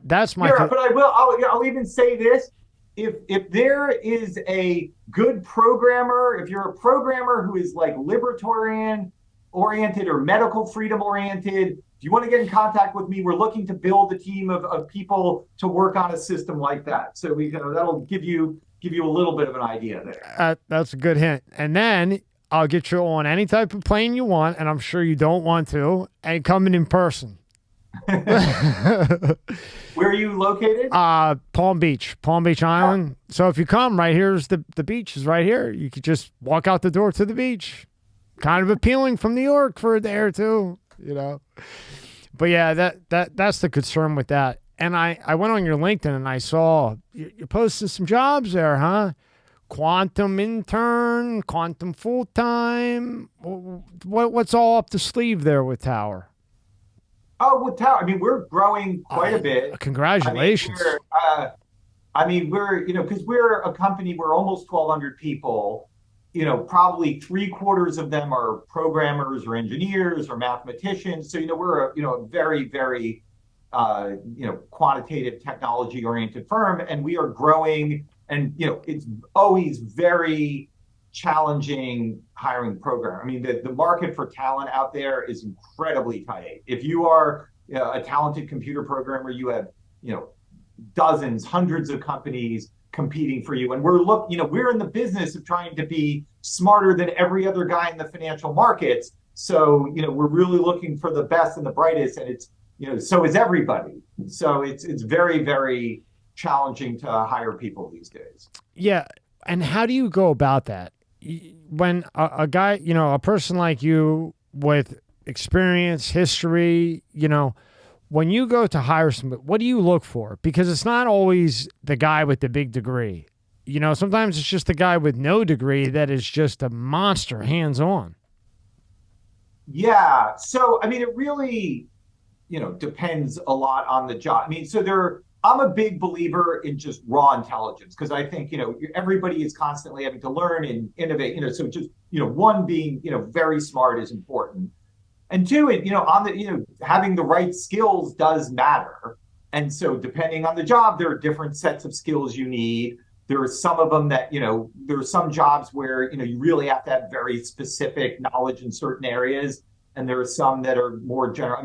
that's my. But I'll even say this: if there is a good programmer, if you're a programmer who is like libertarian oriented or medical freedom oriented, if you want to get in contact with me, we're looking to build a team of people to work on a system like that. So that'll give you a little bit of an idea there. That's a good hint. And then I'll get you on any type of plane you want, and I'm sure you don't want to, and coming in person. Where are you located? Palm Beach Island. So if you come, right here's the beach is right here. You could just walk out the door to the beach. Kind of appealing from New York for a day or two, But yeah, that's the concern with that. And I went on your LinkedIn and I saw you posted some jobs there, huh? Quantum intern, quantum full-time. What's all up the sleeve there with Tower? Oh, with Tower, we're growing quite a bit. Congratulations. We're because we're a company, we're almost 1,200 people. Probably 3/4 of them are programmers or engineers or mathematicians. So, we're a very, very, quantitative technology oriented firm, and we are growing. And, it's always very challenging hiring program. The market for talent out there is incredibly tight. If you are a talented computer programmer, you have, dozens, hundreds of companies competing for you. And we're in the business of trying to be smarter than every other guy in the financial markets. So, we're really looking for the best and the brightest, and it's, so is everybody. So it's very, very challenging to hire people these days. Yeah. And how do you go about that? When a guy, a person like you with experience, history, when you go to hire somebody, what do you look for? Because it's not always the guy with the big degree. Sometimes it's just the guy with no degree that is just a monster hands-on. Yeah. So, it really, depends a lot on the job. I'm a big believer in just raw intelligence because I think, everybody is constantly having to learn and innovate, so just, one, being, very smart is important. And two, having the right skills does matter. And so depending on the job, there are different sets of skills you need. There are some of them that, there are some jobs where, you really have to have very specific knowledge in certain areas. And there are some that are more general.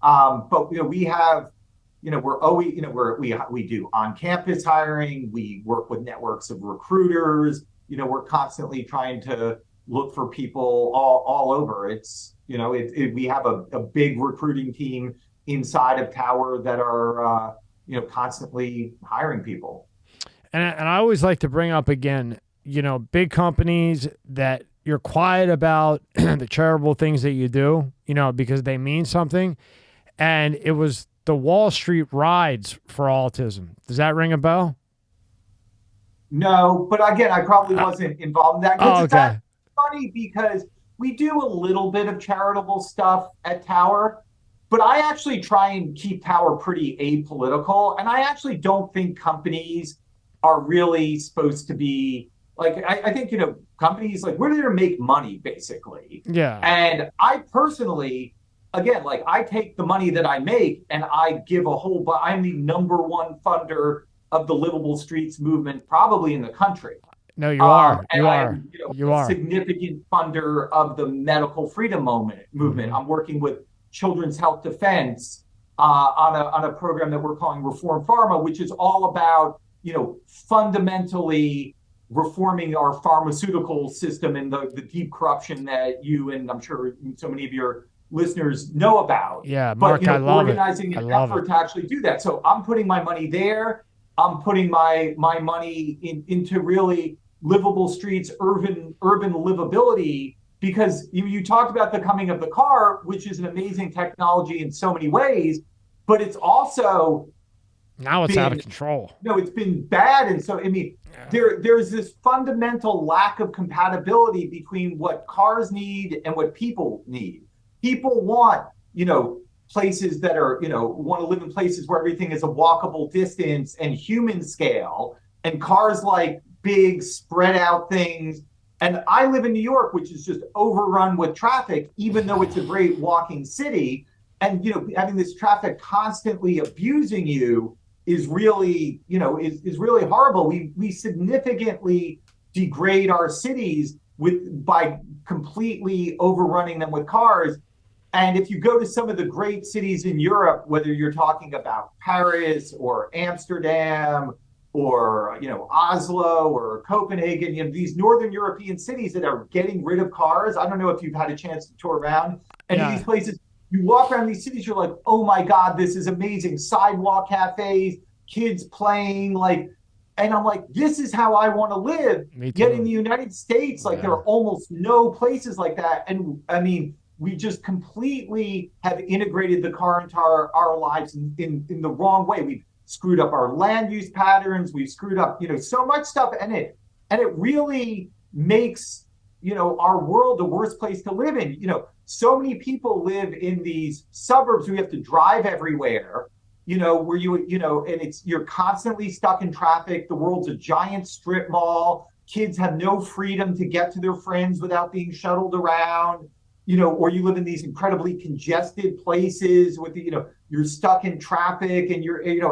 But, we have, we're always, we do on-campus hiring. We work with networks of recruiters. We're constantly trying to look for people all over. It's, we have a big recruiting team inside of Tower that are, constantly hiring people. And I always like to bring up again, big companies that you're quiet about the charitable things that you do, because they mean something. And it was the Wall Street rides for autism. Does that ring a bell? No, but again, I probably wasn't involved in that. Oh, okay. It's funny because we do a little bit of charitable stuff at Tower, but I actually try and keep Tower pretty apolitical. And I actually don't think companies are really supposed to be like, I think, companies, like, we're there to make money, basically. Yeah. And I personally, again, like, I take the money that I make and I give I'm the #1 funder of the Livable Streets movement, probably in the country. No, you are. And I'm, you are a significant funder of the medical freedom movement. Mm-hmm. I'm working with Children's Health Defense on a program that we're calling Reform Pharma, which is all about, fundamentally reforming our pharmaceutical system and the deep corruption that you and I'm sure so many of your listeners know about. Yeah, Mark, I love organizing an effort to actually do that. So I'm putting my money there. I'm putting my money into really livable streets, urban livability, because you talked about the coming of the car, which is an amazing technology in so many ways, but it's also Now it's out of control. No, it's been bad. And so, I mean, there's this fundamental lack of compatibility between what cars need and what people need. People want, places that are, want to live in places where everything is a walkable distance and human scale, and cars like big spread out things. And I live in New York, which is just overrun with traffic, even though it's a great walking city. And, having this traffic constantly abusing you is really, is really horrible. We significantly degrade our cities by completely overrunning them with cars. And if you go to some of the great cities in Europe, whether you're talking about Paris or Amsterdam or, Oslo or Copenhagen, these Northern European cities that are getting rid of cars. I don't know if you've had a chance to tour around any of these places. You walk around these cities, you're like, oh my God, this is amazing. Sidewalk cafes, kids playing, and I'm like, this is how I want to live. Yet in the United States, there are almost no places like that. And I mean, we just completely have integrated the car into our lives in the wrong way. We've screwed up our land use patterns. We've screwed up, so much stuff. And it really makes, our world the worst place to live in. So many people live in these suburbs where you have to drive everywhere, where you're constantly stuck in traffic. The world's a giant strip mall. Kids have no freedom to get to their friends without being shuttled around, or you live in these incredibly congested places with, you're stuck in traffic and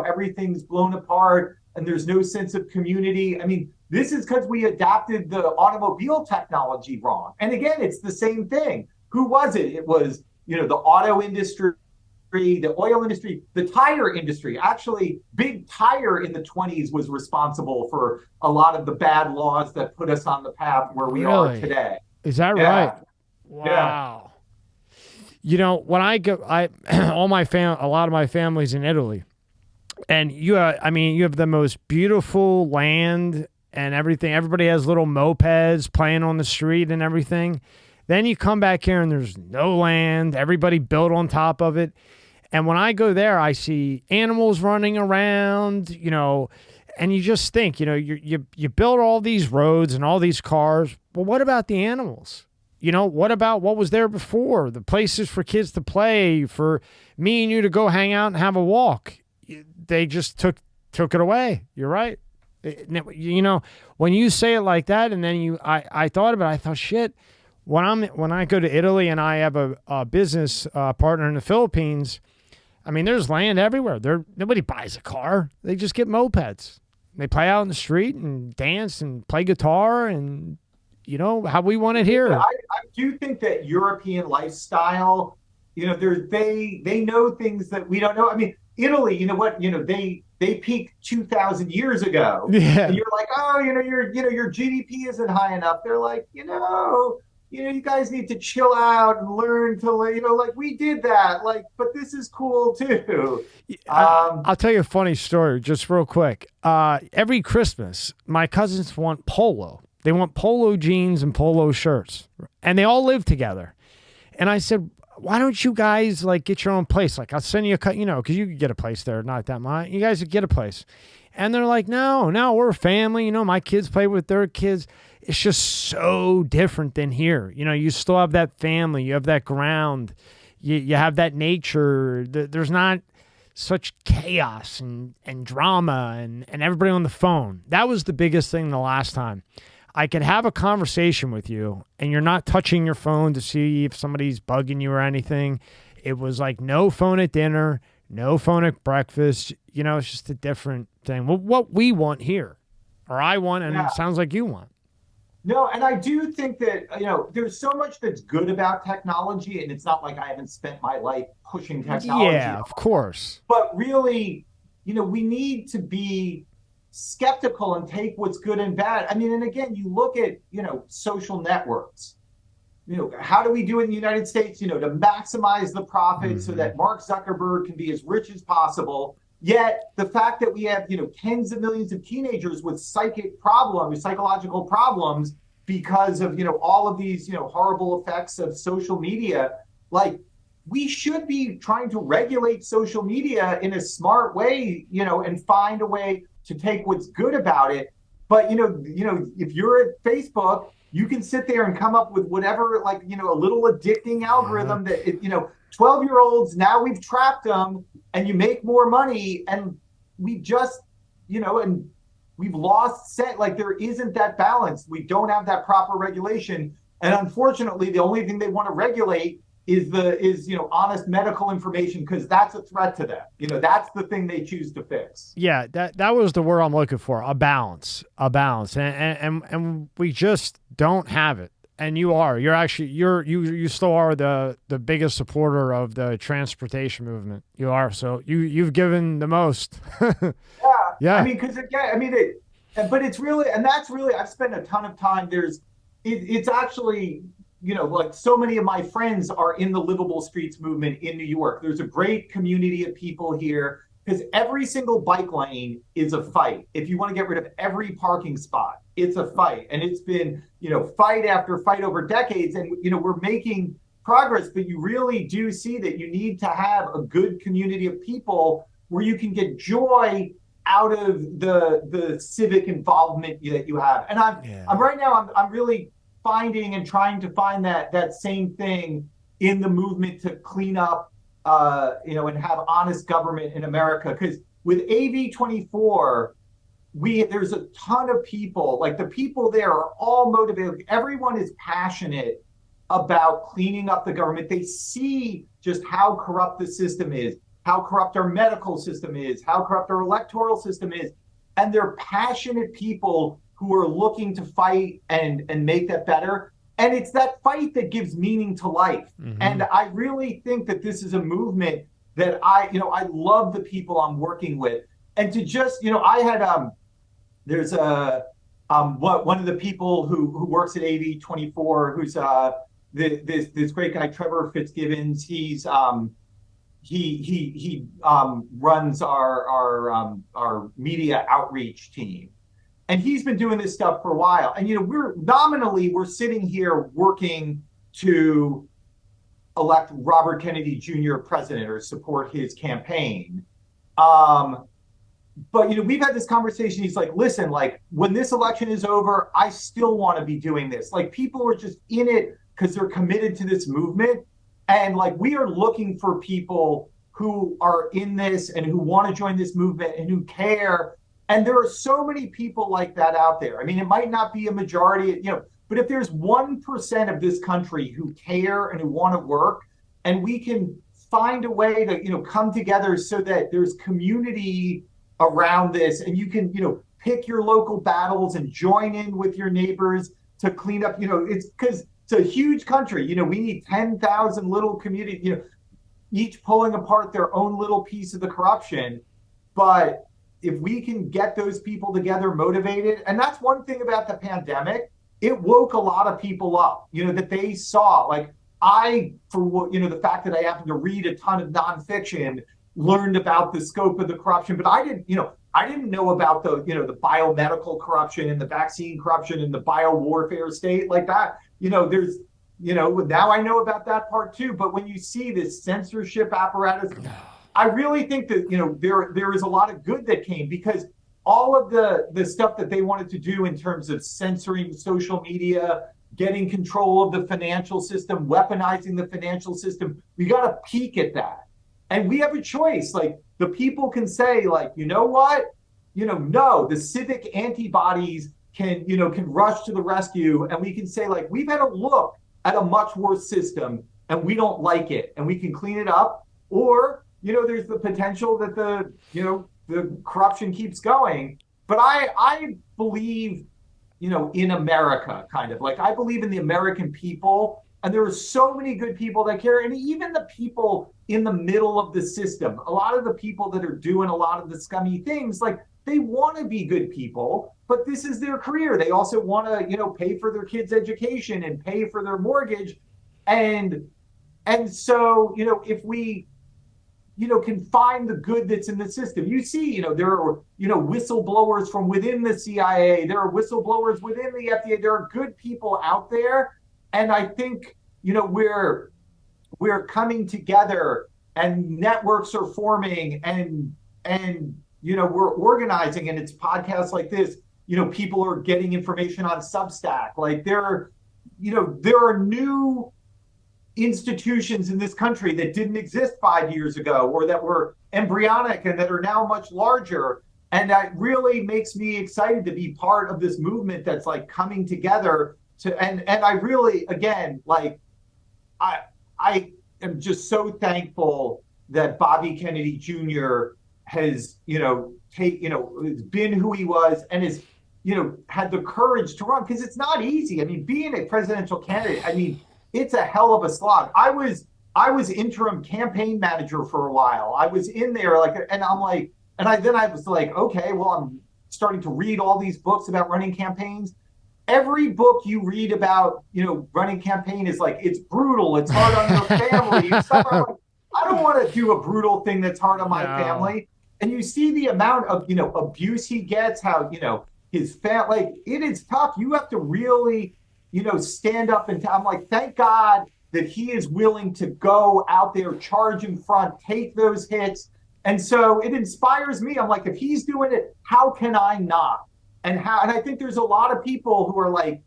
everything's blown apart and there's no sense of community. I mean, this is because we adapted the automobile technology wrong. And again, it's the same thing. Who was it? It was, the auto industry, the oil industry, the tire industry. Actually, big tire in the 20s was responsible for a lot of the bad laws that put us on the path where we are today. Is that right? Wow. Yeah. When I go, a lot of my family's in Italy, and you have the most beautiful land and everything. Everybody has little mopeds playing on the street and everything. Then you come back here and there's no land. Everybody built on top of it. And when I go there, I see animals running around, and you just think, you build all these roads and all these cars. Well, what about the animals? What about what was there before? The places for kids to play, for me and you to go hang out and have a walk. They just took it away. You're right. When you say it like that, and then I thought about it, I thought, shit. When I go to Italy and I have a business partner in the Philippines, I mean, there's land everywhere. Nobody buys a car. They just get mopeds. They play out in the street and dance and play guitar and, how we want it here. I do think that European lifestyle, they know things that we don't know. I mean, Italy, they peaked 2,000 years ago. Yeah. And you're like, oh, your GDP isn't high enough. They're like, you guys need to chill out and learn to, we did that, but this is cool too. I'll tell you a funny story, just real quick. Every Christmas, my cousins want polo. They want polo jeans and polo shirts, and they all live together. And I said, why don't you guys get your own place? I'll send you a cut, because you could get a place there, not that much. You guys could get a place. And they're like, no, we're a family. My kids play with their kids. It's just so different than here. You still have that family. You have that ground. You have that nature. There's not such chaos and drama and everybody on the phone. That was the biggest thing the last time. I could have a conversation with you and you're not touching your phone to see if somebody's bugging you or anything. It was no phone at dinner, no phone at breakfast. It's just a different thing. Well, what we want here, or I want, and it sounds like you want. No, and I do think that, there's so much that's good about technology, and it's not like I haven't spent my life pushing technology. Yeah, of course. But really, we need to be skeptical and take what's good and bad. I mean, and again, you look at, social networks. How do we do in the United States, to maximize the profit so that Mark Zuckerberg can be as rich as possible? Yet the fact that we have, tens of millions of teenagers with psychological problems because of, all of these, horrible effects of social media, we should be trying to regulate social media in a smart way, and find a way to take what's good about it. But, if you're at Facebook, you can sit there and come up with whatever, a little addicting algorithm that, 12-year-olds, now we've trapped them and you make more money. And we just, and we've lost set, there isn't that balance. We don't have that proper regulation. And unfortunately, the only thing they want to regulate is honest medical information, because that's a threat to them. That's the thing they choose to fix. Yeah, that was the word I'm looking for, a balance. And we just don't have it. And you still are the biggest supporter of the transportation movement. You are. So you've given the most. Yeah. Because again, but it's really, and that's really, I've spent a ton of time. It's actually, so many of my friends are in the livable streets movement in New York. There's a great community of people here, because every single bike lane is a fight. If you want to get rid of every parking spot, it's a fight. And it's been, fight after fight over decades. And, we're making progress, but you really do see that you need to have a good community of people where you can get joy out of the civic involvement that you have. And I'm right now, I'm really finding and trying to find that same thing in the movement to clean up, and have honest government in America. Because with AV24, there's a ton of people, the people there are all motivated. Everyone is passionate about cleaning up the government. They see just how corrupt the system is, how corrupt our medical system is, how corrupt our electoral system is. And they're passionate people who are looking to fight and make that better. And it's that fight that gives meaning to life. Mm-hmm. And I really think that this is a movement that I love the people I'm working with. And to just, I had, there's one of the people who works at AV24, who's this great guy, Trevor Fitzgibbons. He runs our media outreach team. And he's been doing this stuff for a while. And, we're sitting here working to elect Robert Kennedy Jr. president or support his campaign. But, we've had this conversation. He's like, listen, when this election is over, I still want to be doing this. People are just in it because they're committed to this movement. And we are looking for people who are in this and who want to join this movement and who care. And there are so many people like that out there. It might not be a majority, but if there's 1% of this country who care and who want to work, and we can find a way to, come together so that there's community around this, and you can, pick your local battles and join in with your neighbors to clean up, it's because it's a huge country. We need 10,000 little community, each pulling apart their own little piece of the corruption. But if we can get those people together motivated, and that's one thing about the pandemic, it woke a lot of people up, that they saw, the fact that I happened to read a ton of nonfiction, learned about the scope of the corruption, but I didn't know about the biomedical corruption and the vaccine corruption and the biowarfare state like that. There's, now I know about that part too. But when you see this censorship apparatus, I really think that, there is a lot of good that came, because all of the stuff that they wanted to do in terms of censoring social media, getting control of the financial system, weaponizing the financial system, we got to peek at that. And we have a choice. The people can say, you know what? No, the civic antibodies can rush to the rescue. And we can say, we've had a look at a much worse system and we don't like it, and we can clean it up. Or, there's the potential that the corruption keeps going. But I believe, in America, kind of. I believe in the American people. And there are so many good people that care. And even the people in the middle of the system, a lot of the people that are doing a lot of the scummy things, they want to be good people, but this is their career. They also want to, pay for their kids' education and pay for their mortgage. And so, if we, can find the good that's in the system. You see, there are, whistleblowers from within the CIA. There are whistleblowers within the FDA. There are good people out there. And I think, where we're coming together and networks are forming and we're organizing, and it's podcasts like this. People are getting information on Substack. Like there are new institutions in this country that didn't exist 5 years ago, or that were embryonic and that are now much larger. And that really makes me excited to be part of this movement that's like coming together and I really, again, like I am just so thankful that Bobby Kennedy Jr. has, been who he was and is, had the courage to run, because it's not easy. I mean, being a presidential candidate, I mean, it's a hell of a slog. I was interim campaign manager for a while. I was in there and I'm like, I was like, okay, well, I'm starting to read all these books about running campaigns. Every book you read about, running campaign is like, it's brutal. It's hard on your family. I don't want to do a brutal thing that's hard on my family. And you see the amount of, abuse he gets, how, his family, like, it is tough. You have to really, stand up and I'm like, thank God that he is willing to go out there, charge in front, take those hits. And so it inspires me. I'm like, if he's doing it, how can I not? And I think there's a lot of people who are like,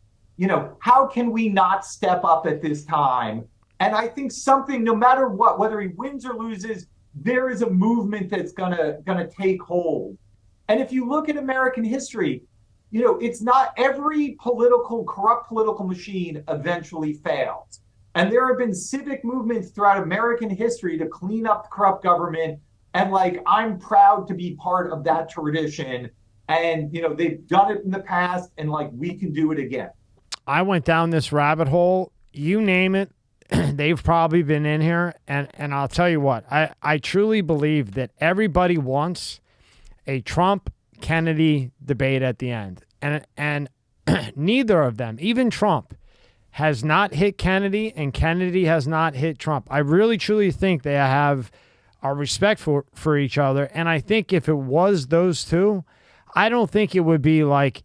how can we not step up at this time? And I think something, no matter what, whether he wins or loses, there is a movement that's gonna take hold. And if you look at American history, it's not every corrupt political machine eventually fails. And there have been civic movements throughout American history to clean up corrupt government. And like, I'm proud to be part of that tradition. And, they've done it in the past, and like, we can do it again. I went down this rabbit hole. You name it, they've probably been in here. And I'll tell you what, I truly believe that everybody wants a Trump-Kennedy debate at the end. And neither of them, even Trump, has not hit Kennedy, and Kennedy has not hit Trump. I really, truly think they have a respect for each other. And I think if it was those two, I don't think it would be like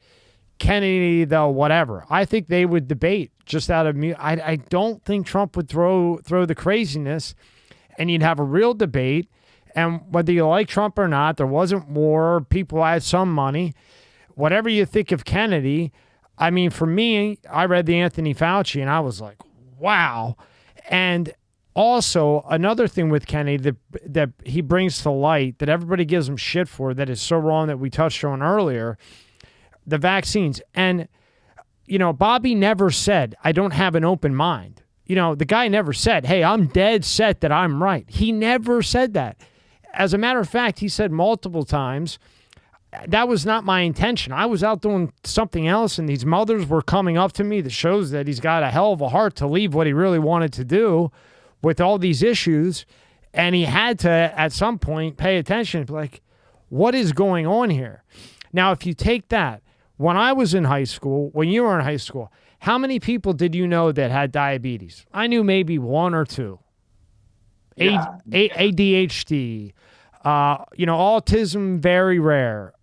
Kennedy, though, whatever. I think they would debate just out of I don't think Trump would throw the craziness, and you'd have a real debate. And whether you like Trump or not, there wasn't war. People had some money. Whatever you think of Kennedy, I mean, for me, I read the Anthony Fauci, and I was like, wow. And also, another thing with Kennedy that he brings to light that everybody gives him shit for, that is so wrong, that we touched on earlier, the vaccines. And, Bobby never said, I don't have an open mind. The guy never said, hey, I'm dead set that I'm right. He never said that. As a matter of fact, he said multiple times, that was not my intention. I was out doing something else, and these mothers were coming up to me. That shows that he's got a hell of a heart to leave what he really wanted to do with all these issues. And he had to, at some point, pay attention. Like, what is going on here? Now, if you take that, when I was in high school, when you were in high school, how many people did you know that had diabetes? I knew maybe one or two. Yeah. ADHD, autism, very rare.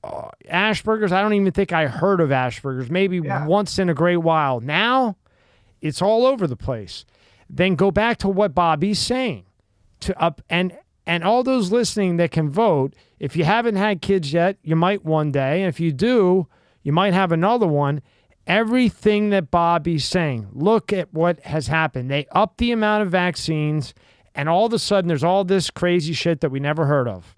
Asperger's, I don't even think I heard of Asperger's, maybe once in a great while. Now, it's all over the place. Then go back to what Bobby's saying. And all those listening that can vote, if you haven't had kids yet, you might one day. And if you do, you might have another one. Everything that Bobby's saying, look at what has happened. They upped the amount of vaccines, and all of a sudden there's all this crazy shit that we never heard of.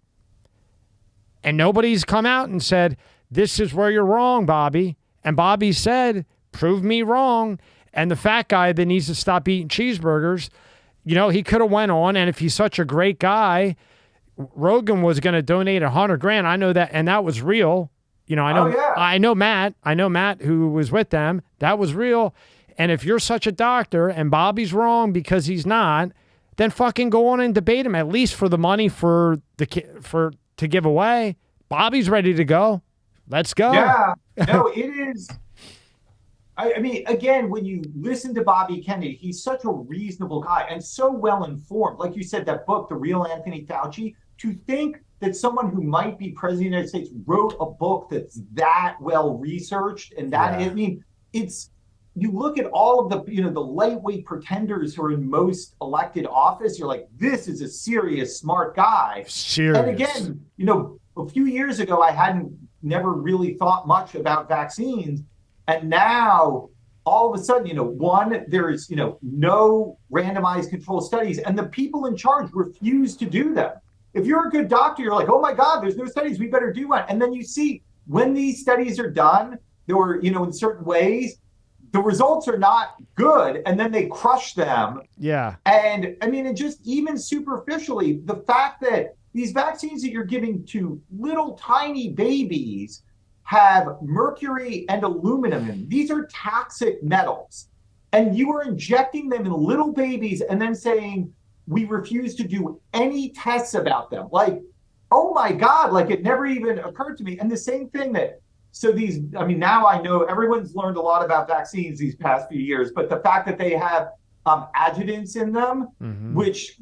And nobody's come out and said, this is where you're wrong, Bobby. And Bobby said, prove me wrong. And the fat guy that needs to stop eating cheeseburgers, he could have went on. And if he's such a great guy, Rogan was going to donate $100,000. I know that. And that was real. I know Matt who was with them. That was real. And if you're such a doctor and Bobby's wrong because he's not, then fucking go on and debate him, at least for the money to give away. Bobby's ready to go. Let's go. Yeah. No, it is. I mean, again, when you listen to Bobby Kennedy, he's such a reasonable guy and so well informed. Like you said, that book, The Real Anthony Fauci, to think that someone who might be president of the United States wrote a book that's that well researched and that, I mean, it's you look at all of the, the lightweight pretenders who are in most elected office, you're like, this is a serious, smart guy. Serious. And again, a few years ago, I hadn't never really thought much about vaccines. And now all of a sudden, one, there's, no randomized control studies, and the people in charge refuse to do them. If you're a good doctor, you're like, oh my God, there's no studies, we better do one. And then you see when these studies are done, there were, in certain ways, the results are not good, and then they crush them. Yeah. And I mean, and just even superficially, the fact that these vaccines that you're giving to little tiny babies have mercury and aluminum in them. These are toxic metals. And you are injecting them in little babies and then saying, we refuse to do any tests about them. Like, oh my God, like it never even occurred to me. And the same thing now I know everyone's learned a lot about vaccines these past few years, but the fact that they have adjuvants in them, which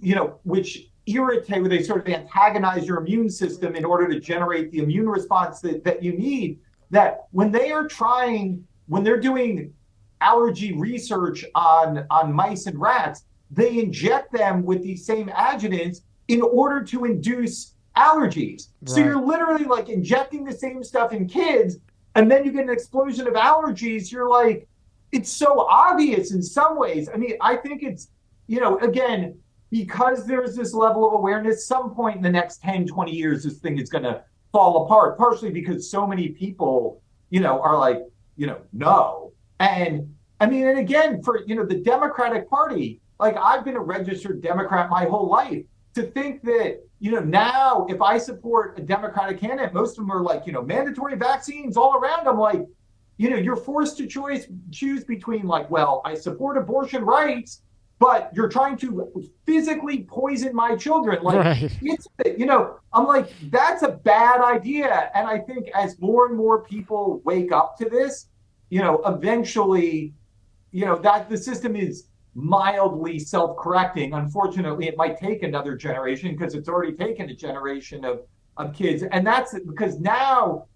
irritate, where they sort of antagonize your immune system in order to generate the immune response that you need, that when they're doing allergy research on mice and rats, they inject them with these same adjuvants in order to induce allergies. Right. So you're literally like injecting the same stuff in kids, and then you get an explosion of allergies. You're like, it's so obvious in some ways. I mean, I think it's, again, because there's this level of awareness, some point in the next 10, 20 years, this thing is going to fall apart, partially because so many people, are like, no. And I mean, and again, for, the Democratic Party, like I've been a registered Democrat my whole life. To think that, now if I support a Democratic candidate, most of them are like, mandatory vaccines all around. I'm like, you're forced to choose between like, well, I support abortion rights, but you're trying to physically poison my children. Like, right. I'm like, that's a bad idea. And I think as more and more people wake up to this, eventually, that the system is mildly self-correcting. Unfortunately, it might take another generation because it's already taken a generation of kids. And that's because now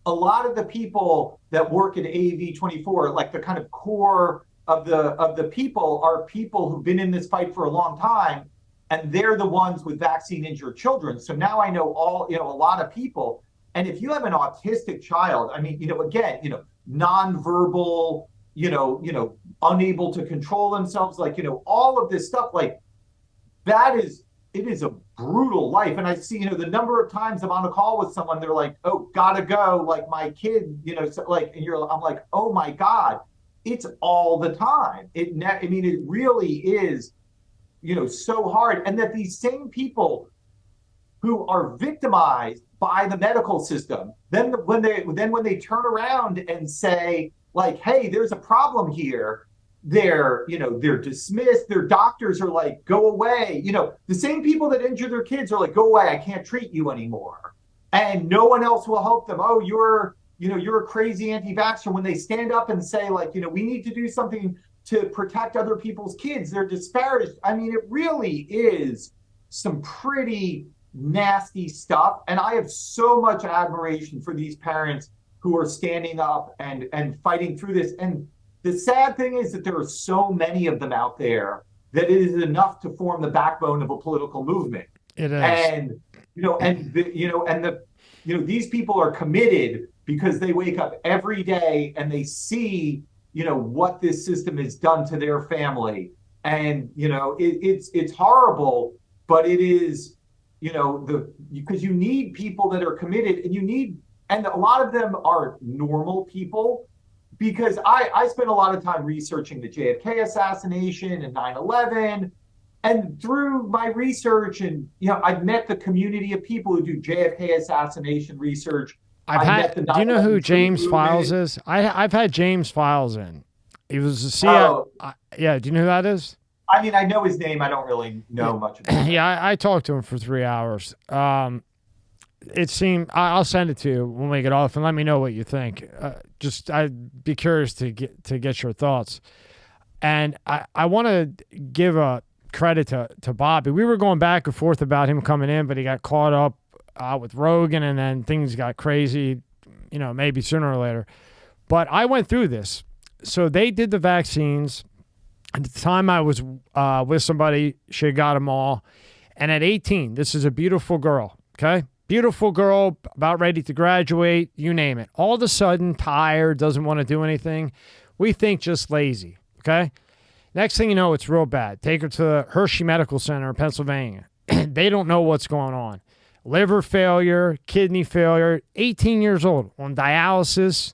a lot of the people that work at AV24, like the kind of core of the people, are people who've been in this fight for a long time, and they're the ones with vaccine injured children. So now I know a lot of people. And if you have an autistic child, I mean, again, nonverbal, unable to control themselves, like, all of this stuff, like it is a brutal life. And I see, the number of times I'm on a call with someone, they're like, oh, gotta go, like my kid, so like, and I'm like, oh my God, it's all the time. It really is, so hard. And that these same people who are victimized by the medical system, then when they turn around and say, like, hey, there's a problem here, they're dismissed. Their doctors are like, go away. The same people that injure their kids are like, go away, I can't treat you anymore. And no one else will help them. Oh, you're a crazy anti-vaxxer. When they stand up and say, like, we need to do something to protect other people's kids, they're disparaged. I mean, it really is some pretty nasty stuff. And I have so much admiration for these parents who are standing up and fighting through this. And the sad thing is that there are so many of them out there that it is enough to form the backbone of a political movement. It is. And, these people are committed because they wake up every day and they see, what this system has done to their family. And, it's horrible, but it is, because you need people that are committed, and a lot of them are normal people, because I spent a lot of time researching the JFK assassination and 9/11. And through my research, and I've met the community of people who do JFK assassination research. Do you know who James Files is? I've had James Files in. He was a CIA. Yeah, do you know who that is? I mean, I know his name. I don't really know much about him. Yeah, I talked to him for 3 hours. It seemed, I'll send it to you when we get off, and let me know what you think. I'd be curious to get your thoughts. And I want to give a credit to Bobby. We were going back and forth about him coming in, but he got caught up with Rogan, and then things got crazy, maybe sooner or later. But I went through this. so they did the vaccines. At the time I was with somebody, she got them all. And at 18, this is a beautiful girl, okay? Beautiful girl, about ready to graduate, you name it. All of a sudden, tired, doesn't want to do anything. We think just lazy, okay? Next thing you know, it's real bad. Take her to Hershey Medical Center in Pennsylvania. They don't know what's going on. Liver failure, kidney failure, 18 years old, on dialysis,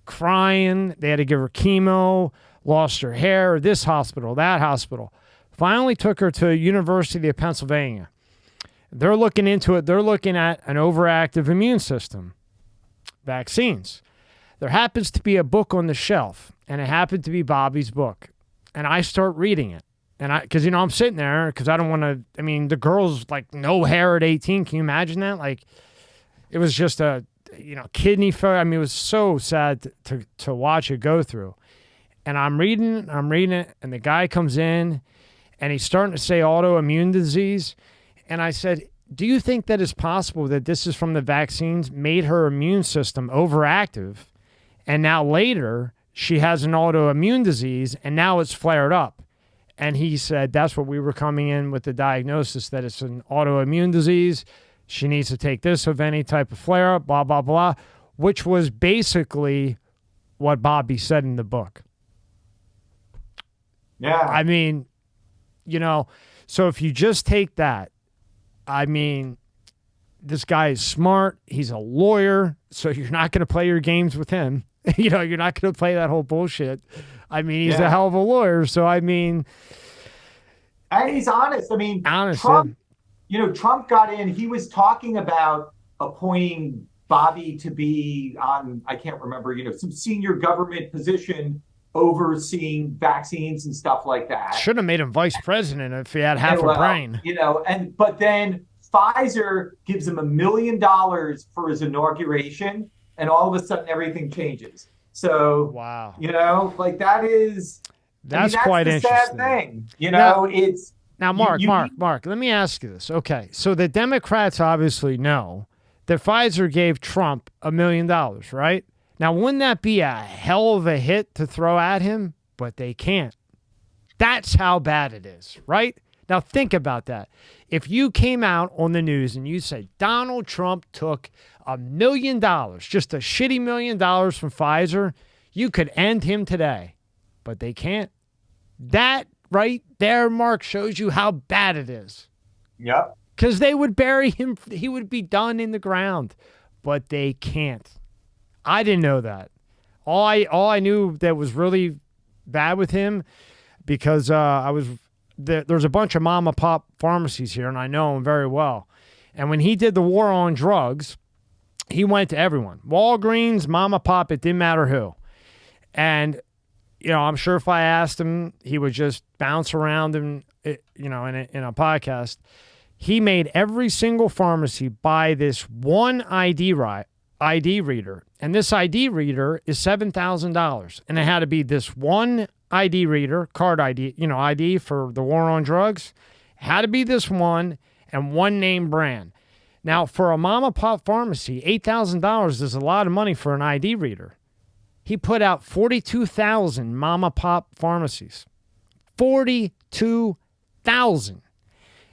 crying. They had to give her chemo, lost her hair, this hospital, that hospital. Finally took her to University of Pennsylvania. They're looking into it. They're looking at an overactive immune system, vaccines. There happens to be a book on the shelf, and it happened to be Bobby's book. And I start reading it. And because, I'm sitting there because I don't want to, the girl's like no hair at 18. Can you imagine that? Like, it was just a, kidney failure. It was so sad to watch it go through. And I'm reading it, and the guy comes in, and he's starting to say autoimmune disease. And I said, do you think that it's possible that this is from the vaccines made her immune system overactive, and now later she has an autoimmune disease, and now it's flared up? And he said that's what we were coming in with the diagnosis, that it's an autoimmune disease. She needs to take this of any type of flare-up, blah, blah, blah, which was basically what Bobby said in the book. Yeah. So if you just take that, this guy is smart. He's a lawyer, so you're not going to play your games with him. You're not going to play that whole bullshit. He's a hell of a lawyer. So, and he's honest. Honest, Trump, Trump got in. He was talking about appointing Bobby to be on, I can't remember, some senior government position overseeing vaccines and stuff like that. Should have made him vice president if he had half a brain. But then Pfizer gives him $1 million for his inauguration, and all of a sudden everything changes. So, wow. That's quite the interesting. Sad thing. Now, Mark, let me ask you this. Okay, so the Democrats obviously know that Pfizer gave Trump $1 million, right? Now, wouldn't that be a hell of a hit to throw at him? But they can't. That's how bad it is, right? Now, think about that. If you came out on the news and you said Donald Trump took $1 million, just a shitty $1 million from Pfizer, you could end him today. But they can't. That right there, Mark, shows you how bad it is. Yep. Because they would bury him. He would be done in the ground. But they can't. I didn't know that. All I knew that was really bad with him, because there's a bunch of mom and pop pharmacies here, and I know them very well. And when he did the war on drugs, he went to everyone. Walgreens, mom and pop, it didn't matter who. And, I'm sure if I asked him, he would just bounce around in a podcast. He made every single pharmacy buy this one ID reader. And this ID reader is $7,000. And it had to be this one ID reader, card ID, ID for the war on drugs. It had to be this one and one name brand. Now, for a mom and pop pharmacy, $8,000 is a lot of money for an ID reader. He put out 42,000 mom and pop pharmacies. 42,000.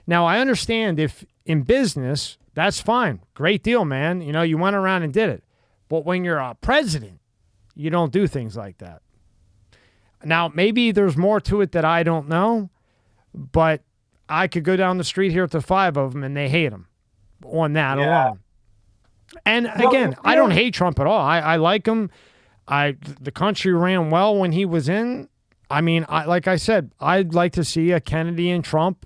Now, I understand if in business, that's fine. Great deal, man. You went around and did it. But when you're a president, you don't do things like that. Now, maybe there's more to it that I don't know, but I could go down the street here to 5 of them and they hate him on that alone. And again, I don't hate Trump at all. I like him. The country ran well when he was in. Like I said, I'd like to see a Kennedy and Trump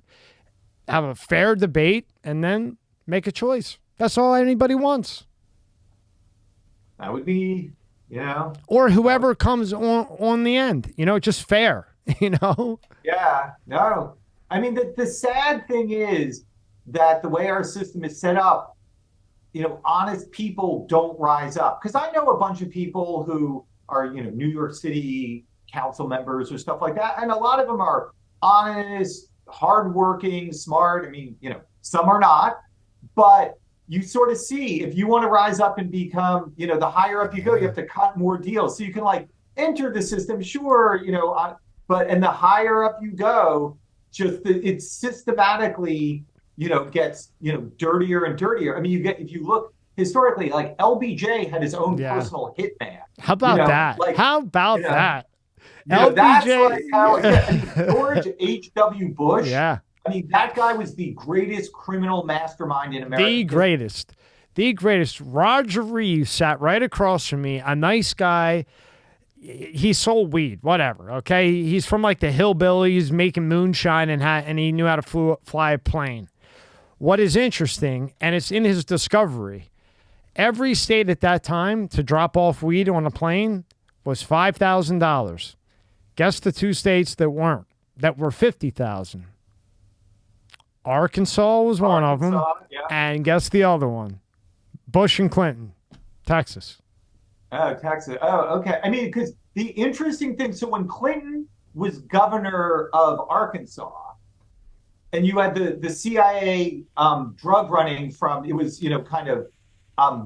have a fair debate and then make a choice. That's all anybody wants. That would be, or whoever comes on the end, just fair, Yeah, no. The sad thing is that the way our system is set up, honest people don't rise up. Because I know a bunch of people who are, New York City council members or stuff like that. And a lot of them are honest, hardworking, smart. Some are not. But you sort of see, if you want to rise up and become, the higher up you go, you have to cut more deals. So you can enter the system, sure, but and the higher up you go, it systematically, gets, dirtier and dirtier. I mean, if you look historically, like LBJ had his own personal hitman. How about that? Like, how about that? LBJ, that's like how, I mean, George H.W. Bush. Yeah. I mean, that guy was the greatest criminal mastermind in America. The greatest. Roger Reeves sat right across from me, a nice guy. He sold weed, whatever, okay? He's from like the hillbillies, making moonshine, and he knew how to fly a plane. What is interesting, and it's in his discovery, every state at that time to drop off weed on a plane was $5,000. Guess the 2 states that weren't, that were $50,000. Arkansas was one of them, and guess the other one? Bush and Clinton, Texas. Oh, Texas. Oh, okay. I mean, because the interesting thing, so when Clinton was governor of Arkansas, and you had the CIA drug running from, it was, kind of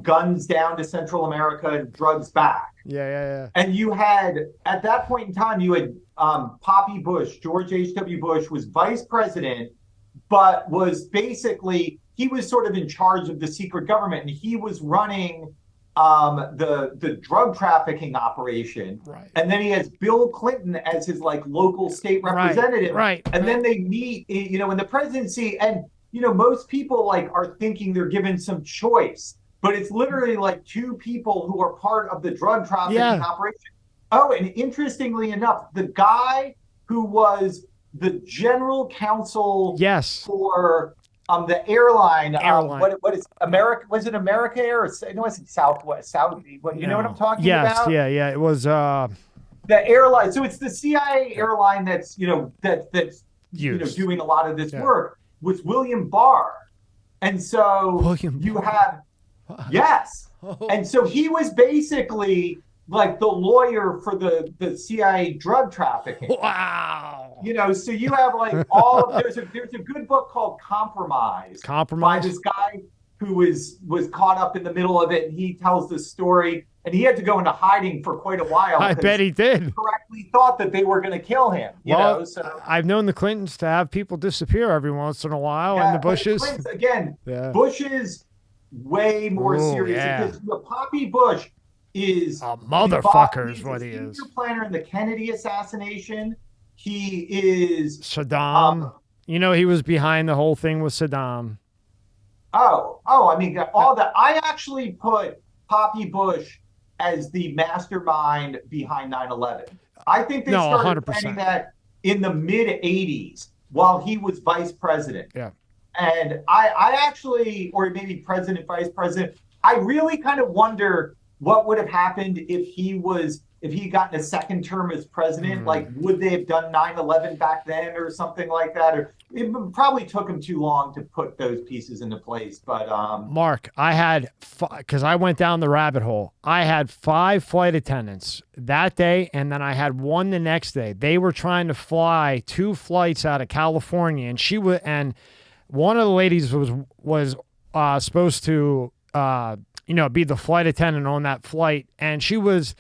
guns down to Central America and drugs back. Yeah. And you had, at that point in time, you had Poppy Bush, George H.W. Bush was vice president, but was basically, he was sort of in charge of the secret government, and he was running the drug trafficking operation. Right. And then he has Bill Clinton as his like local state representative. Right. And then they meet, in the presidency, and most people like are thinking they're given some choice, but it's literally like 2 people who are part of the drug trafficking operation. Oh, and interestingly enough, the guy who was the general counsel for the airline. What is America? Was it America Air? Or, no, was it Southwest? You know what I'm talking about? Yeah. It was the airline. So it's the CIA airline that's that's doing a lot of this work with William Barr, and so you have and so he was basically like the lawyer for the CIA drug trafficking. Wow. So you have like there's a good book called Compromise by this guy who was caught up in the middle of it, and he tells the story, and he had to go into hiding for quite a while. I bet he did. He correctly thought that they were going to kill him. So I've known the Clintons to have people disappear every once in a while, and the Bushes. Bush is way more serious because Poppy Bush is a motherfucker is what he is. He's a planner in the Kennedy assassination. He is Saddam. He was behind the whole thing with Saddam. I mean, all that. I actually put Poppy Bush as the mastermind behind 9/11. I think they started 100%. planning that in the mid 80s while he was vice president. Yeah. And I actually, or maybe president, vice president, I really kind of wonder what would have happened if he gotten a second term as president. Like, would they have done 9/11 back then or something like that? Or it probably took him too long to put those pieces into place. But Mark, I had, because I went down the rabbit hole, I had 5 flight attendants that day, and then I had one the next day. They were trying to fly 2 flights out of California, and one of the ladies was supposed to be the flight attendant on that flight, and she was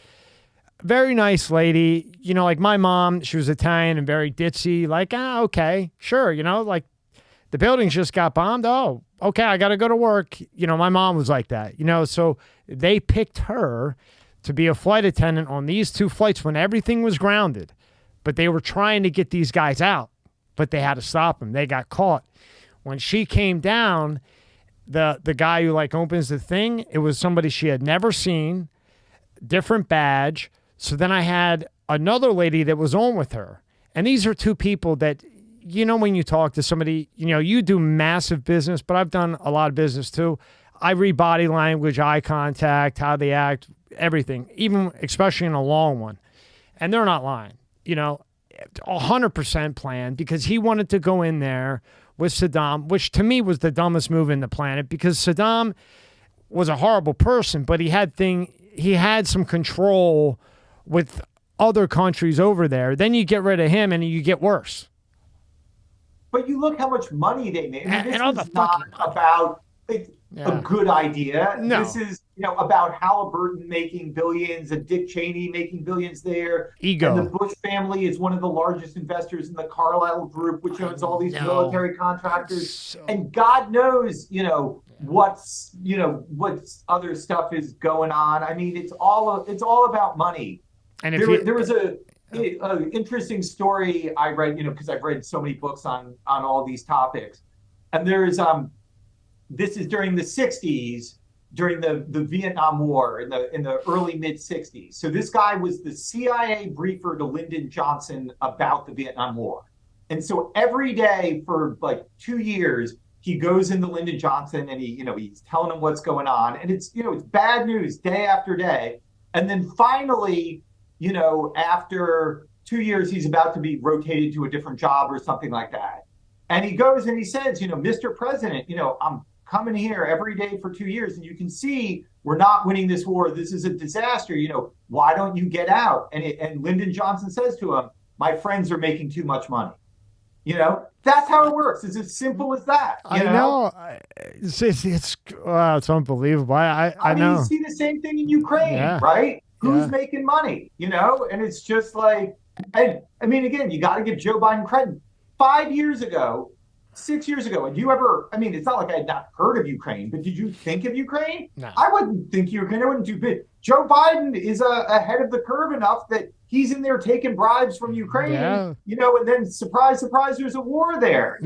a very nice lady, like my mom. She was Italian and very ditzy, like, okay, sure, like the buildings just got bombed. Oh, okay, I got to go to work. My mom was like that, so they picked her to be a flight attendant on these 2 flights when everything was grounded, but they were trying to get these guys out, but they had to stop them. They got caught. When she came down, the guy who opens the thing, it was somebody she had never seen, different badge. So then I had another lady that was on with her. And these are 2 people that, when you talk to somebody, you do massive business, but I've done a lot of business too. I read body language, eye contact, how they act, everything, even especially in a long one. And they're not lying, 100% planned, because he wanted to go in there with Saddam, which to me was the dumbest move in the planet, because Saddam was a horrible person, but he had some control with other countries over there. Then you get rid of him and you get worse. But you look how much money they made. I mean, this and all the is not about a good idea. No. This is, about Halliburton making billions and Dick Cheney making billions there. Ego. And the Bush family is one of the largest investors in the Carlyle Group, which owns all these military contractors. And God knows, what's other stuff is going on. I mean, it's all about money. And there was a interesting story I read, because I've read so many books on all these topics. And there's this is during the 60s, during the Vietnam War in the early mid 60s. So this guy was the CIA briefer to Lyndon Johnson about the Vietnam War. And so every day for like 2 years, he goes into Lyndon Johnson and he's telling him what's going on. And it's bad news day after day. And then finally, after 2 years, he's about to be rotated to a different job or something like that. And he goes and he says, Mr. President, I'm coming here every day for 2 years, and you can see we're not winning this war. This is a disaster. Why don't you get out? And Lyndon Johnson says to him, my friends are making too much money. That's how it works. It's as simple as that. I know. It's unbelievable. I know. You see the same thing in Ukraine, right? Who's making money? And it's just like, and I mean, again, you got to give Joe Biden credit. 5 years ago, 6 years ago, and it's not like I had not heard of Ukraine, but did you think of Ukraine? No. I wouldn't think Ukraine. I wouldn't do big. Joe Biden is ahead of the curve enough that he's in there taking bribes from Ukraine, and then surprise, surprise, there's a war there.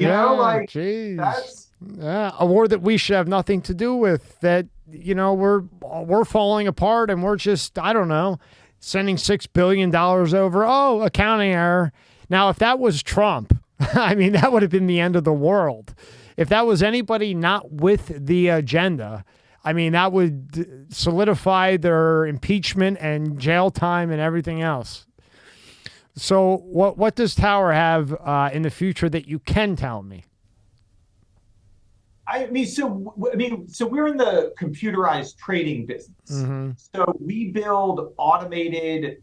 Geez. That's a war that we should have nothing to do with, that, we're falling apart, and we're just, I don't know, sending $6 billion over. Oh, accounting error. Now, if that was Trump, I mean, that would have been the end of the world. If that was anybody not with the agenda, I mean, that would solidify their impeachment and jail time and everything else. So what does Tower have in the future that you can tell me? So we're in the computerized trading business. Mm-hmm. So we build automated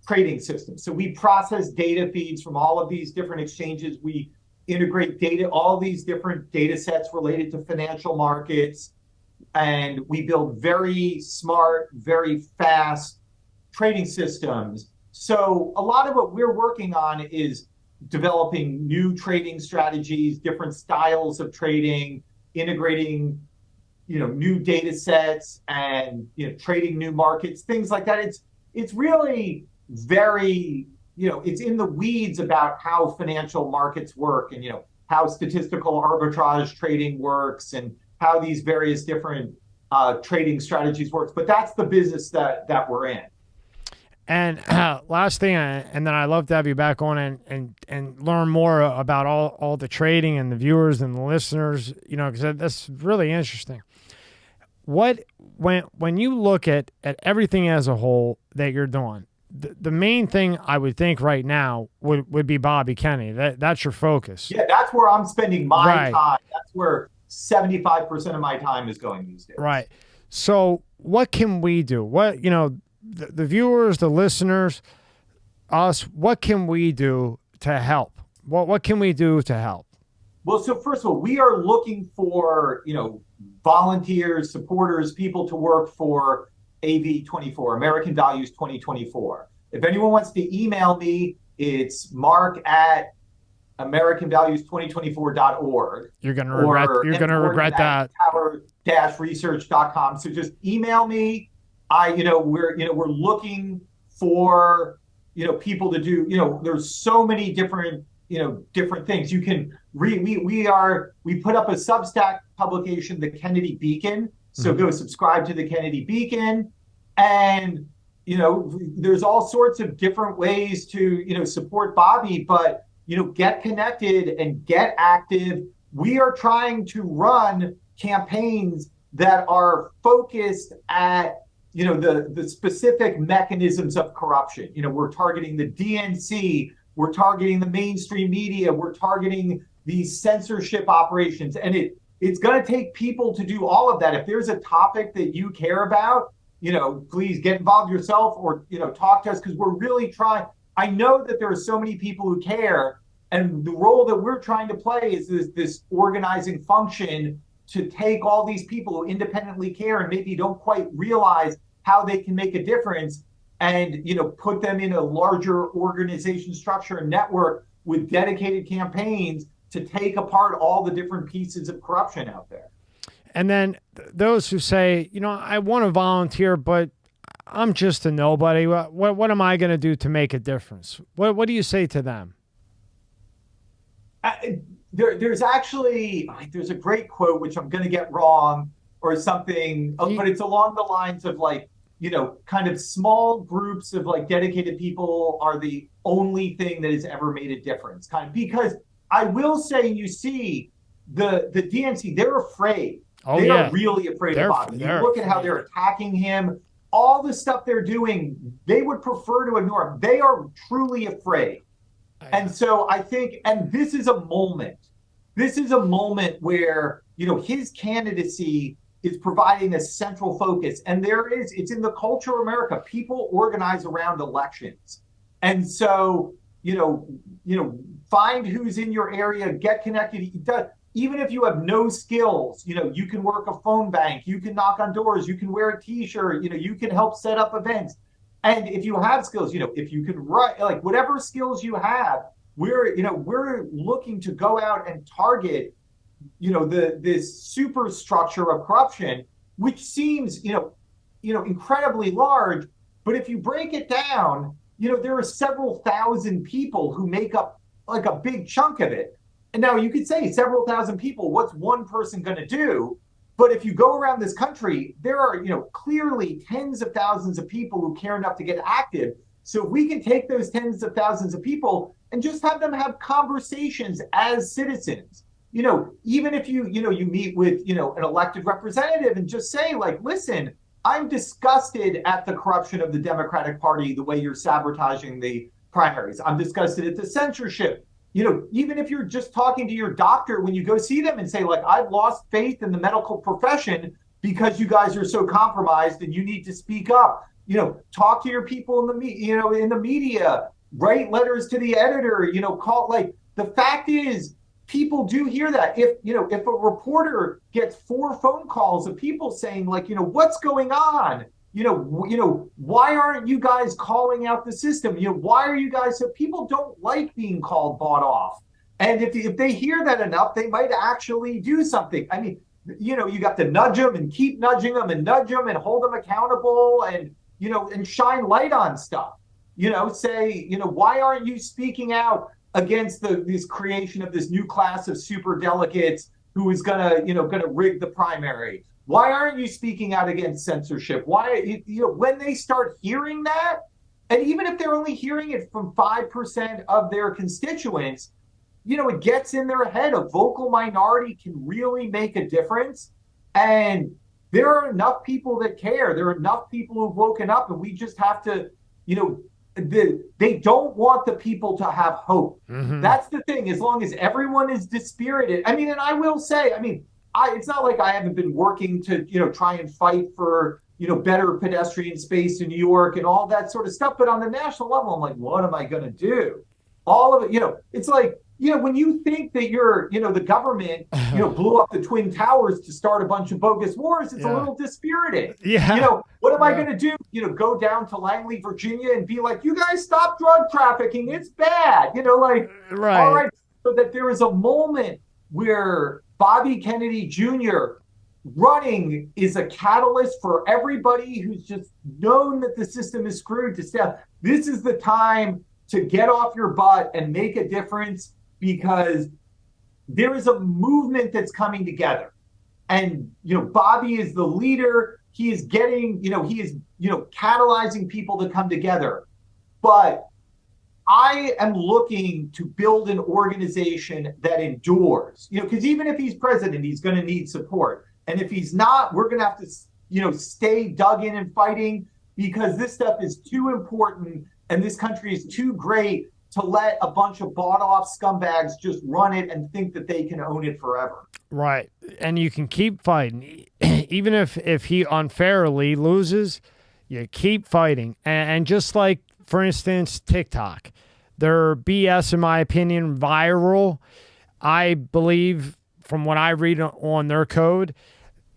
trading systems. So we process data feeds from all of these different exchanges. We integrate data, all these different data sets related to financial markets. And we build very smart, very fast trading systems. So a lot of what we're working on is developing new trading strategies, different styles of trading, integrating, new data sets and, trading new markets, things like that. It's really very, it's in the weeds about how financial markets work and, how statistical arbitrage trading works and how these various different trading strategies works. But that's the business that we're in. And last thing, and then I'd love to have you back on and learn more about all the trading and the viewers and the listeners, because that's really interesting. When you look at everything as a whole that you're doing, the main thing I would think right now would be Bobby Kennedy. That's your focus. Yeah, that's where I'm spending my time. That's where 75% of my time is going these days. Right. So what can we do? The viewers, the listeners, us, what can we do to help? What can we do to help? Well, so first of all, we are looking for, volunteers, supporters, people to work for AV24, American Values 2024. If anyone wants to email me, it's mark@AmericanValues2024.org. You're going to regret that. Tower-research.com. So just email me. We're looking for, people to do, there's so many different, different things you can read. We put up a Substack publication, the Kennedy Beacon. So go subscribe to the Kennedy Beacon. And, there's all sorts of different ways to, support Bobby, but, get connected and get active. We are trying to run campaigns that are focused at, the specific mechanisms of corruption. We're targeting the DNC, we're targeting the mainstream media, we're targeting these censorship operations. And it's going to take people to do all of that. If there's a topic that you care about, please get involved yourself or, talk to us, because we're really trying. I know that there are so many people who care, and the role that we're trying to play is this organizing function to take all these people who independently care and maybe don't quite realize how they can make a difference and, put them in a larger organization structure and network with dedicated campaigns to take apart all the different pieces of corruption out there. And then those who say, I want to volunteer, but I'm just a nobody. What am I going to do to make a difference? What do you say to them? There's a great quote, which I'm going to get wrong or something, but it's along the lines of kind of small groups of dedicated people are the only thing that has ever made a difference. Because I will say, you see the DNC, they're afraid. They are really afraid of Bobby. You look at how they're attacking him, all the stuff they're doing, they would prefer to ignore him. They are truly afraid. And so I think, and this is a moment where, his candidacy is providing a central focus. And it's in the culture of America. People organize around elections. And so, find who's in your area, get connected. Even if you have no skills, you can work a phone bank, you can knock on doors, you can wear a t-shirt, you can help set up events. And if you have skills, if you can write, whatever skills you have, we're looking to go out and target, this superstructure of corruption, which seems, incredibly large. But if you break it down, there are several thousand people who make up a big chunk of it. And now you could say several thousand people, what's one person going to do? But if you go around this country, there are, clearly tens of thousands of people who care enough to get active. So if we can take those tens of thousands of people and just have them have conversations as citizens, even if you meet with, an elected representative and just say listen, I'm disgusted at the corruption of the Democratic Party, the way you're sabotaging the primaries. I'm disgusted at the censorship. Even if you're just talking to your doctor when you go see them and say, I've lost faith in the medical profession because you guys are so compromised and you need to speak up. Talk to your people in the media, write letters to the editor, call. The fact is, people do hear that. If a reporter gets 4 phone calls of people saying what's going on? Why aren't you guys calling out the system? Why are you guys, so people don't like being called bought off. And if they hear that enough, they might actually do something. I mean, you got to nudge them and keep nudging them and nudge them and hold them accountable and, and shine light on stuff. Say, why aren't you speaking out against this creation of this new class of super delegates who is gonna rig the primary? Why aren't you speaking out against censorship? Why, when they start hearing that, and even if they're only hearing it from 5% of their constituents, it gets in their head. A vocal minority can really make a difference. And there are enough people that care. There are enough people who've woken up, and we just have to, they don't want the people to have hope. Mm-hmm. That's the thing. As long as everyone is dispirited. I mean, and I will say, it's not like I haven't been working to, try and fight for, better pedestrian space in New York and all that sort of stuff. But on the national level, I'm like, what am I going to do? All of it, it's like, when you think that the government, blew up the Twin Towers to start a bunch of bogus wars, it's a little dispiriting. Yeah. What am I going to do? Go down to Langley, Virginia and be like, you guys stop drug trafficking. It's bad. Right. All right. So that there is a moment where Bobby Kennedy Jr. running is a catalyst for everybody who's just known that the system is screwed to step. This is the time to get off your butt and make a difference, because there is a movement that's coming together. And, Bobby is the leader. He is getting, he is, catalyzing people to come together. But I am looking to build an organization that endures, because even if he's president, he's going to need support. And if he's not, we're going to have to, stay dug in and fighting, because this stuff is too important and this country is too great to let a bunch of bought-off scumbags just run it and think that they can own it forever. Right. And you can keep fighting. Even if he unfairly loses, you keep fighting. And just like, for instance, TikTok, their BS, in my opinion, viral. I believe from what I read on their code,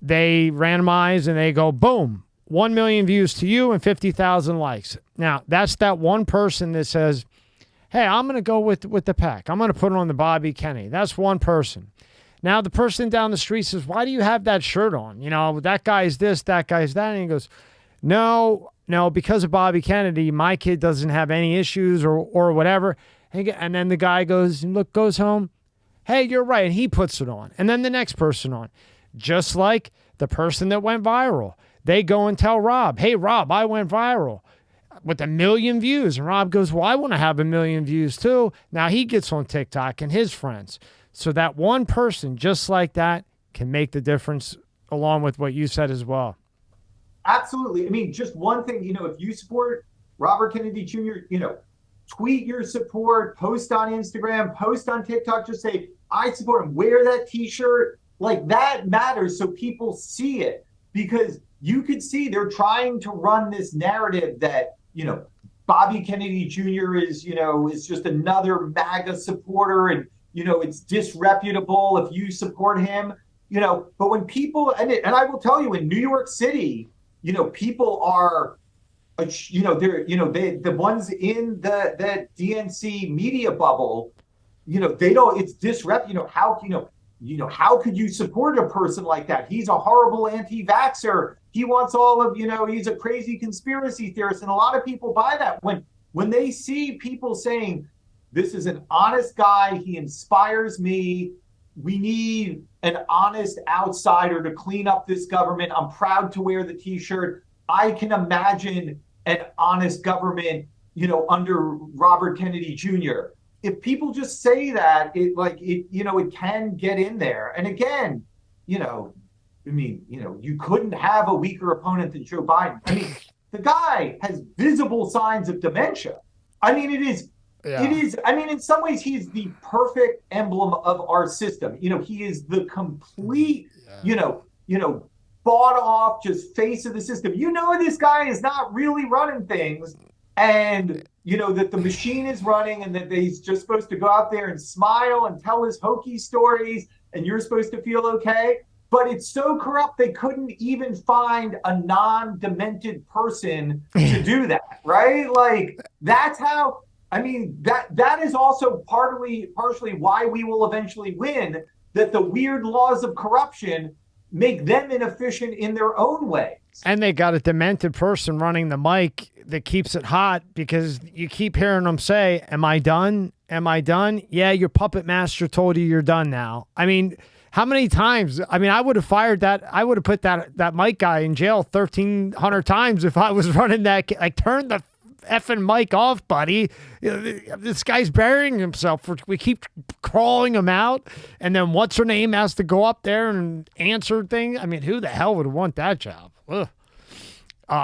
they randomize and they go, boom, 1 million views to you and 50,000 likes. Now, that's that one person that says, hey, I'm going to go with the pack. I'm going to put it on the Bobby Kennedy. That's one person. Now, the person down the street says, why do you have that shirt on? You know, that guy's this, that guy's that. And he goes, no, because of Bobby Kennedy, my kid doesn't have any issues or whatever. And then the guy goes home. Hey, you're right. And he puts it on. And then the next person on. Just like the person that went viral. They go and tell Rob, hey, Rob, I went viral with 1 million views. And Rob goes, well, I want to have 1 million views too. Now he gets on TikTok and his friends. So that one person just like that can make the difference, along with what you said as well. Absolutely. I mean, just one thing, if you support Robert Kennedy Jr., tweet your support, post on Instagram, post on TikTok, just say, I support him, wear that t-shirt. Like, that matters so people see it, because you could see they're trying to run this narrative that, Bobby Kennedy Jr. is just another MAGA supporter, and, it's disreputable if you support him, but when people, and I will tell you, in New York City, people are, they're, the ones in the DNC media bubble, they don't, it's disreputable, how could you support a person like that? He's a horrible anti-vaxxer. He wants all of, he's a crazy conspiracy theorist. And a lot of people buy that when they see people saying, this is an honest guy, he inspires me, we need an honest outsider to clean up this government. I'm proud to wear the t-shirt. I can imagine an honest government, under Robert Kennedy Jr. If people just say that, it can get in there. And again, you couldn't have a weaker opponent than Joe Biden. I mean, the guy has visible signs of dementia. I mean, it is, in some ways, he's the perfect emblem of our system. He is the complete, bought off, just face of the system. This guy is not really running things, and that the machine is running, and that he's just supposed to go out there and smile and tell his hokey stories, and you're supposed to feel okay. But it's so corrupt they couldn't even find a non-demented person to do that, right? Like, that's how. I mean, that is also partially why we will eventually win. That the weird laws of corruption make them inefficient in their own ways. And they got a demented person running the mic that keeps it hot, because you keep hearing them say, am I done? Am I done? Yeah, your puppet master told you you're done now. I mean, how many times? I mean, I would have fired that. I would have put that mic guy in jail 1,300 times if I was running that. Like, turn the effing mic off, buddy. This guy's burying himself. We keep crawling him out, and then what's her name has to go up there and answer things. I mean, who the hell would want that job?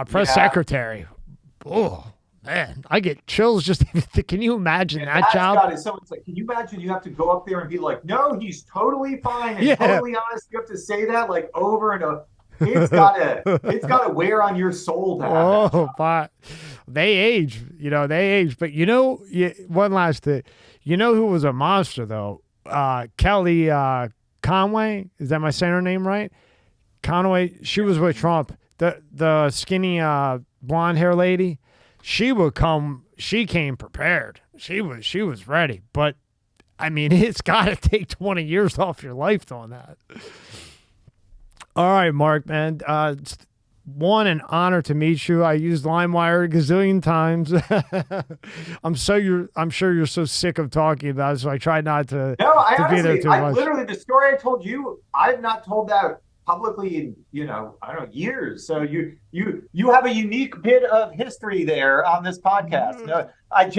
Press secretary. Oh man, I get chills just can you imagine that job? Someone's like, can you imagine you have to go up there and be like, no, he's totally fine and totally honest. You have to say that like over and over. It's gotta wear on your soul to have that. But they age, But one last thing, who was a monster though? Kelly Conway. Is that my saying her name right? Conway. She was with Trump. The skinny blonde hair lady. She came prepared. She was ready. But I mean, it's got to take 20 years off your life on that. All right, Mark, man. It's an honor to meet you. I used LimeWire a gazillion times. I'm sure you're so sick of talking about it, so I try not to. No, be there too much. Literally, the story I told you, I've not told that publicly in years. So you have a unique bit of history there on this podcast. I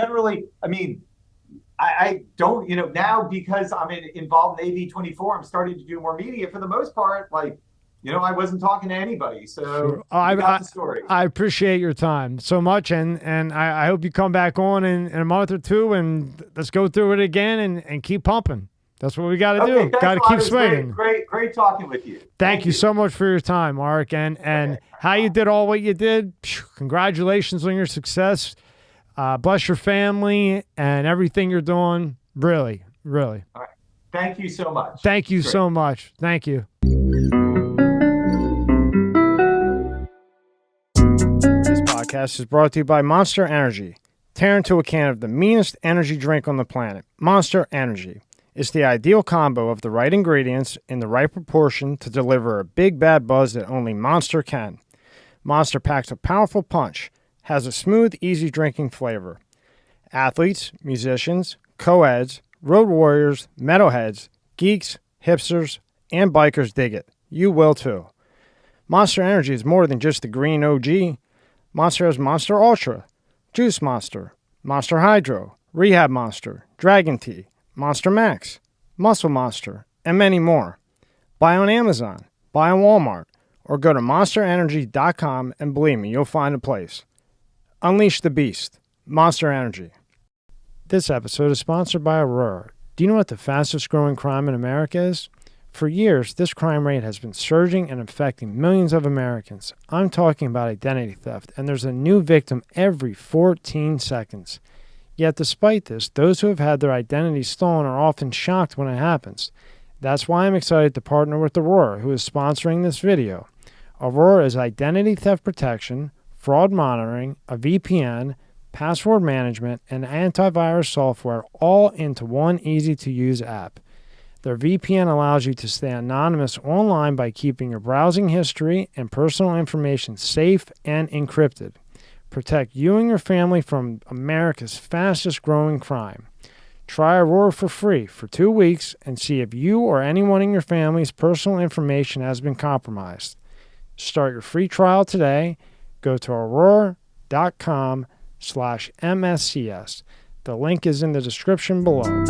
don't, now because I'm involved in AB24, I'm starting to do more media. For the most part, I wasn't talking to anybody. So I got the story. I appreciate your time so much. And I hope you come back on in a month or two, and let's go through it again and keep pumping. That's what we got to do. Got to keep swinging. Great talking with you. Thank you so much for your time, Mark. And how you did all what you did. Congratulations on your success. Bless your family and everything you're doing. Really, really. All right. Thank you so much. Thank you Great. so much. Thank you. This podcast is brought to you by Monster Energy. Tear into a can of the meanest energy drink on the planet, Monster Energy. It's the ideal combo of the right ingredients in the right proportion to deliver a big bad buzz that only Monster can. Monster packs a powerful punch, has a smooth, easy drinking flavor. Athletes, musicians, co-eds, road warriors, metalheads, geeks, hipsters, and bikers dig it. You will too. Monster Energy is more than just the green OG. Monster has Monster Ultra, Juice Monster, Monster Hydro, Rehab Monster, Dragon Tea, Monster Max, Muscle Monster, and many more. Buy on Amazon, buy on Walmart, or go to monsterenergy.com and believe me, you'll find a place. Unleash the beast. Monster Energy. This episode is sponsored by Aurora. Do you know what the fastest growing crime in America is? For years, this crime rate has been surging and affecting millions of Americans. I'm talking about identity theft, and there's a new victim every 14 seconds. Yet despite this, those who have had their identity stolen are often shocked when it happens. That's why I'm excited to partner with Aurora, who is sponsoring this video. Aurora is identity theft protection, fraud monitoring, a VPN, password management, and antivirus software all into one easy-to-use app. Their VPN allows you to stay anonymous online by keeping your browsing history and personal information safe and encrypted. Protect you and your family from America's fastest growing crime. Try Aurora for free for 2 weeks and see if you or anyone in your family's personal information has been compromised. Start your free trial today. Go to aurora.com/MSCS. The link is in the description below.